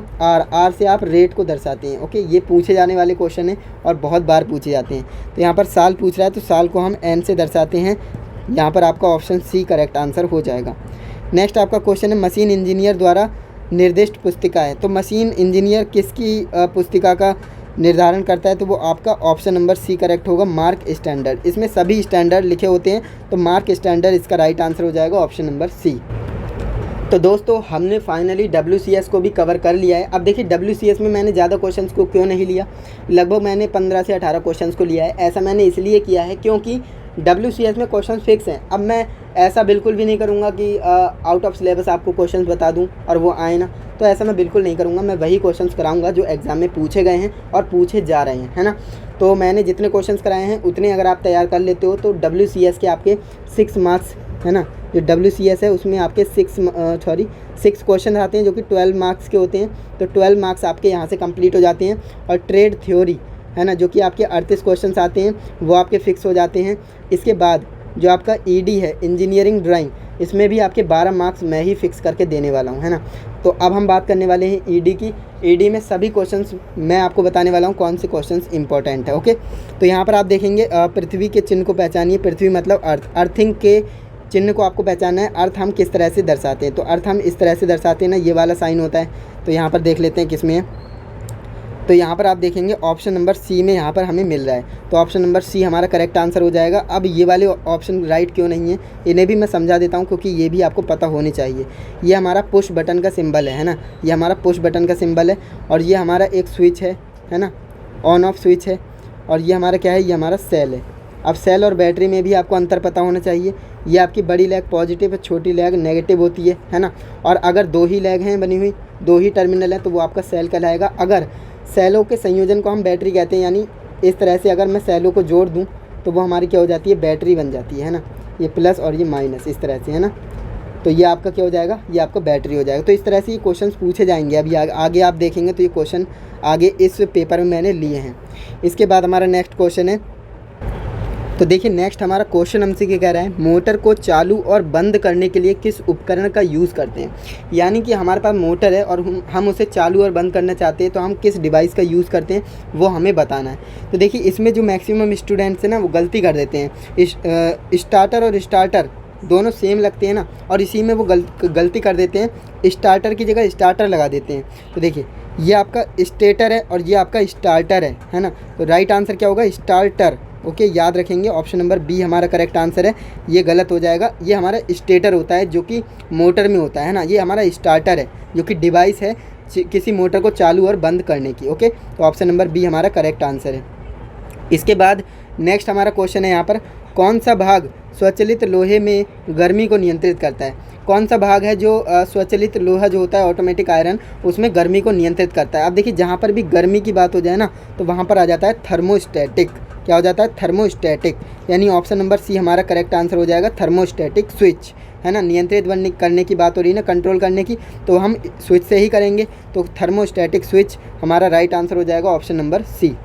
आर से आप रेट को दर्शाते हैं। ओके, ये पूछे जाने वाले क्वेश्चन हैं और बहुत बार पूछे जाते हैं। तो यहाँ पर साल पूछ रहा है तो साल को हम एन से दर्शाते हैं। यहाँ पर आपका ऑप्शन सी करेक्ट आंसर हो जाएगा। नेक्स्ट आपका क्वेश्चन है, मशीन इंजीनियर द्वारा निर्दिष्ट पुस्तिका है। तो मशीन इंजीनियर किसकी पुस्तिका का निर्धारण करता है, तो वो आपका ऑप्शन नंबर सी करेक्ट होगा, मार्क स्टैंडर्ड। इसमें सभी स्टैंडर्ड लिखे होते हैं, तो मार्क स्टैंडर्ड इसका राइट आंसर हो जाएगा, ऑप्शन नंबर सी। तो दोस्तों हमने फाइनली WCS को भी कवर कर लिया है। अब देखिए WCS में मैंने ज़्यादा क्वेश्चंस को क्यों नहीं लिया, लगभग मैंने 15 से 18 क्वेश्चंस को लिया है। ऐसा मैंने इसलिए किया है क्योंकि WCS में क्वेश्चन फिक्स हैं। अब मैं ऐसा बिल्कुल भी नहीं करूँगा कि आउट ऑफ सिलेबस आपको क्वेश्चन बता दूँ और वो आए ना, तो ऐसा मैं बिल्कुल नहीं करूँगा। मैं वही क्वेश्चंस कराऊँगा जो एग्ज़ाम में पूछे गए हैं और पूछे जा रहे हैं, है ना। तो मैंने जितने क्वेश्चंस कराए हैं उतने अगर आप तैयार कर लेते हो तो WCS के आपके 6 मार्क्स, है ना, जो WCS है उसमें आपके 6 क्वेश्चन आते हैं जो कि 12 मार्क्स के होते हैं। तो 12 मार्क्स आपके यहाँ से कंप्लीट हो जाते हैं। और ट्रेड थ्योरी, है ना, जो कि आपके 38 क्वेश्चन आते हैं वो आपके फिक्स हो जाते हैं। इसके बाद जो आपका ED है, इंजीनियरिंग ड्राइंग, इसमें भी आपके 12 मार्क्स मैं ही फिक्स करके देने वाला हूँ, है ना। तो अब हम बात करने वाले हैं ईडी की। ईडी में सभी क्वेश्चंस मैं आपको बताने वाला हूँ कौन से क्वेश्चंस इंपॉर्टेंट है। ओके, तो यहाँ पर आप देखेंगे पृथ्वी के चिन्ह को पहचानिए। पृथ्वी मतलब अर्थ, अर्थिंग के चिन्ह को आपको पहचानना है। अर्थ हम किस तरह से दर्शाते हैं, तो अर्थ हम इस तरह से दर्शाते हैं ना, ये वाला साइन होता है। तो यहाँ पर देख लेते हैं किस में है। तो यहाँ पर आप देखेंगे ऑप्शन नंबर सी में यहाँ पर हमें मिल रहा है, तो ऑप्शन नंबर सी हमारा करेक्ट आंसर हो जाएगा। अब ये वाले ऑप्शन राइट क्यों नहीं है, इन्हें भी मैं समझा देता हूँ, क्योंकि ये भी आपको पता होनी चाहिए। ये हमारा पुश बटन का सिंबल है ना, ये हमारा पुश बटन का सिंबल है, और ये हमारा एक स्विच है ना, ऑन ऑफ स्विच है। और ये हमारा क्या है, ये हमारा सेल है। अब सेल और बैटरी में भी आपको अंतर पता होना चाहिए। ये आपकी बड़ी लैग पॉजिटिव है, छोटी लैग नेगेटिव होती है ना। और अगर 2 ही लैग हैं बनी हुई, 2 ही टर्मिनल हैं, तो वो आपका सेल कहलाएगा। अगर सेलों के संयोजन को हम बैटरी कहते हैं, यानी इस तरह से अगर मैं सेलों को जोड़ दूं तो वो हमारी क्या हो जाती है, बैटरी बन जाती है ना। ये प्लस और ये माइनस इस तरह से, है ना। तो ये आपका क्या हो जाएगा, ये आपका बैटरी हो जाएगा। तो इस तरह से ये क्वेश्चन पूछे जाएंगे। अभी आगे आप देखेंगे तो ये क्वेश्चन आगे इस पेपर में मैंने लिए हैं। इसके बाद हमारा नेक्स्ट क्वेश्चन है, तो देखिए नेक्स्ट हमारा क्वेश्चन हमसे क्या कह रहा है, मोटर को चालू और बंद करने के लिए किस उपकरण का यूज़ करते हैं। यानी कि हमारे पास मोटर है और हम उसे चालू और बंद करना चाहते हैं, तो हम किस डिवाइस का यूज़ करते हैं वो हमें बताना है। तो देखिए इसमें जो मैक्सिमम स्टूडेंट्स हैं ना, वो गलती कर देते हैं। स्टार्टर और स्टार्टर दोनों सेम लगते हैं ना, और इसी में वो गलती कर देते हैं, स्टार्टर की जगह स्टार्टर लगा देते हैं। तो देखिए ये आपका स्टेटर है और ये आपका स्टार्टर है ना। तो राइट आंसर क्या होगा, स्टार्टर। ओके, याद रखेंगे ऑप्शन नंबर बी हमारा करेक्ट आंसर है, ये गलत हो जाएगा। ये हमारा स्टेटर होता है जो कि मोटर में होता है ना, ये हमारा स्टार्टर है जो कि डिवाइस है किसी मोटर को चालू और बंद करने की। ओके, तो ऑप्शन नंबर बी हमारा करेक्ट आंसर है। इसके बाद नेक्स्ट हमारा क्वेश्चन है यहाँ पर, कौन सा भाग स्वचालित लोहे में गर्मी को नियंत्रित करता है। कौन सा भाग है जो स्वचालित लोहा जो होता है, ऑटोमेटिक आयरन, उसमें गर्मी को नियंत्रित करता है। अब देखिए जहाँ पर भी गर्मी की बात हो जाए ना, तो वहाँ पर आ जाता है थर्मोस्टैटिक। क्या हो जाता है, थर्मोस्टैटिक। यानी ऑप्शन नंबर सी हमारा करेक्ट आंसर हो जाएगा, थर्मोस्टैटिक स्विच, है ना। नियंत्रित करने की बात हो रही है ना, कंट्रोल करने की, तो हम स्विच से ही करेंगे। तो थर्मोस्टैटिक स्विच हमारा राइट आंसर हो जाएगा, ऑप्शन नंबर सी।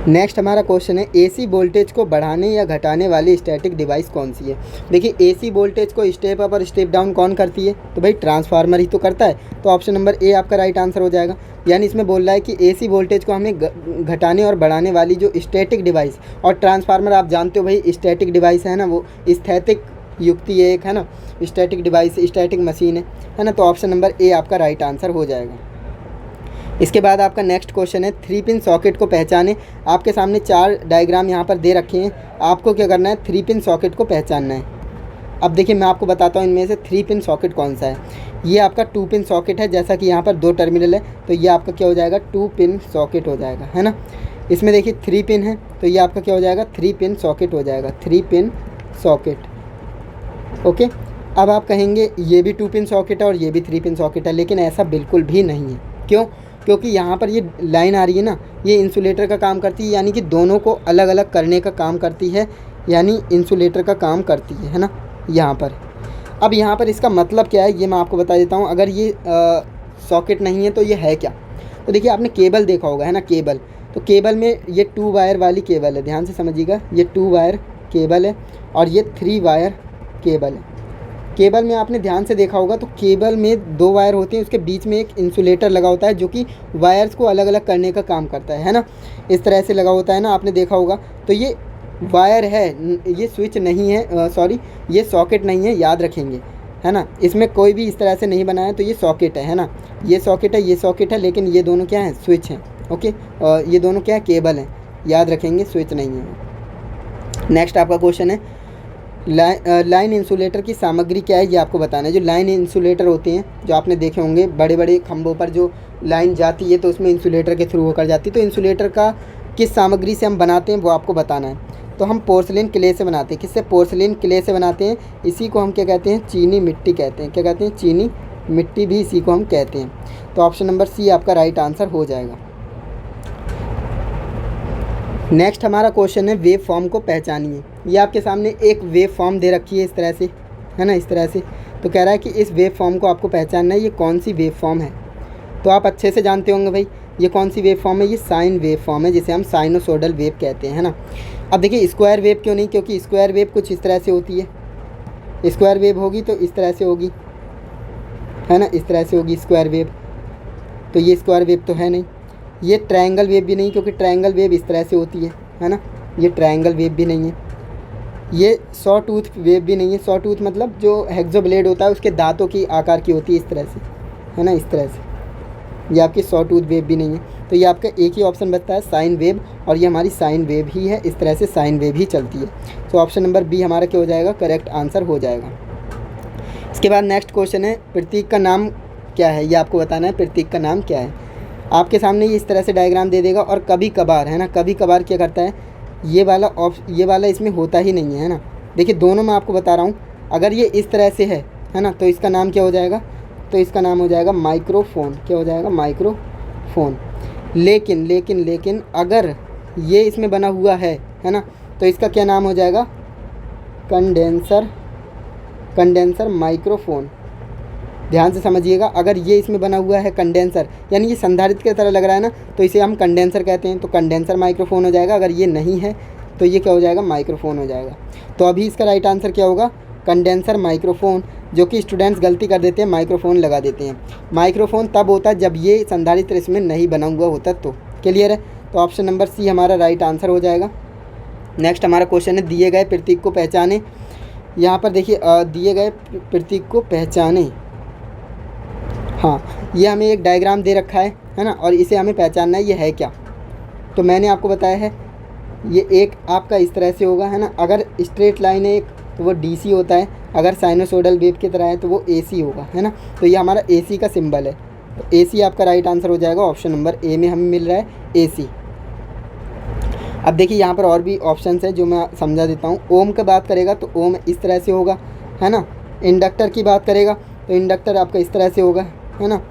नेक्स्ट हमारा क्वेश्चन है, एसी वोल्टेज को बढ़ाने या घटाने वाली स्टैटिक डिवाइस कौन सी है। देखिए एसी वोल्टेज को स्टेप अप और स्टेप डाउन कौन करती है, तो भाई ट्रांसफार्मर ही तो करता है। तो ऑप्शन नंबर ए आपका राइट आंसर हो जाएगा। यानी इसमें बोल रहा है कि एसी वोल्टेज को हमें घटाने और बढ़ाने वाली जो स्टैटिक डिवाइस, और ट्रांसफार्मर आप जानते हो भाई स्टैटिक डिवाइस है ना, वो स्थैतिक युक्ति है एक, है ना। स्टैटिक डिवाइस स्टैटिक मशीन है ना। तो ऑप्शन नंबर ए आपका राइट आंसर हो जाएगा। इसके बाद आपका नेक्स्ट क्वेश्चन है, 3 पिन सॉकेट को पहचाने। आपके सामने 4 डायग्राम यहाँ पर दे रखे हैं, आपको क्या करना है, 3 पिन सॉकेट को पहचानना है। अब देखिए मैं आपको बताता हूँ इनमें से 3 पिन सॉकेट कौन सा है। ये आपका 2 पिन सॉकेट है, जैसा कि यहाँ पर 2 टर्मिनल है, तो ये आपका क्या हो जाएगा, 2 पिन सॉकेट हो जाएगा, है ना। इसमें देखिए 3 पिन है, तो ये आपका क्या हो जाएगा, 3 पिन सॉकेट हो जाएगा, 3 पिन सॉकेट। ओके, अब आप कहेंगे ये भी 2 पिन सॉकेट है और ये भी 3 पिन सॉकेट है, लेकिन ऐसा बिल्कुल भी नहीं है। क्यों, क्योंकि यहाँ पर ये लाइन आ रही है ना, ये इंसुलेटर का काम करती है, यानी कि दोनों को अलग अलग करने का काम करती है, यानी इंसुलेटर का काम करती है ना यहाँ पर। अब यहाँ पर इसका मतलब क्या है ये मैं आपको बता देता हूँ। अगर ये सॉकेट नहीं है तो ये है क्या, तो देखिए आपने केबल देखा होगा, है ना, केबल। तो केबल में ये 2 वायर वाली केबल है, ध्यान से समझिएगा, ये 2 वायर केबल है और ये 3 वायर केबल है। केबल में आपने ध्यान से देखा होगा तो केबल में 2 वायर होते हैं, उसके बीच में एक इंसुलेटर लगा होता है जो कि वायर्स को अलग अलग करने का काम करता है ना। इस तरह से लगा होता है ना, आपने देखा होगा। तो ये वायर है, ये स्विच नहीं है, सॉरी ये सॉकेट नहीं है, याद रखेंगे, है ना। इसमें कोई भी इस तरह से नहीं बनाया, तो ये सॉकेट है ना, ये सॉकेट है, ये सॉकेट है, लेकिन ये दोनों क्या हैं, स्विच हैं। ओके, ये दोनों क्या है, केबल हैं, याद रखेंगे, स्विच नहीं है। नेक्स्ट आपका क्वेश्चन है, लाइन इंसुलेटर की सामग्री क्या है, ये आपको बताना है। जो लाइन इंसुलेटर होते हैं, जो आपने देखे होंगे बड़े बड़े खंभों पर जो लाइन जाती है, तो उसमें इंसुलेटर के थ्रू होकर जाती है। तो इंसुलेटर का किस सामग्री से हम बनाते हैं वो आपको बताना है। तो हम पोर्सलिन क्ले से बनाते हैं। किससे, पोर्सलिन क्ले से बनाते हैं। इसी को हम क्या कहते हैं, चीनी मिट्टी कहते हैं। क्या कहते हैं, चीनी मिट्टी भी इसी को हम कहते हैं। तो ऑप्शन नंबर सी आपका राइट आंसर हो जाएगा। नेक्स्ट हमारा क्वेश्चन है, वेव फॉर्म को पहचानिए। ये आपके सामने एक वेव फॉर्म दे रखी है इस तरह से, है ना, इस तरह से। तो कह रहा है कि इस वेव फॉर्म को आपको पहचानना है, ये कौन सी वेव फॉर्म है। तो आप अच्छे से जानते होंगे भाई ये कौन सी वेव फॉर्म है, ये साइन वेव फॉर्म है, जिसे हम साइनोसोडल वेव कहते हैं, है ना। अब देखिए स्क्वायर वेव क्यों नहीं, क्योंकि स्क्वायर वेव कुछ इस तरह से होती है, स्क्वायर वेव होगी तो इस तरह से होगी, है ना, इस तरह से होगी स्क्वायर वेव। तो ये स्क्वायर वेव तो है नहीं। ये ट्रायंगल वेव भी नहीं, क्योंकि ट्रायंगल वेव इस तरह से होती है ना। ये ट्रायंगल वेव भी नहीं है। ये सॉ टूथ वेव भी नहीं है। सॉ टूथ मतलब जो हेक्सो ब्लेड होता है उसके दांतों की आकार की होती है, इस तरह से, है ना, इस तरह से। ये आपकी सॉ टूथ वेव भी नहीं है। तो ये आपका एक ही ऑप्शन बचता है, साइन वेव, और ये हमारी साइन वेव ही है। इस तरह से साइन वेव ही चलती है। तो ऑप्शन नंबर बी हमारा क्या हो जाएगा, करेक्ट आंसर हो जाएगा। इसके बाद नेक्स्ट क्वेश्चन है, प्रतीक का नाम क्या है, ये आपको बताना है प्रतीक का नाम क्या है। आपके सामने ये इस तरह से डायग्राम दे देगा, और कभी कभार, है ना, कभी कभार क्या करता है, ये वाला इसमें होता ही नहीं है ना। देखिए दोनों मैं आपको बता रहा हूँ। अगर ये इस तरह से है ना, तो इसका नाम क्या हो जाएगा, तो इसका नाम हो जाएगा माइक्रोफोन। क्या हो जाएगा, माइक्रोफोन। लेकिन लेकिन लेकिन अगर ये इसमें बना हुआ है ना, तो इसका क्या नाम हो जाएगा, कंडेंसर माइक्रोफोन। ध्यान से समझिएगा, अगर ये इसमें बना हुआ है कंडेंसर, यानी ये संधारित्र की तरह लग रहा है ना, तो इसे हम कंडेंसर कहते हैं, तो कंडेंसर माइक्रोफोन हो जाएगा। अगर ये नहीं है तो ये क्या हो जाएगा, माइक्रोफोन हो जाएगा। तो अभी इसका राइट आंसर क्या होगा, कंडेंसर माइक्रोफोन, जो कि स्टूडेंट्स गलती कर देते हैं, माइक्रोफोन लगा देते हैं। माइक्रोफोन तब होता है जब ये संधारित्र इसमें नहीं बना हुआ होता। तो क्लियर है। तो ऑप्शन नंबर सी हमारा राइट आंसर हो जाएगा। नेक्स्ट हमारा क्वेश्चन है, दिए गए प्रतीक को पहचाने। यहाँ पर देखिए, दिए गए प्रतीक को पहचाने, हाँ, ये हमें एक डायग्राम दे रखा है ना, और इसे हमें पहचानना है ये है क्या। तो मैंने आपको बताया है, ये एक आपका इस तरह से होगा, है ना। अगर स्ट्रेट लाइन है एक, तो वो डीसी होता है। अगर साइनोसोडल वेव की तरह है तो वो एसी होगा, है ना। तो ये हमारा एसी का सिंबल है। तो एसी आपका राइट आंसर हो जाएगा। ऑप्शन नंबर ए में हमें मिल रहा है एसी। अब देखिए यहाँ पर और भी ऑप्शंस हैं जो मैं समझा देता हूँ। ओम की बात करेगा तो ओम इस तरह से होगा, है ना। इंडक्टर की बात करेगा तो इंडक्टर आपका इस तरह से होगा, है ना।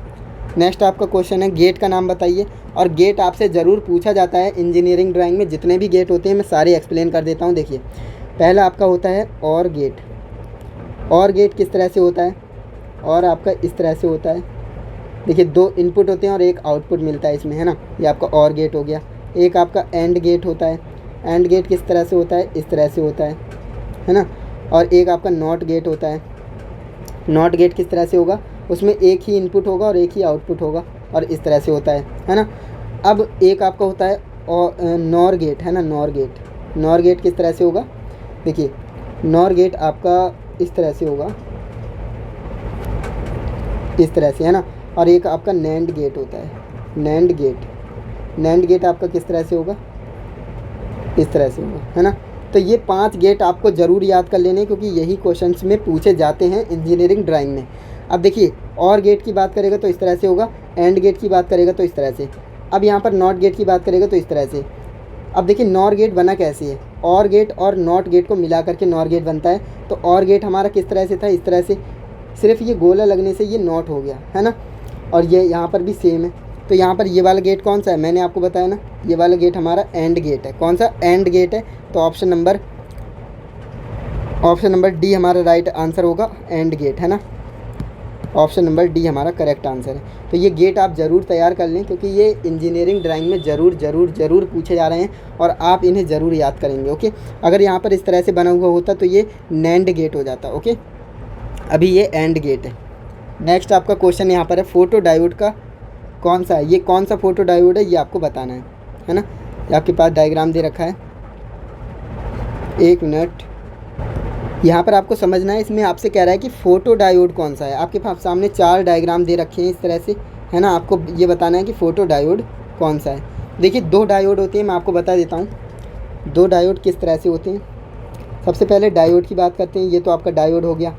नेक्स्ट आपका क्वेश्चन है, गेट का नाम बताइए। और गेट आपसे ज़रूर पूछा जाता है इंजीनियरिंग ड्राइंग में। जितने भी गेट होते हैं मैं सारे एक्सप्लेन कर देता हूँ। देखिए पहला आपका होता है और गेट। और गेट किस तरह से होता है, और आपका इस तरह से होता है। देखिए दो इनपुट होते हैं और एक आउटपुट मिलता है इसमें, है ना। ये आपका और गेट हो गया। एक आपका एंड गेट होता है। एंड गेट किस तरह से होता है, इस तरह से होता है ना। और एक आपका नॉट गेट होता है। नॉट गेट किस तरह से होगा, उसमें एक ही इनपुट होगा और एक ही आउटपुट होगा, और इस तरह से होता है ना। अब एक आपका होता है और नॉर गेट, है ना। नॉर गेट, नॉर गेट किस तरह से होगा, देखिए नॉर गेट आपका इस तरह से होगा, इस तरह से, है ना। और एक आपका नैंड गेट होता है। नैंड गेट, नैंड गेट आपका किस तरह से होगा, इस तरह से होगा, है ना। तो ये 5 गेट आपको ज़रूर याद कर लेने, क्योंकि यही क्वेश्चंस में पूछे जाते हैं इंजीनियरिंग ड्राइंग में। अब देखिए और गेट की बात करेगा तो इस तरह से होगा। एंड गेट की बात करेगा तो इस तरह से। अब यहाँ पर नॉट गेट की बात करेगा तो इस तरह से। अब देखिए नॉर गेट बना कैसे है, और गेट और नॉट गेट को मिला करके नॉर गेट बनता है। तो और गेट हमारा किस तरह से था, इस तरह से। सिर्फ ये गोला लगने से ये नॉट हो गया, है ना। और ये यहाँ पर भी सेम है। तो यहाँ पर ये वाला गेट कौन सा है, मैंने आपको बताया ना, ये वाला गेट हमारा एंड गेट है। कौन सा, एंड गेट है। तो ऑप्शन नंबर डी हमारा राइट आंसर होगा, एंड गेट, है ना। ऑप्शन नंबर डी हमारा करेक्ट आंसर है। तो ये गेट आप ज़रूर तैयार कर लें, क्योंकि ये इंजीनियरिंग ड्राइंग में ज़रूर पूछे जा रहे हैं, और आप इन्हें ज़रूर याद करेंगे। ओके, अगर यहाँ पर इस तरह से बना हुआ होता तो ये नैंड गेट हो जाता। ओके, अभी ये एंड गेट है। नेक्स्ट आपका क्वेश्चन यहाँ पर है, फोटो डायोड का कौन सा है, ये कौन सा फोटो डायोड है ये आपको बताना है ना। ये आपके पास डायग्राम दे रखा है, एक मिनट। यहाँ पर आपको समझना है, इसमें आपसे कह रहा है कि फ़ोटो डायोड कौन सा है। आपके पास सामने 4 डायग्राम दे रखे हैं इस तरह से, है ना। आपको ये बताना है कि फ़ोटो डायोड कौन सा है। देखिए 2 डायोड होते हैं, मैं आपको बता देता हूँ 2 डायोड किस तरह से होते हैं। सबसे पहले डायोड की बात करते हैं। ये तो आपका डायोड हो गया,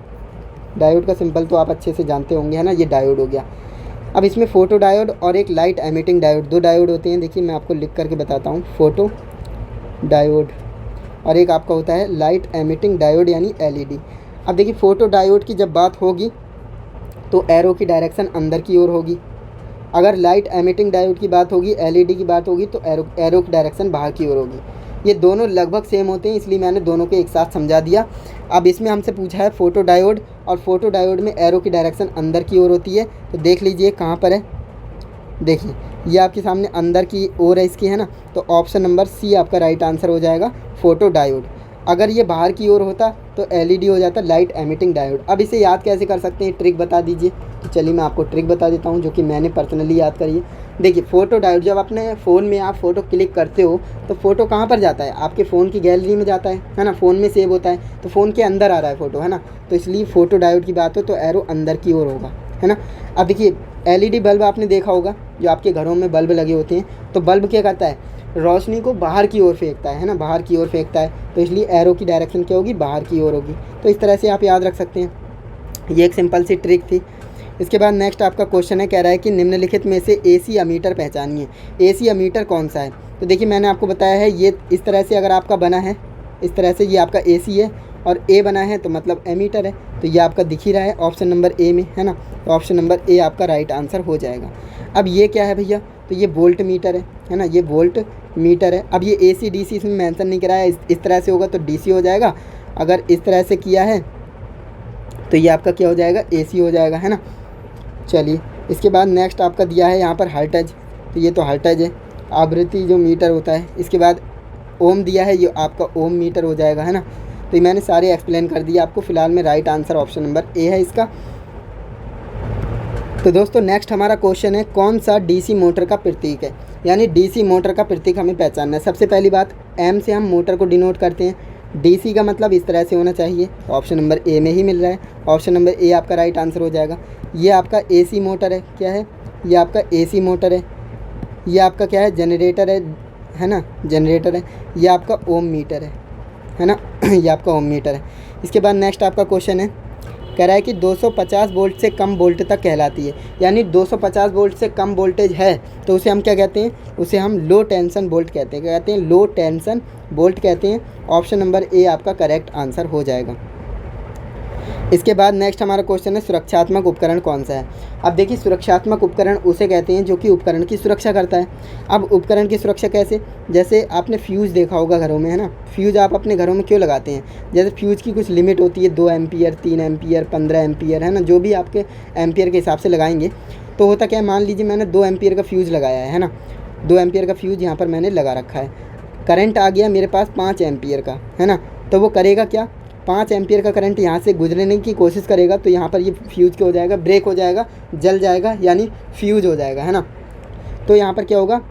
डायोड का सिंपल तो आप अच्छे से जानते होंगे, है ना। ये डायोड हो गया। अब इसमें फ़ोटो डायोड और एक लाइट एमिटिंग डायोड, 2 डायोड होते हैं। देखिए मैं आपको लिख करके बताता हूँ, फ़ोटो डायोड, और एक आपका होता है लाइट एमिटिंग डायोड यानी एलईडी। अब देखिए फ़ोटो डायोड की जब बात होगी तो एरो की डायरेक्शन अंदर की ओर होगी। अगर लाइट एमिटिंग डायोड की बात होगी, एलईडी की बात होगी, तो एरो की डायरेक्शन बाहर की ओर होगी। ये दोनों लगभग सेम होते हैं, इसलिए मैंने दोनों को एक साथ समझा दिया। अब इसमें हमसे पूछा है फ़ोटो डायोड, और फ़ोटो डायोड में एरो की डायरेक्शन अंदर की ओर होती है। तो देख लीजिए कहाँ पर है, देखिए ये आपके सामने अंदर की ओर है इसकी, है ना। तो ऑप्शन नंबर सी आपका राइट आंसर हो जाएगा, फ़ोटो डायोड। अगर ये बाहर की ओर होता तो एलईडी हो जाता लाइट एमिटिंग डायोड। अब इसे याद कैसे कर सकते हैं, ट्रिक बता दीजिए। तो चलिए मैं आपको ट्रिक बता देता हूँ जो कि मैंने पर्सनली याद करी है। देखिए फ़ोटो डायोड, जब अपने फ़ोन में आप फ़ोटो क्लिक करते हो तो फ़ोटो कहाँ पर जाता है, आपके फ़ोन की गैलरी में जाता है ना, फ़ोन में सेव होता है, तो फ़ोन के अंदर आ रहा है फ़ोटो, है ना। तो इसलिए फ़ोटो डायोड की बात हो तो एरो अंदर की ओर होगा, है ना। अब देखिए एलईडी बल्ब आपने देखा होगा, जो आपके घरों में बल्ब लगे होते हैं, तो बल्ब क्या करता है, रोशनी को बाहर की ओर फेंकता है ना, बाहर की ओर फेंकता है। तो इसलिए एरो की डायरेक्शन क्या होगी, बाहर की ओर होगी। तो इस तरह से आप याद रख सकते हैं। ये एक सिंपल सी ट्रिक थी। इसके बाद नेक्स्ट आपका क्वेश्चन है, कह रहा है कि निम्नलिखित में से एसी अमीटर पहचानिए। एसी अमीटर कौन सा है। तो देखिए मैंने आपको बताया है, ये इस तरह से अगर आपका बना है, इस तरह से ये आपका एसी है और ए बना है तो मतलब एमीटर है। तो ये आपका दिख ही रहा है ऑप्शन नंबर ए में, है ना। तो ऑप्शन नंबर ए आपका राइट आंसर हो जाएगा। अब ये क्या है भैया, तो ये वोल्ट मीटर है ना, ये वोल्ट मीटर है। अब ये एसी डीसी इसमें मेंशन नहीं कराया, इस तरह से होगा तो डीसी हो जाएगा, अगर इस तरह से किया है तो ये आपका क्या हो जाएगा, एसी हो जाएगा, है ना। चलिए इसके बाद नेक्स्ट आपका दिया है यहाँ पर हर्ट्ज, तो ये तो हर्ट्ज है, आवृत्ति जो मीटर होता है। इसके बाद ओम दिया है, ये आपका ओम मीटर हो जाएगा, है ना। तो ये मैंने सारे एक्सप्लेन कर दिए आपको। फिलहाल में राइट आंसर ऑप्शन नंबर ए है इसका। तो दोस्तों नेक्स्ट हमारा क्वेश्चन है, कौन सा डीसी मोटर का प्रतीक है, यानी डीसी मोटर का प्रतीक हमें पहचानना है। सबसे पहली बात, एम से हम मोटर को डिनोट करते हैं, डीसी का मतलब इस तरह से होना चाहिए। ऑप्शन नंबर ए में ही मिल रहा है, ऑप्शन नंबर ए आपका राइट आंसर हो जाएगा। ये आपका एसी मोटर है, क्या है, ये आपका एसी मोटर है। ये आपका क्या है, जनरेटर है ना, जनरेटर है। ये आपका ओम मीटर है ना ये आपका ओम मीटर है। इसके बाद नेक्स्ट आपका क्वेश्चन है, कह रहा है कि 250 वोल्ट से कम वोल्ट तक कहलाती है, यानी 250 वोल्ट से कम वोल्टेज है तो उसे हम क्या कहते हैं, उसे हम लो टेंशन वोल्ट कहते हैं। क्या कहते हैं, लो टेंशन वोल्ट कहते हैं। ऑप्शन नंबर ए आपका करेक्ट आंसर हो जाएगा। इसके बाद नेक्स्ट हमारा क्वेश्चन है, सुरक्षात्मक उपकरण कौन सा है। अब देखिए सुरक्षात्मक उपकरण उसे कहते हैं जो कि उपकरण की सुरक्षा करता है। अब उपकरण की सुरक्षा कैसे, जैसे आपने फ्यूज़ देखा होगा घरों में, है ना। फ्यूज़ आप अपने घरों में क्यों लगाते हैं, जैसे फ्यूज़ की कुछ लिमिट होती है, 2 एम्पियर, 3 एम्पियर, 15 एम्पियर, है ना, जो भी आपके एम्पियर के हिसाब से लगाएंगे। तो होता क्या है, मान लीजिए मैंने 2 एम्पियर का फ्यूज़ लगाया है ना, 2 एम्पियर का फ्यूज़ यहाँ पर मैंने लगा रखा है। करंट आ गया मेरे पास 5 एम्पियर का, है ना। तो वो करेगा क्या, 5 एम्पियर का करंट यहाँ से गुजरने की कोशिश करेगा, तो यहाँ पर ये फ्यूज़ क्या हो जाएगा, ब्रेक हो जाएगा, जल जाएगा, यानी फ्यूज़ हो जाएगा, है ना। तो यहाँ पर क्या होगा,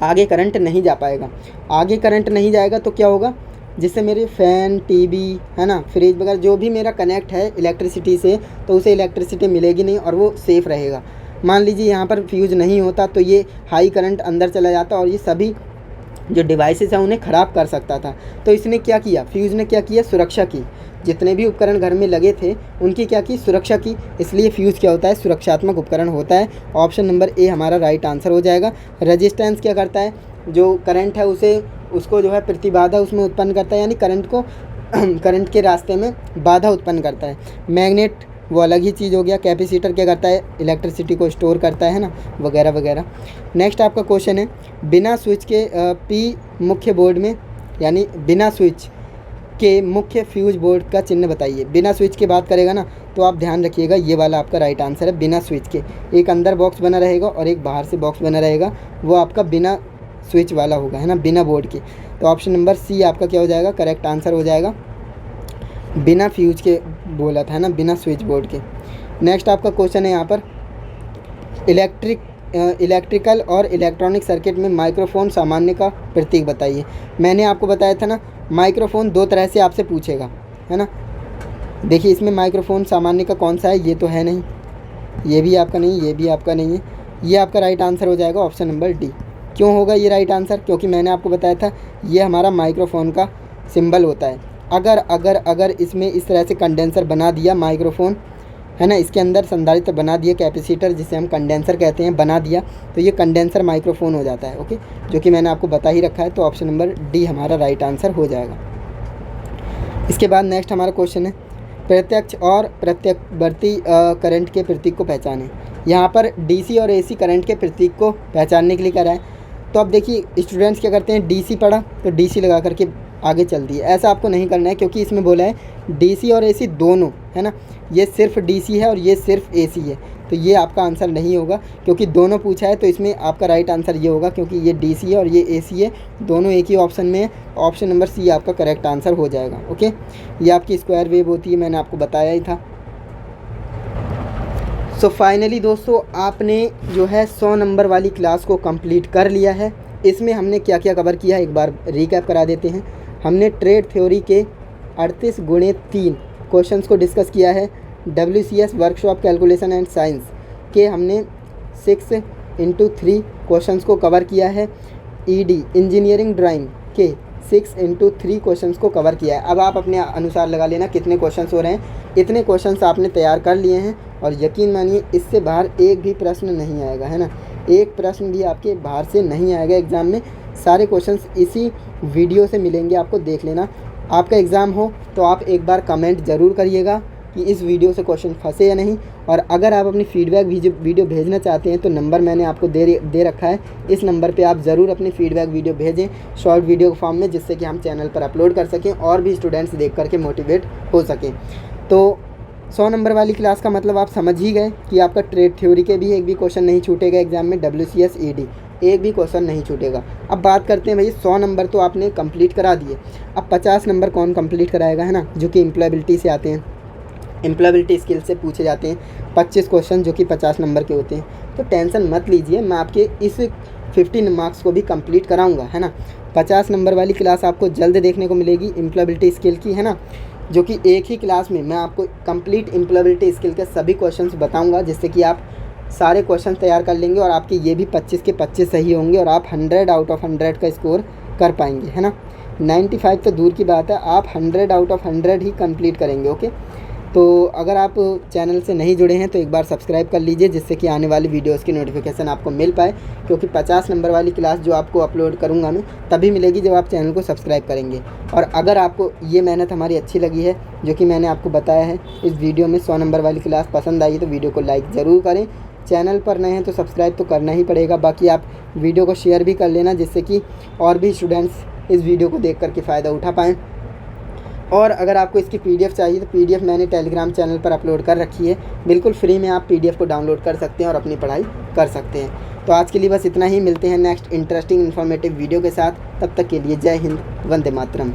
आगे करंट नहीं जा पाएगा। आगे करंट नहीं जाएगा तो क्या होगा, जिससे मेरे फ़ैन, टीवी, है ना, फ्रिज वगैरह जो भी मेरा कनेक्ट है इलेक्ट्रिसिटी से, तो उसे इलेक्ट्रिसिटी मिलेगी नहीं और वो सेफ़ रहेगा। मान लीजिए यहाँ पर फ्यूज़ नहीं होता तो ये हाई करंट अंदर चला जाता और ये सभी जो डिवाइसेस हैं उन्हें ख़राब कर सकता था। तो इसने क्या किया, फ्यूज़ ने क्या किया, सुरक्षा की। जितने भी उपकरण घर में लगे थे उनकी क्या की, सुरक्षा की। इसलिए फ्यूज़ क्या होता है, सुरक्षात्मक उपकरण होता है। ऑप्शन नंबर ए हमारा राइट आंसर हो जाएगा। रेजिस्टेंस क्या करता है, जो करंट है उसको जो है प्रतिबाधा उसमें उत्पन्न करता है, यानी करंट को करंट के रास्ते में बाधा उत्पन्न करता है। मैग्नेट वो अलग ही चीज़ हो गया। कैपेसिटर क्या करता है, इलेक्ट्रिसिटी को स्टोर करता है ना, वगैरह वगैरह। नेक्स्ट आपका क्वेश्चन है, बिना स्विच के पी मुख्य बोर्ड में, यानी बिना स्विच के मुख्य फ्यूज बोर्ड का चिन्ह बताइए। बिना स्विच के बात करेगा ना, तो आप ध्यान रखिएगा ये वाला आपका राइट आंसर है, बिना स्विच के। एक अंदर बॉक्स बना रहेगा और एक बाहर से बॉक्स बना रहेगा, वो आपका बिना स्विच वाला होगा, है ना, बिना बोर्ड के। तो ऑप्शन नंबर सी आपका क्या हो जाएगा, करेक्ट आंसर हो जाएगा। बिना फ्यूज के बोला था, है ना, बिना स्विच बोर्ड के। नेक्स्ट आपका क्वेश्चन है यहाँ पर, इलेक्ट्रिकल और इलेक्ट्रॉनिक सर्किट में माइक्रोफोन सामान्य का प्रतीक बताइए। मैंने आपको बताया था ना, माइक्रोफोन 2 तरह से आपसे पूछेगा, है ना। देखिए इसमें माइक्रोफोन सामान्य का कौन सा है, ये तो है नहीं, ये भी आपका नहीं, ये भी आपका नहीं है। ये आपका राइट आंसर हो जाएगा ऑप्शन नंबर डी। क्यों होगा ये राइट आंसर, क्योंकि मैंने आपको बताया था ये हमारा माइक्रोफोन का सिंबल होता है। अगर इसमें इस तरह से कंडेंसर बना दिया माइक्रोफोन, है ना, इसके अंदर संधारित्र बना दिया, कैपेसिटर जिसे हम कंडेंसर कहते हैं, बना दिया, तो ये कंडेंसर माइक्रोफोन हो जाता है। ओके, जो कि मैंने आपको बता ही रखा है। तो ऑप्शन नंबर डी हमारा राइट आंसर हो जाएगा। इसके बाद नेक्स्ट हमारा क्वेश्चन है, प्रत्यक्ष और प्रत्यवर्ती करंट के प्रतीक को पहचानें। यहाँ पर डीसी और एसी करंट के प्रतीक को पहचानने के लिए कह रहा है। तो अब देखिए स्टूडेंट्स क्या करते हैं, डीसी पढ़ा तो डीसी लगा करके आगे चल दिए। ऐसा आपको नहीं करना है, क्योंकि इसमें बोला है डीसी और एसी दोनों, है ना, ये सिर्फ डीसी है और ये सिर्फ एसी है। तो ये आपका आंसर नहीं होगा, क्योंकि दोनों पूछा है तो इसमें आपका राइट आंसर ये होगा, क्योंकि ये DC है और ये AC है, दोनों एक ही ऑप्शन में है। ऑप्शन नंबर C आपका करेक्ट आंसर हो जाएगा। ओके, ये आपकी स्क्वायर वेव होती है, मैंने आपको बताया ही था। सो फाइनली दोस्तों, आपने जो है 100 नंबर वाली क्लास को कंप्लीट कर लिया है। इसमें हमने क्या क्या कवर किया है एक बार रिकैप करा देते हैं। हमने ट्रेड थ्योरी के 38 × 3 क्वेश्चंस को डिस्कस किया है। WCS workshop calculation and science के हमने 6 × 3 क्वेश्चंस को कवर किया है। ED इंजीनियरिंग ड्राइंग के 6 × 3 क्वेश्चंस को कवर किया है। अब आप अपने अनुसार लगा लेना कितने क्वेश्चंस हो रहे हैं। इतने क्वेश्चंस आपने तैयार कर लिए हैं और यकीन मानिए इससे बाहर एक भी प्रश्न नहीं आएगा, है ना। एक प्रश्न भी आपके बाहर से नहीं आएगा एग्ज़ाम में। सारे क्वेश्चंस इसी वीडियो से मिलेंगे, आपको देख लेना। आपका एग्ज़ाम हो तो आप एक बार कमेंट ज़रूर करिएगा कि इस वीडियो से क्वेश्चन फंसे या नहीं। और अगर आप अपनी फीडबैक वीडियो भेजना चाहते हैं तो नंबर मैंने आपको दे रखा है। इस नंबर पे आप ज़रूर अपनी फीडबैक वीडियो भेजें शॉर्ट वीडियो के फॉर्म में, जिससे कि हम चैनल पर अपलोड कर सकें और भी स्टूडेंट्स देख करके मोटिवेट हो सकें। तो 100 नंबर वाली क्लास का मतलब आप समझ ही गए कि आपका ट्रेड थ्योरी के भी एक भी क्वेश्चन नहीं छूटेगा एग्जाम में। WCS ED एक भी क्वेश्चन नहीं छूटेगा। अब बात करते हैं भाई, 100 नंबर तो आपने कंप्लीट करा दिए, अब 50 नंबर कौन कंप्लीट कराएगा, है ना, जो कि एम्प्लॉयबिलिटी से आते हैं, एम्प्लॉयबिलिटी स्किल से पूछे जाते हैं 25 क्वेश्चन जो कि 50 नंबर के होते हैं। तो टेंशन मत लीजिए, मैं आपके इस 15 मार्क्स को भी कंप्लीट कराऊंगा, है ना। 50 नंबर वाली क्लास आपको जल्द देखने को मिलेगी एम्प्लॉयबिलिटी स्किल की, है ना, जो कि एक ही क्लास में मैं आपको कंप्लीट एम्प्लॉयबिलिटी स्किल के सभी क्वेश्चंस बताऊंगा, जिससे कि आप सारे क्वेश्चन तैयार कर लेंगे और आपके ये भी 25 के 25 सही होंगे और आप 100 आउट ऑफ 100 का स्कोर कर पाएंगे, है ना। 95 तो दूर की बात है, आप 100 आउट ऑफ 100 ही कंप्लीट करेंगे। ओके, तो अगर आप चैनल से नहीं जुड़े हैं तो एक बार सब्सक्राइब कर लीजिए, जिससे कि आने वाली वीडियोस की नोटिफिकेशन आपको मिल पाए, क्योंकि 50 नंबर वाली क्लास जो आपको अपलोड करूंगा मैं तभी मिलेगी जब आप चैनल को सब्सक्राइब करेंगे। और अगर आपको ये मेहनत हमारी अच्छी लगी है जो कि मैंने आपको बताया है इस वीडियो में, 100 नंबर वाली क्लास पसंद आई तो वीडियो को लाइक ज़रूर करें। चैनल पर नए हैं तो सब्सक्राइब तो करना ही पड़ेगा। बाकी आप वीडियो को शेयर भी कर लेना, जिससे कि और भी स्टूडेंट्स इस वीडियो को देख करके फ़ायदा उठा पाएँ। और अगर आपको इसकी PDF चाहिए तो PDF मैंने टेलीग्राम चैनल पर अपलोड कर रखी है, बिल्कुल फ्री में आप PDF को डाउनलोड कर सकते हैं और अपनी पढ़ाई कर सकते हैं। तो आज के लिए बस इतना ही, मिलते हैं नेक्स्ट इंटरेस्टिंग इन्फॉर्मेटिव वीडियो के साथ। तब तक के लिए जय हिंद, वंदे मातरम।